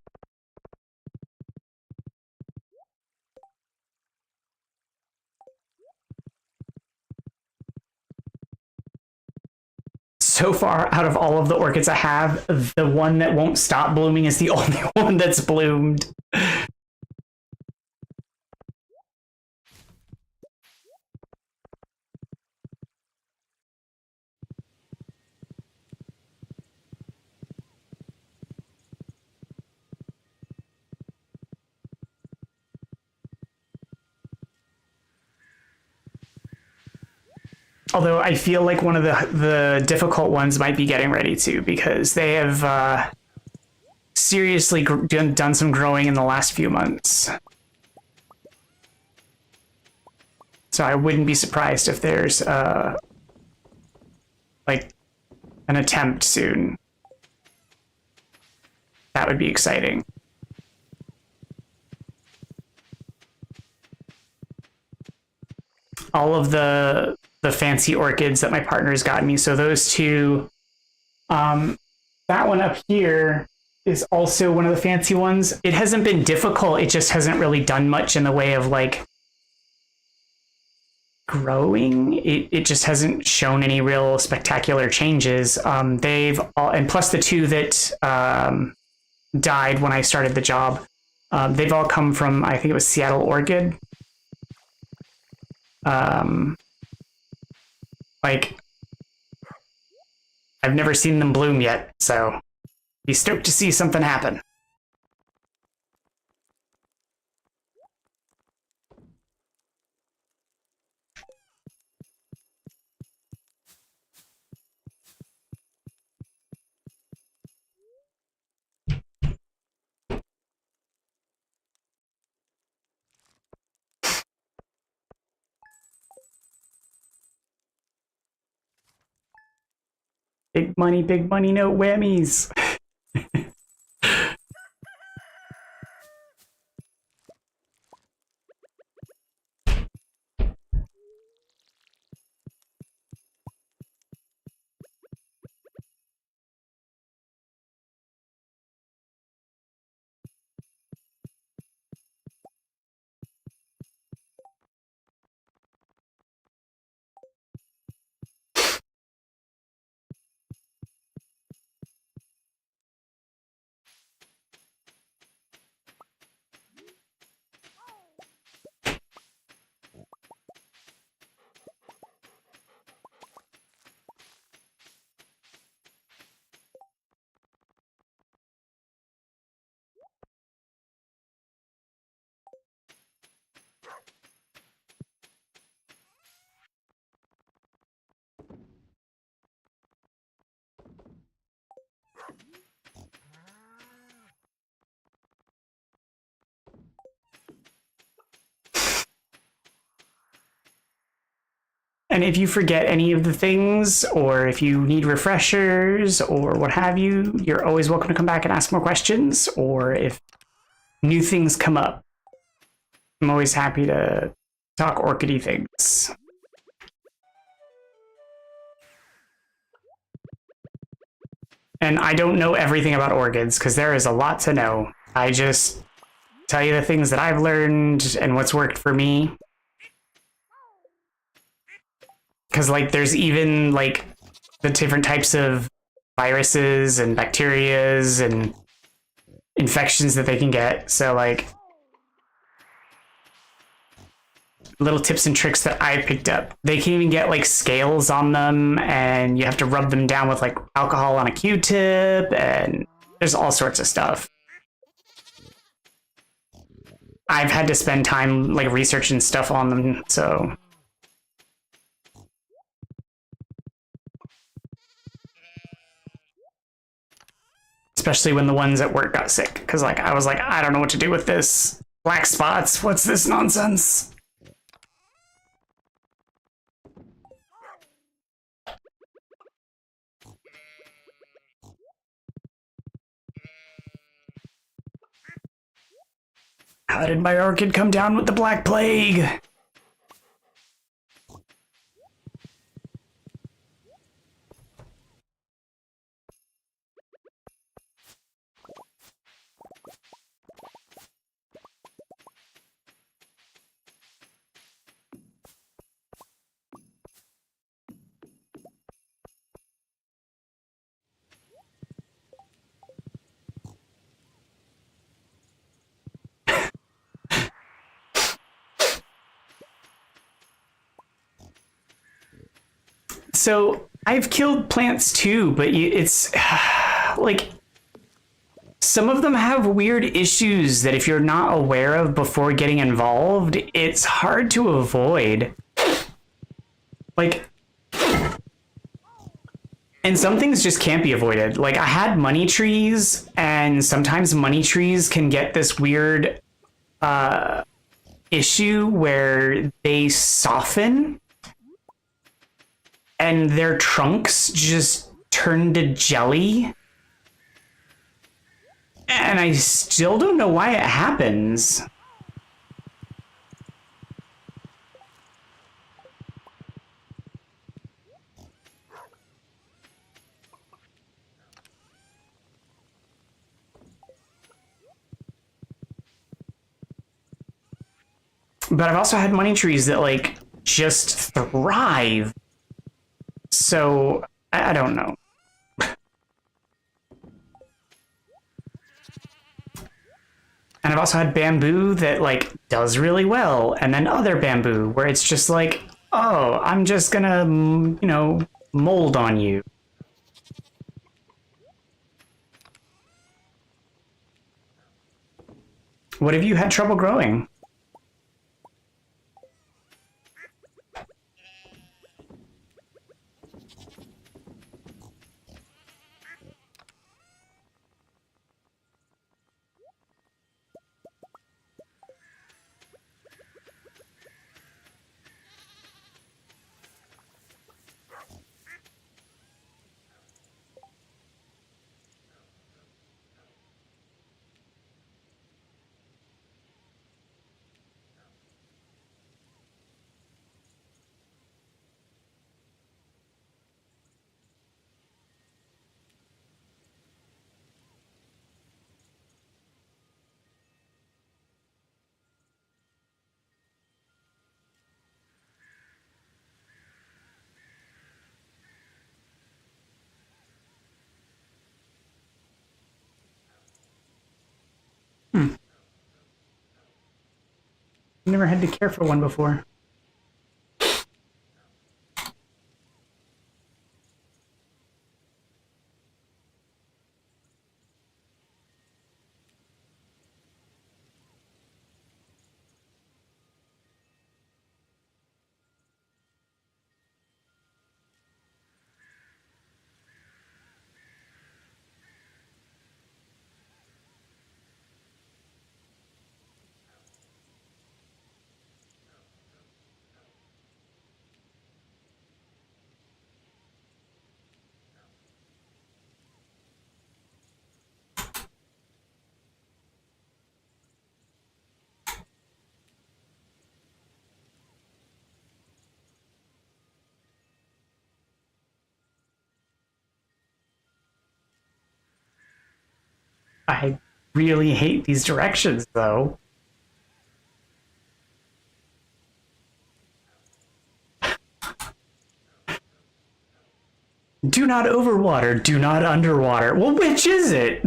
So far, out of all of the orchids I have, the one that won't stop blooming is the only one that's bloomed. Although I feel like one of the difficult ones might be getting ready to, because they have seriously done some growing in the last few months. So I wouldn't be surprised if there's like an attempt soon. That would be exciting. All of the fancy orchids that my partner's got me. So those two, that one up here is also one of the fancy ones. It hasn't been difficult. It just hasn't really done much in the way of like growing. It just hasn't shown any real spectacular changes. They've all, and plus the two that died when I started the job, they've all come from, I think it was Seattle Orchid. Like, I've never seen them bloom yet, so be stoked to see something happen. Big money, no whammies. And if you forget any of the things, or if you need refreshers or what have you, you're always welcome to come back and ask more questions, or if new things come up. I'm always happy to talk orchidy things. And I don't know everything about orchids, because there is a lot to know. I just tell you the things that I've learned and what's worked for me. Because, like, there's even, like, the different types of viruses and bacterias and infections that they can get. So, like, little tips and tricks that I picked up. They can even get, like, scales on them, and you have to rub them down with, like, alcohol on a Q-tip, and there's all sorts of stuff. I've had to spend time, like, researching stuff on them, so... Especially when the ones at work got sick, because like I was like, I don't know what to do with this. Black spots, what's this nonsense? How did my orchid come down with the Black Plague? So I've killed plants too, but it's like some of them have weird issues that if you're not aware of before getting involved, it's hard to avoid. Like, and some things just can't be avoided. Like I had money trees, and sometimes money trees can get this weird issue where they soften and their trunks just turn to jelly. And I still don't know why it happens. But I've also had money trees that, like, just thrive. So, I don't know. And I've also had bamboo that, like, does really well. And then other bamboo where it's just like, oh, I'm just gonna, you know, mold on you. What have you had trouble growing? Hmm. I've never had to care for one before. I really hate these directions, though. Do not overwater, do not underwater. Well, which is it?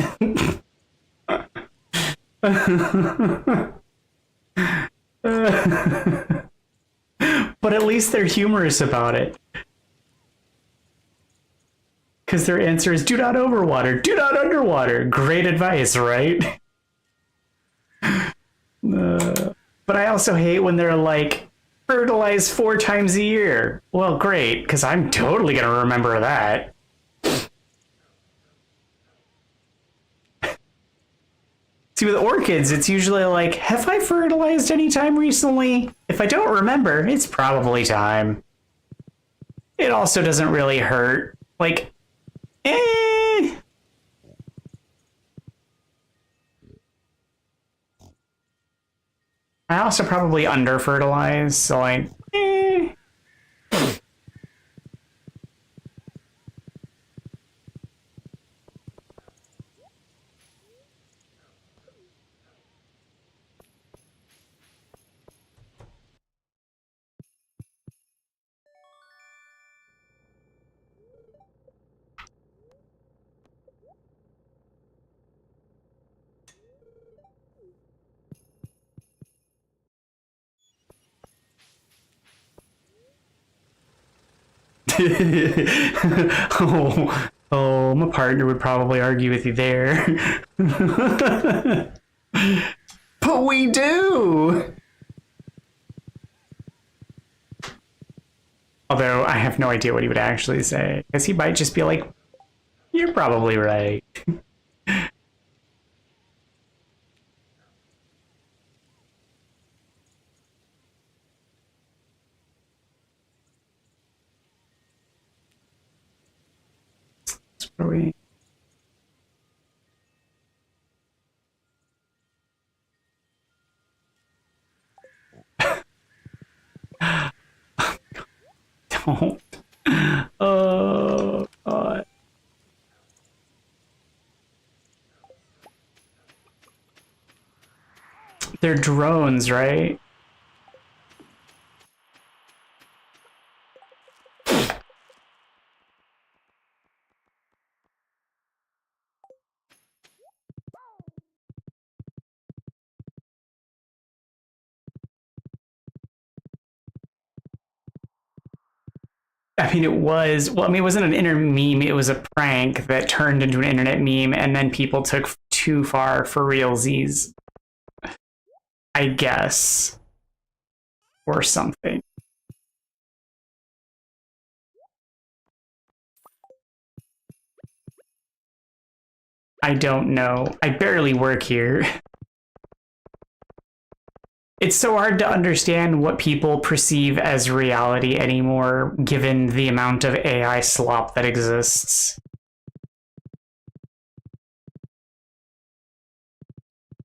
But at least they're humorous about it. Because their answer is do not overwater, do not underwater. Great advice, right? But I also hate when they're like, fertilize 4 times a year. Well, great, because I'm totally going to remember that. See, with orchids, it's usually like, have I fertilized any time recently? If I don't remember, it's probably time. It also doesn't really hurt. Like, eh. I also probably under fertilize, so like, eh. My partner would probably argue with you there. But we do! Although I have no idea what he would actually say, because he might just be like, you're probably right. What are we? don't. Oh, God. They're drones, right? I mean, it was, well, I mean, it wasn't an internet meme. It was a prank that turned into an internet meme, and then people took too far for realsies, I guess, or something. I don't know. I barely work here. It's so hard to understand what people perceive as reality anymore, given the amount of AI slop that exists.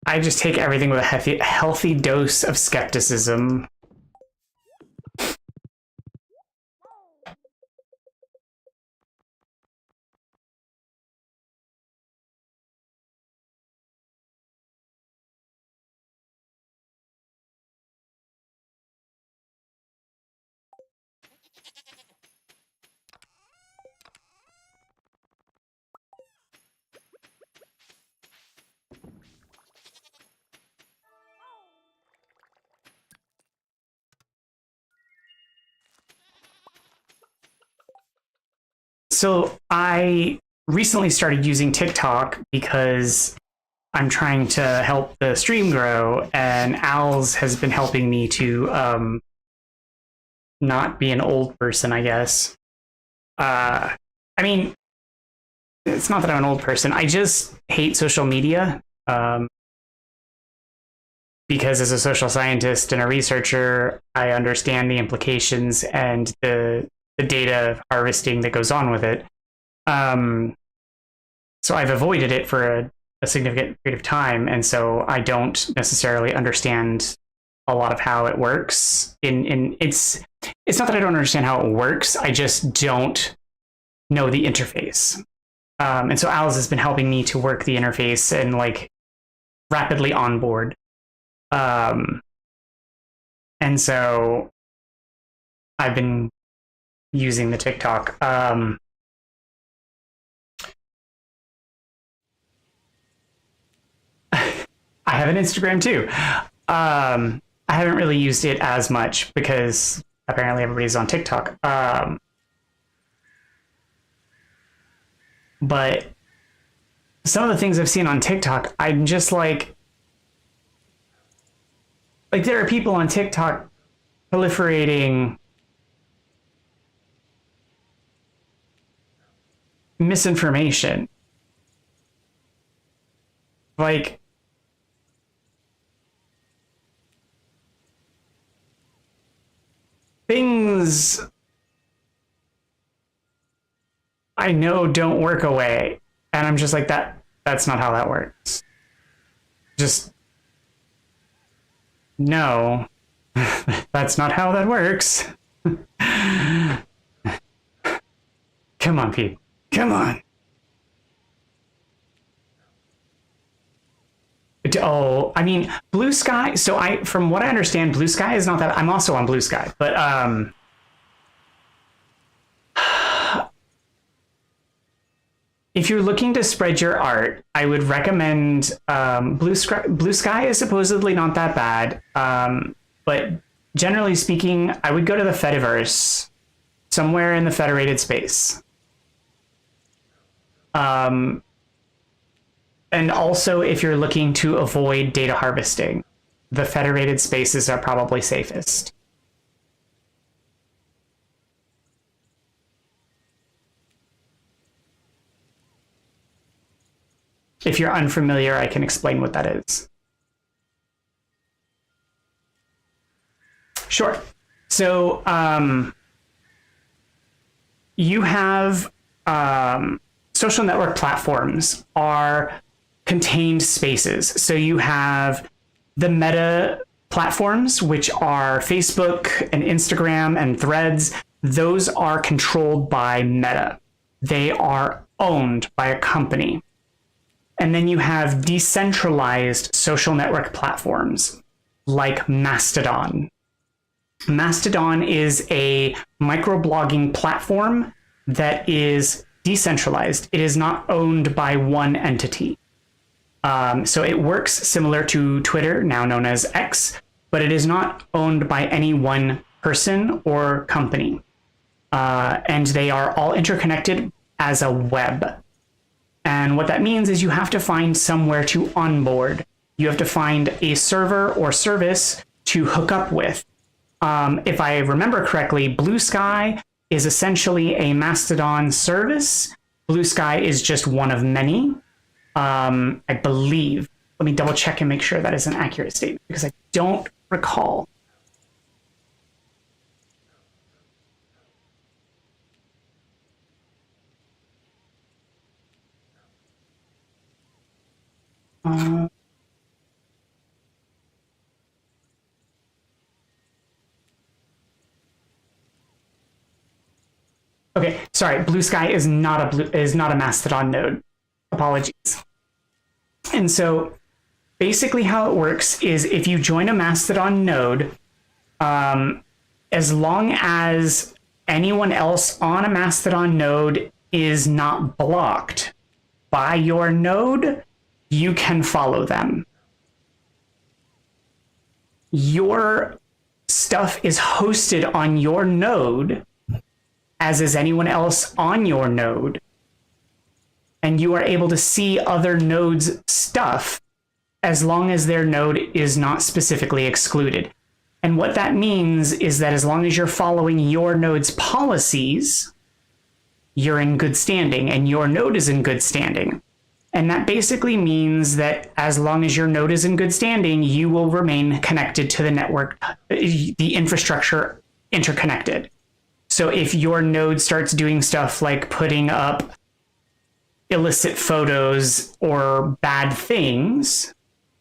I just take everything with a healthy dose of skepticism. So I recently started using TikTok because I'm trying to help the stream grow, and Al's has been helping me to not be an old person, I guess. I mean, it's not that I'm an old person. I just hate social media because as a social scientist and a researcher, I understand the implications and the data harvesting that goes on with it. So I've avoided it for a significant period of time, and so I don't necessarily understand a lot of how it works. It's not that I don't understand how it works. I just don't know the interface. And so Alice has been helping me to work the interface and like rapidly onboard. And so I've been using the TikTok. I have an Instagram too. I haven't really used it as much because apparently everybody's on TikTok. But some of the things I've seen on TikTok, I'm just like there are people on TikTok proliferating misinformation. Like, things I know don't work away. And I'm just like, that's not how that works. Just, no, that's not how that works. Come on, Pete. Come on. Oh, I mean, Blue Sky. So from what I understand, Blue Sky is not that. I'm also on Blue Sky, but if you're looking to spread your art, I would recommend Blue Sky. Blue Sky is supposedly not that bad, but generally speaking, I would go to the Fediverse, somewhere in the federated space. And also, if you're looking to avoid data harvesting, the federated spaces are probably safest. If you're unfamiliar, I can explain what that is. Sure. So you have social network platforms are contained spaces. So you have the meta platforms, which are Facebook and Instagram and Threads. those are controlled by Meta. They are owned by a company. And then you have decentralized social network platforms like Mastodon. Mastodon is a microblogging platform that is decentralized. It is not owned by one entity. So it works similar to Twitter, now known as X, but it is not owned by any one person or company. And they are all interconnected as a web. And what that means is you have to find somewhere to onboard. You have to find a server or service to hook up with. If I remember correctly, Blue Sky is essentially a Mastodon service. Blue Sky is just one of many, I believe. Let me double check and make sure that is an accurate statement because I don't recall. Okay, sorry. Blue Sky is not a Mastodon node. Apologies. And so, basically, how it works is if you join a Mastodon node, as long as anyone else on a Mastodon node is not blocked by your node, you can follow them. Your stuff is hosted on your node, as is anyone else on your node. And you are able to see other nodes' stuff as long as their node is not specifically excluded. And what that means is that as long as you're following your node's policies, you're in good standing and your node is in good standing. And that basically means that as long as your node is in good standing, you will remain connected to the network, the infrastructure interconnected. So if your node starts doing stuff like putting up illicit photos or bad things,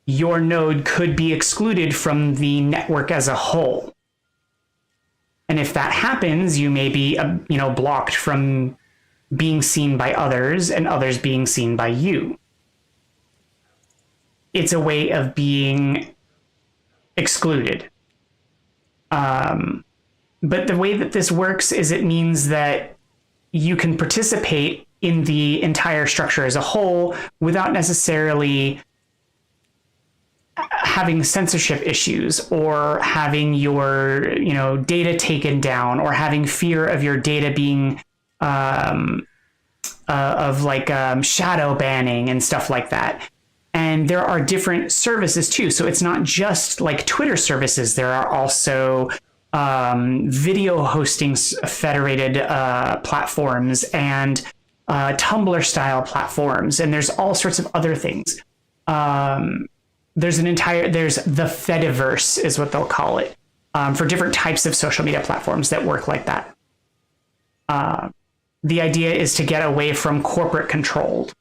your node could be excluded from the network as a whole. And if that happens, you may be, blocked from being seen by others and others being seen by you. It's a way of being excluded. But the way that this works is it means that you can participate in the entire structure as a whole without necessarily having censorship issues or having your data taken down or having fear of your data being shadow banning and stuff like that. And there are different services too. So it's not just like Twitter services. There are also video hosting federated platforms and Tumblr style platforms. And there's all sorts of other things. There's the Fediverse is what they'll call it, for different types of social media platforms that work like that. The idea is to get away from corporate controlled.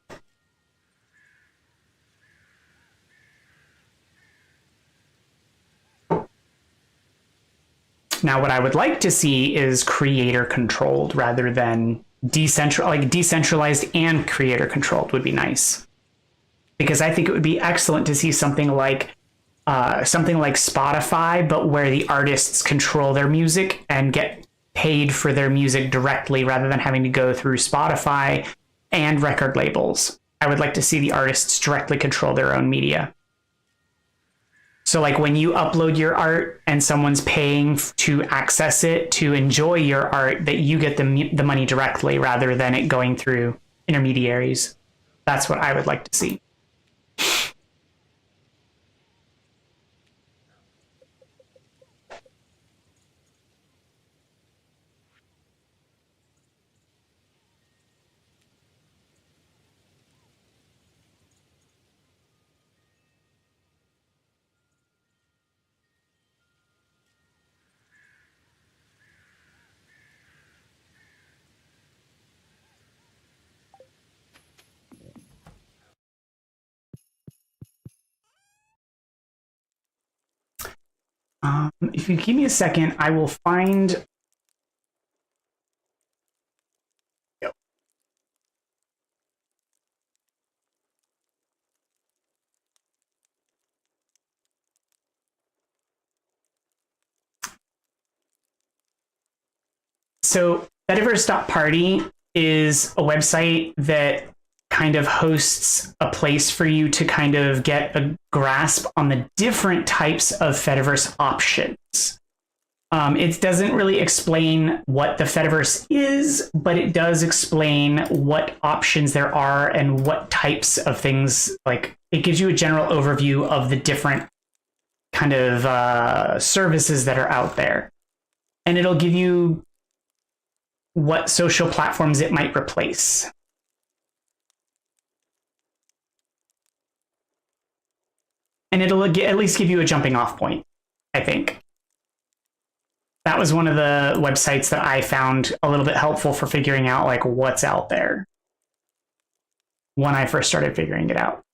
Now, what I would like to see is creator controlled rather than decentralized and creator controlled would be nice. Because I think it would be excellent to see something like Spotify, but where the artists control their music and get paid for their music directly rather than having to go through Spotify and record labels. I would like to see the artists directly control their own media. So like when you upload your art and someone's paying to access it, to enjoy your art, that you get the money directly rather than it going through intermediaries. That's what I would like to see. If you give me a second, I will find So Fediverse.party is a website that kind of hosts a place for you to kind of get a grasp on the different types of Fediverse options. It doesn't really explain what the Fediverse is, but it does explain what options there are and what types of things. Like, it gives you a general overview of the different kind of services that are out there. And it'll give you what social platforms it might replace. And it'll at least give you a jumping off point, I think. That was one of the websites that I found a little bit helpful for figuring out like what's out there when I first started figuring it out.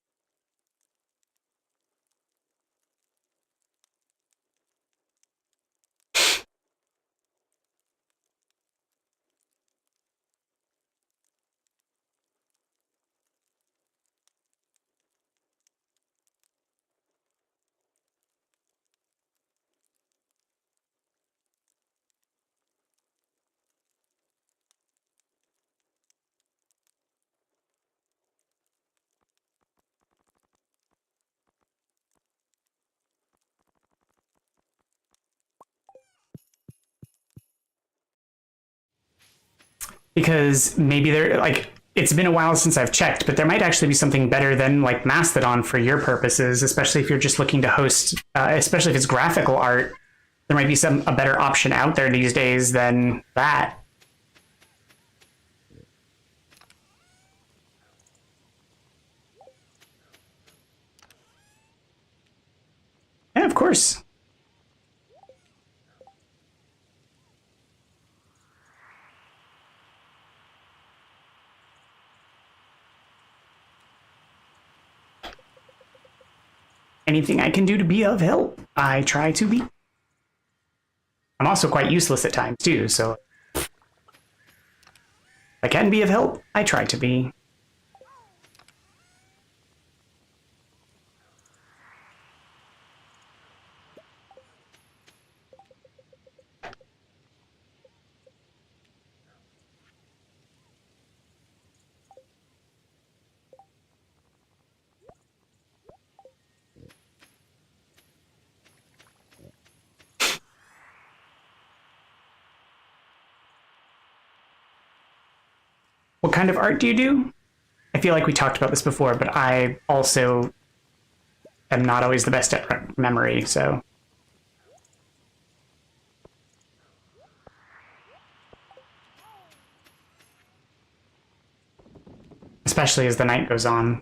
Because maybe they're like, it's been a while since I've checked, but there might actually be something better than like Mastodon for your purposes, especially if you're just looking to host, especially if it's graphical art. There might be a better option out there these days than that. Yeah, of course. Anything I can do to be of help, I try to be. I'm also quite useless at times too, so if I can be of help, I try to be. What kind of art do you do? I feel like we talked about this before, but I also am not always the best at memory, so. Especially as the night goes on.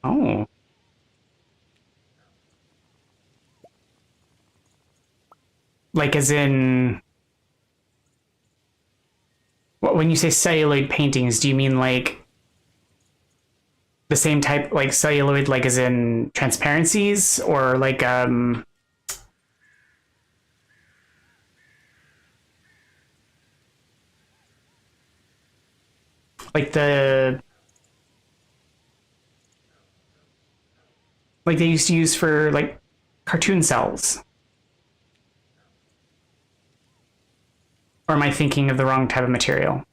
Oh. Like as in, when you say celluloid paintings, do you mean like the same type, like celluloid, like as in transparencies, or like like the, like they used to use for like cartoon cells? Or am I thinking of the wrong type of material?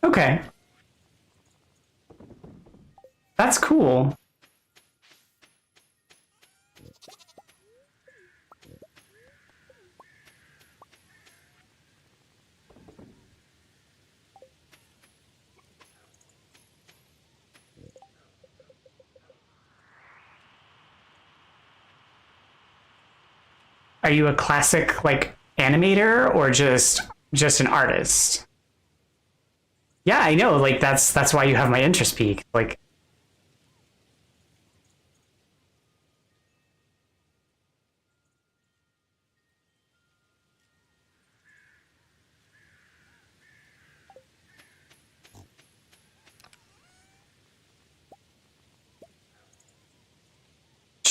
Okay. That's cool. Are you a classic like animator or just an artist? Yeah, I know. Like that's why you have my interest peak. Like,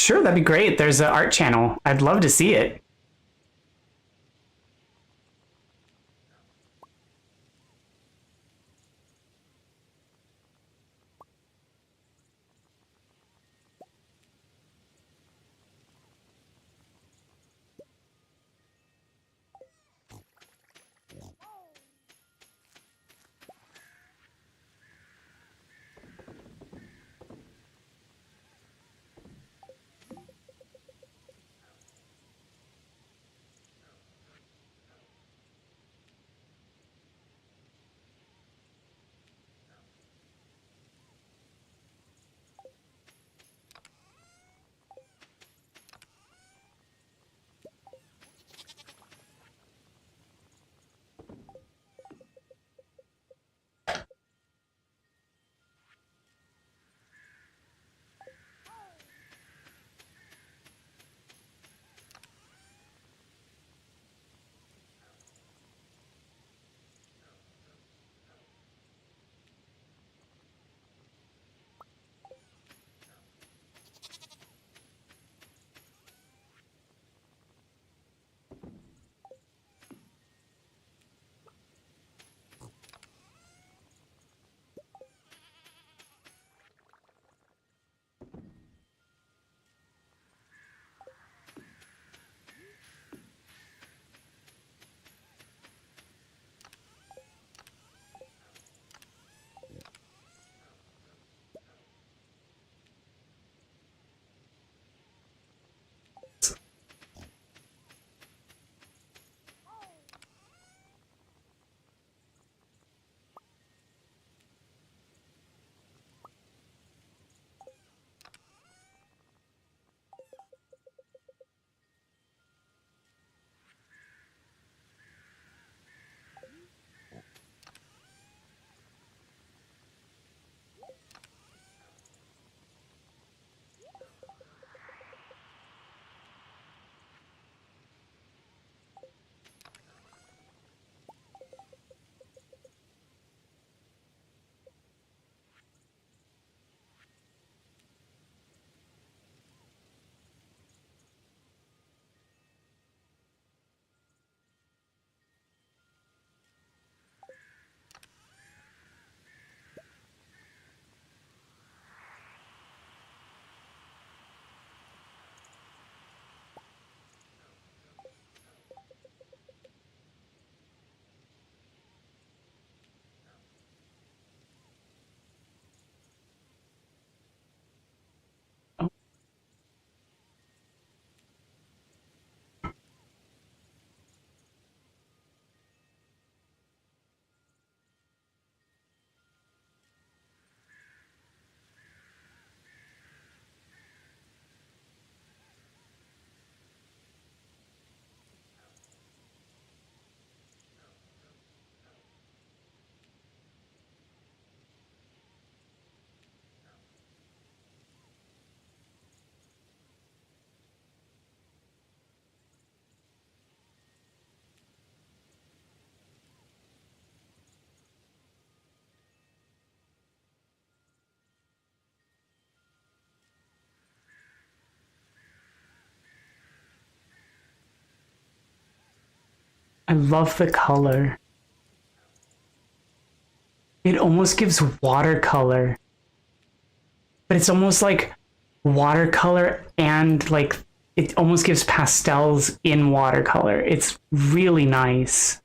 Sure, that'd be great. There's an art channel. I'd love to see it. I love the color. It almost gives watercolor, but it's almost like watercolor and like it almost gives pastels in watercolor. It's really nice.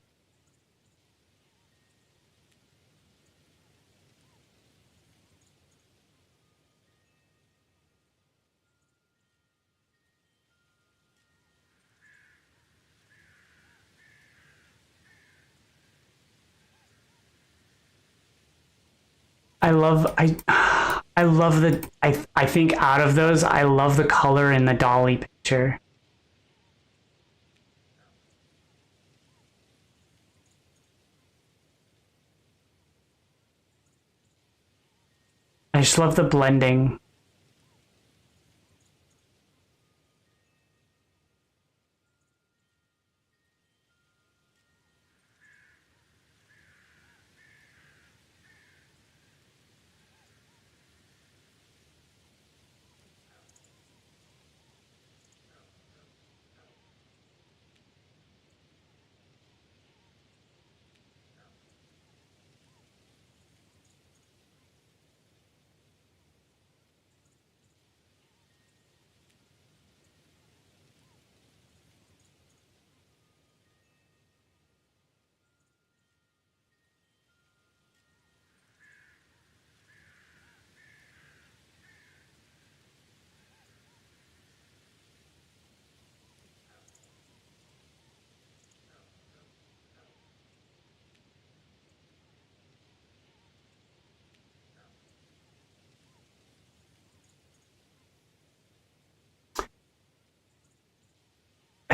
I love the I think out of those I love the color in the dolly picture. I just love the blending.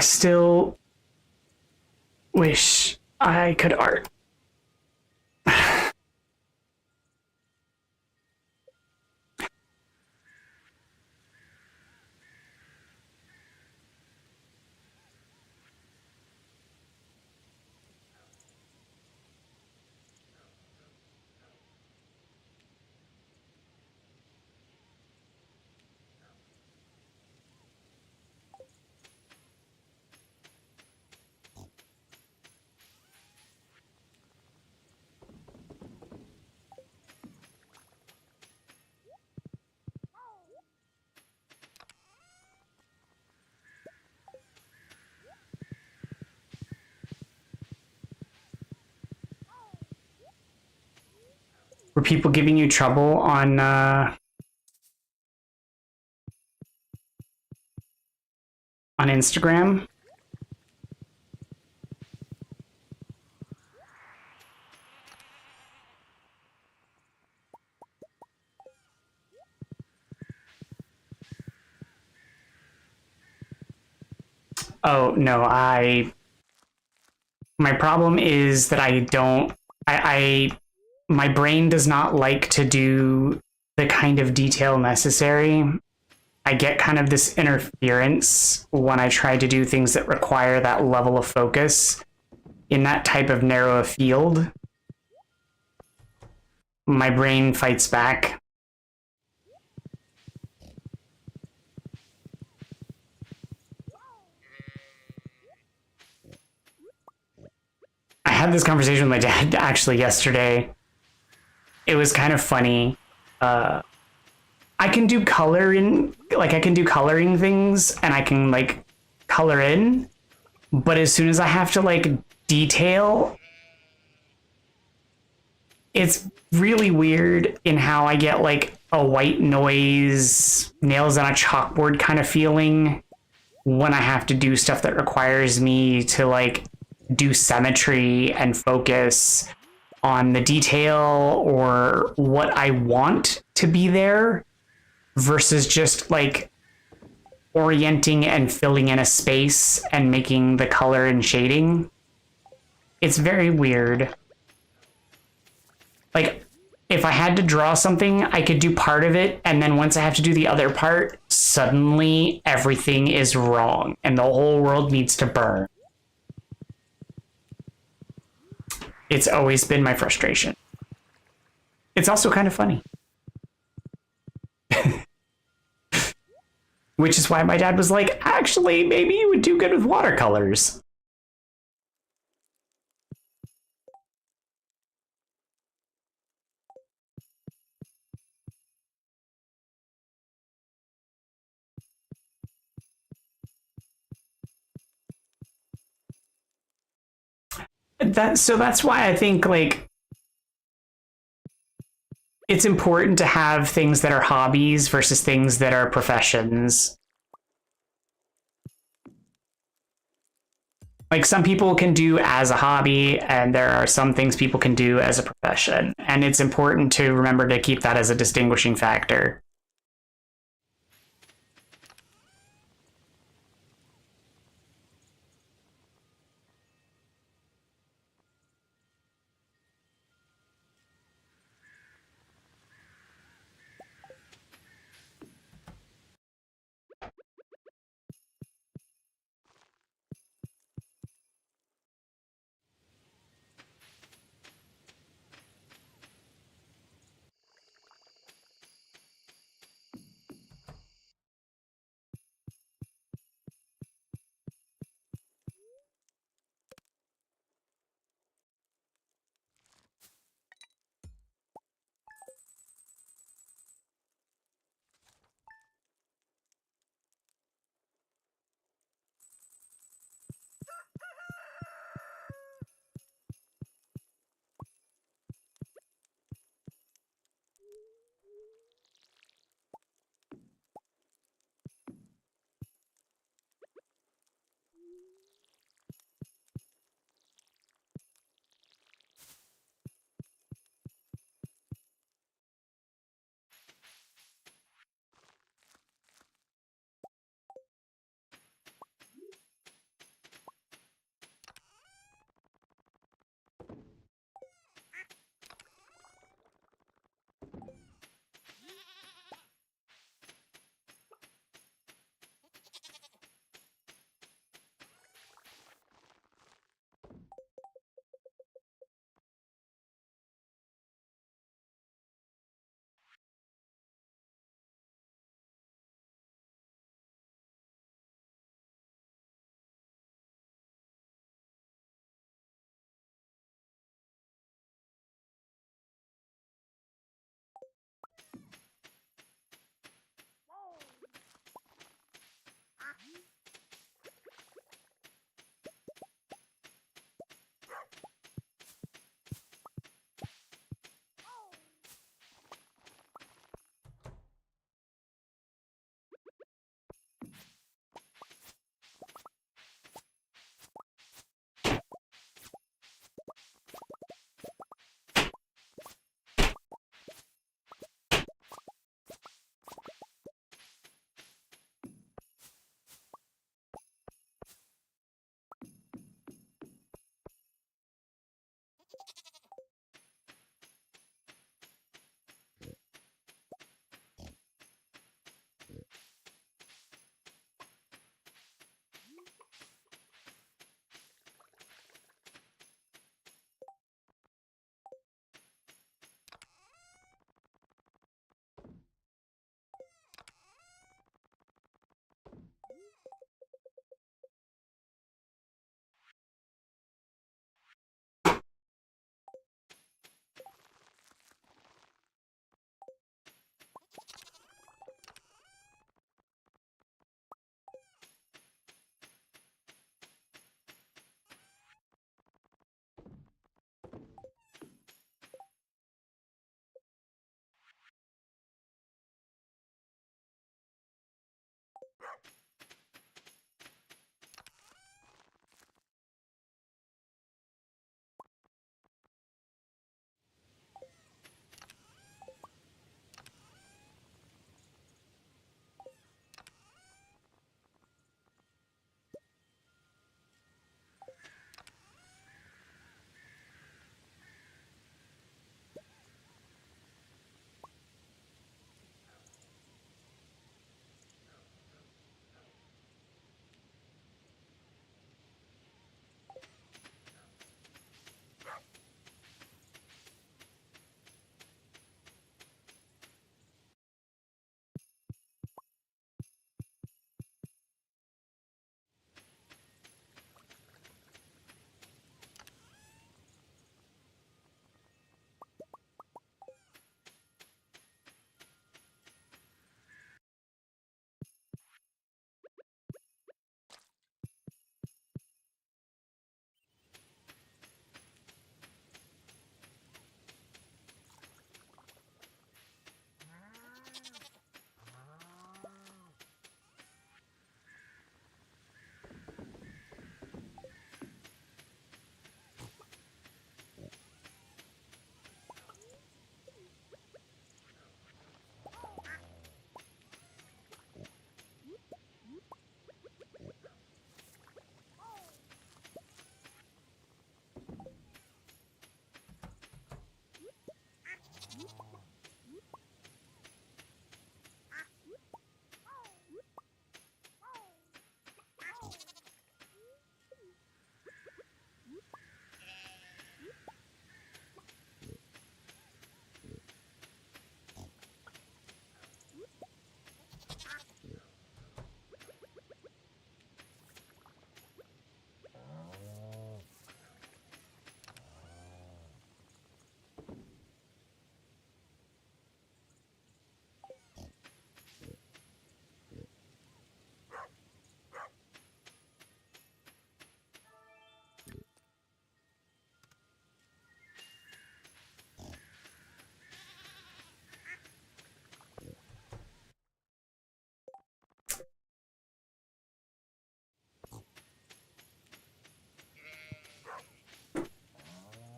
still wish I could art. Were people giving you trouble on Instagram? Oh no, my problem is that my brain does not like to do the kind of detail necessary. I get kind of this interference when I try to do things that require that level of focus in that type of narrow a field. My brain fights back. I had this conversation with my dad actually yesterday. It was kind of funny. I can do coloring things and I can like color in, but as soon as I have to like detail, it's really weird in how I get like a white noise, nails on a chalkboard kind of feeling when I have to do stuff that requires me to like do symmetry and focus on the detail or what I want to be there versus just like orienting and filling in a space and making the color and shading. It's very weird. Like, if I had to draw something, I could do part of it, and then once I have to do the other part, suddenly everything is wrong, and the whole world needs to burn. It's always been my frustration. It's also kind of funny. Which is why my dad was like, actually, maybe you would do good with watercolors. That's why I think like it's important to have things that are hobbies versus things that are professions. Like some people can do as a hobby and there are some things people can do as a profession, and it's important to remember to keep that as a distinguishing factor.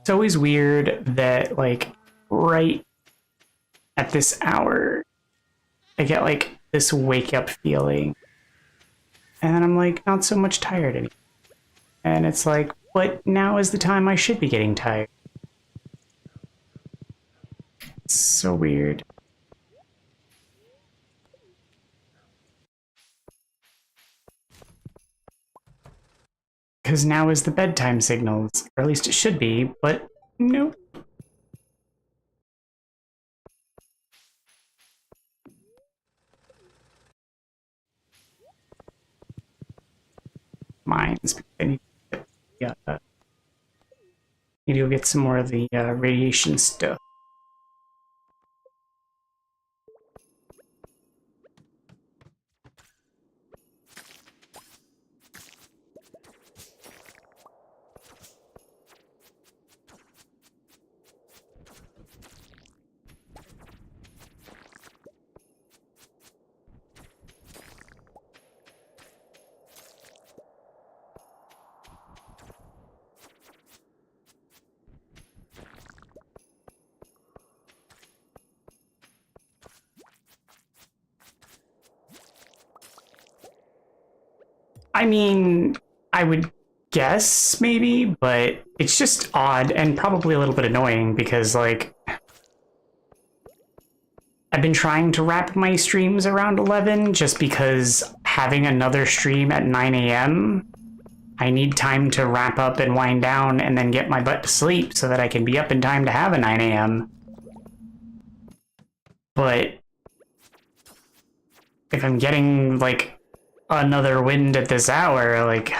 It's always weird that, like, right at this hour, I get, like, this wake-up feeling. And then I'm, like, not so much tired anymore. And it's like, but now is the time I should be getting tired. It's so weird. Because now is the bedtime signals, or at least it should be, but nope. Mines. I need to go get some more of the radiation stuff. I mean, I would guess maybe, but it's just odd and probably a little bit annoying because, like, I've been trying to wrap my streams around 11 just because having another stream at 9 a.m., I need time to wrap up and wind down and then get my butt to sleep so that I can be up in time to have a 9 a.m. But if I'm getting, like, another wind at this hour, like...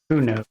Who knows?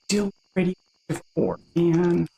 still ready before, man.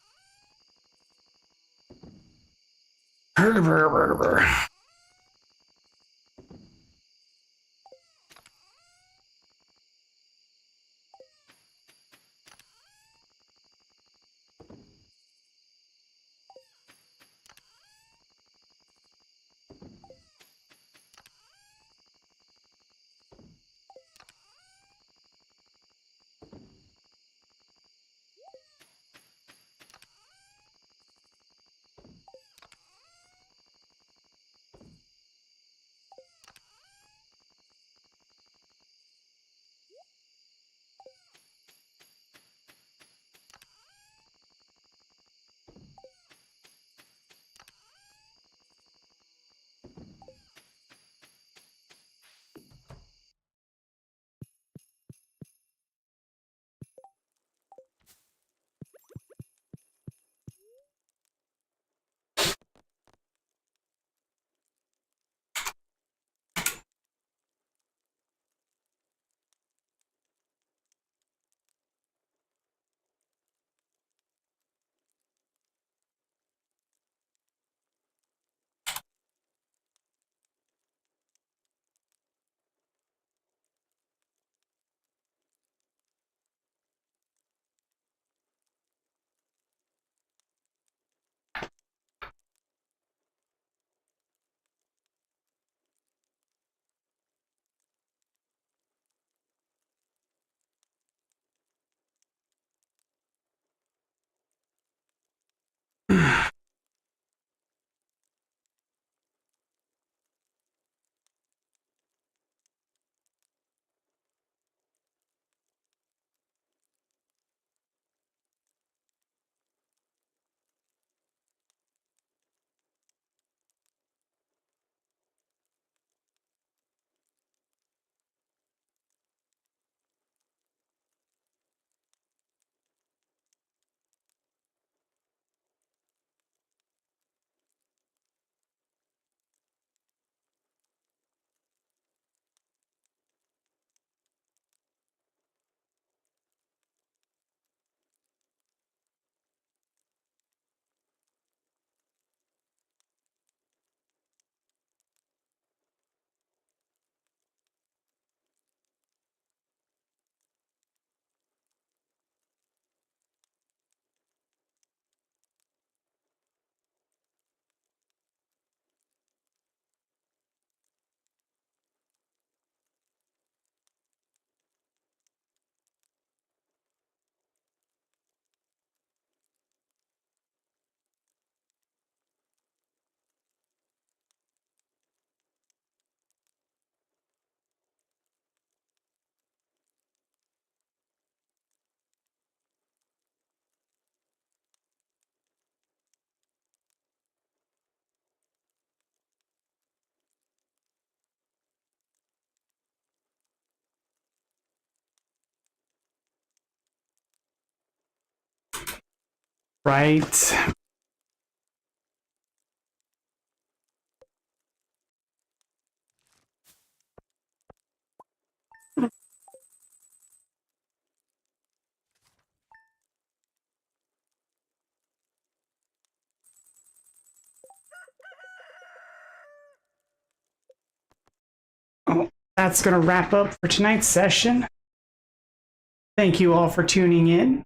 Right. Oh, that's going to wrap up for tonight's session. Thank you all for tuning in.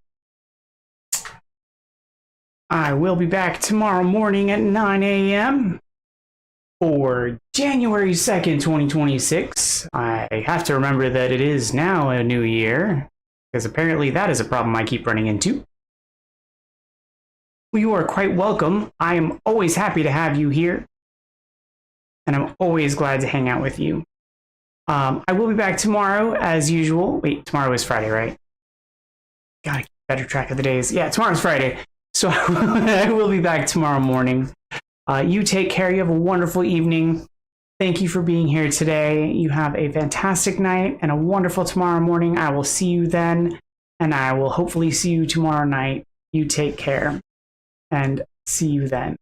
I will be back tomorrow morning at 9 a.m. for January 2nd, 2026. I have to remember that it is now a new year, because apparently that is a problem I keep running into. Well, you are quite welcome. I am always happy to have you here, and I'm always glad to hang out with you. I will be back tomorrow as usual. Wait, tomorrow is Friday, right? Gotta keep better track of the days. Yeah, tomorrow's Friday. So I will be back tomorrow morning. You take care. You have a wonderful evening. Thank you for being here today. You have a fantastic night and a wonderful tomorrow morning. I will see you then, and I will hopefully see you tomorrow night. You take care, and see you then.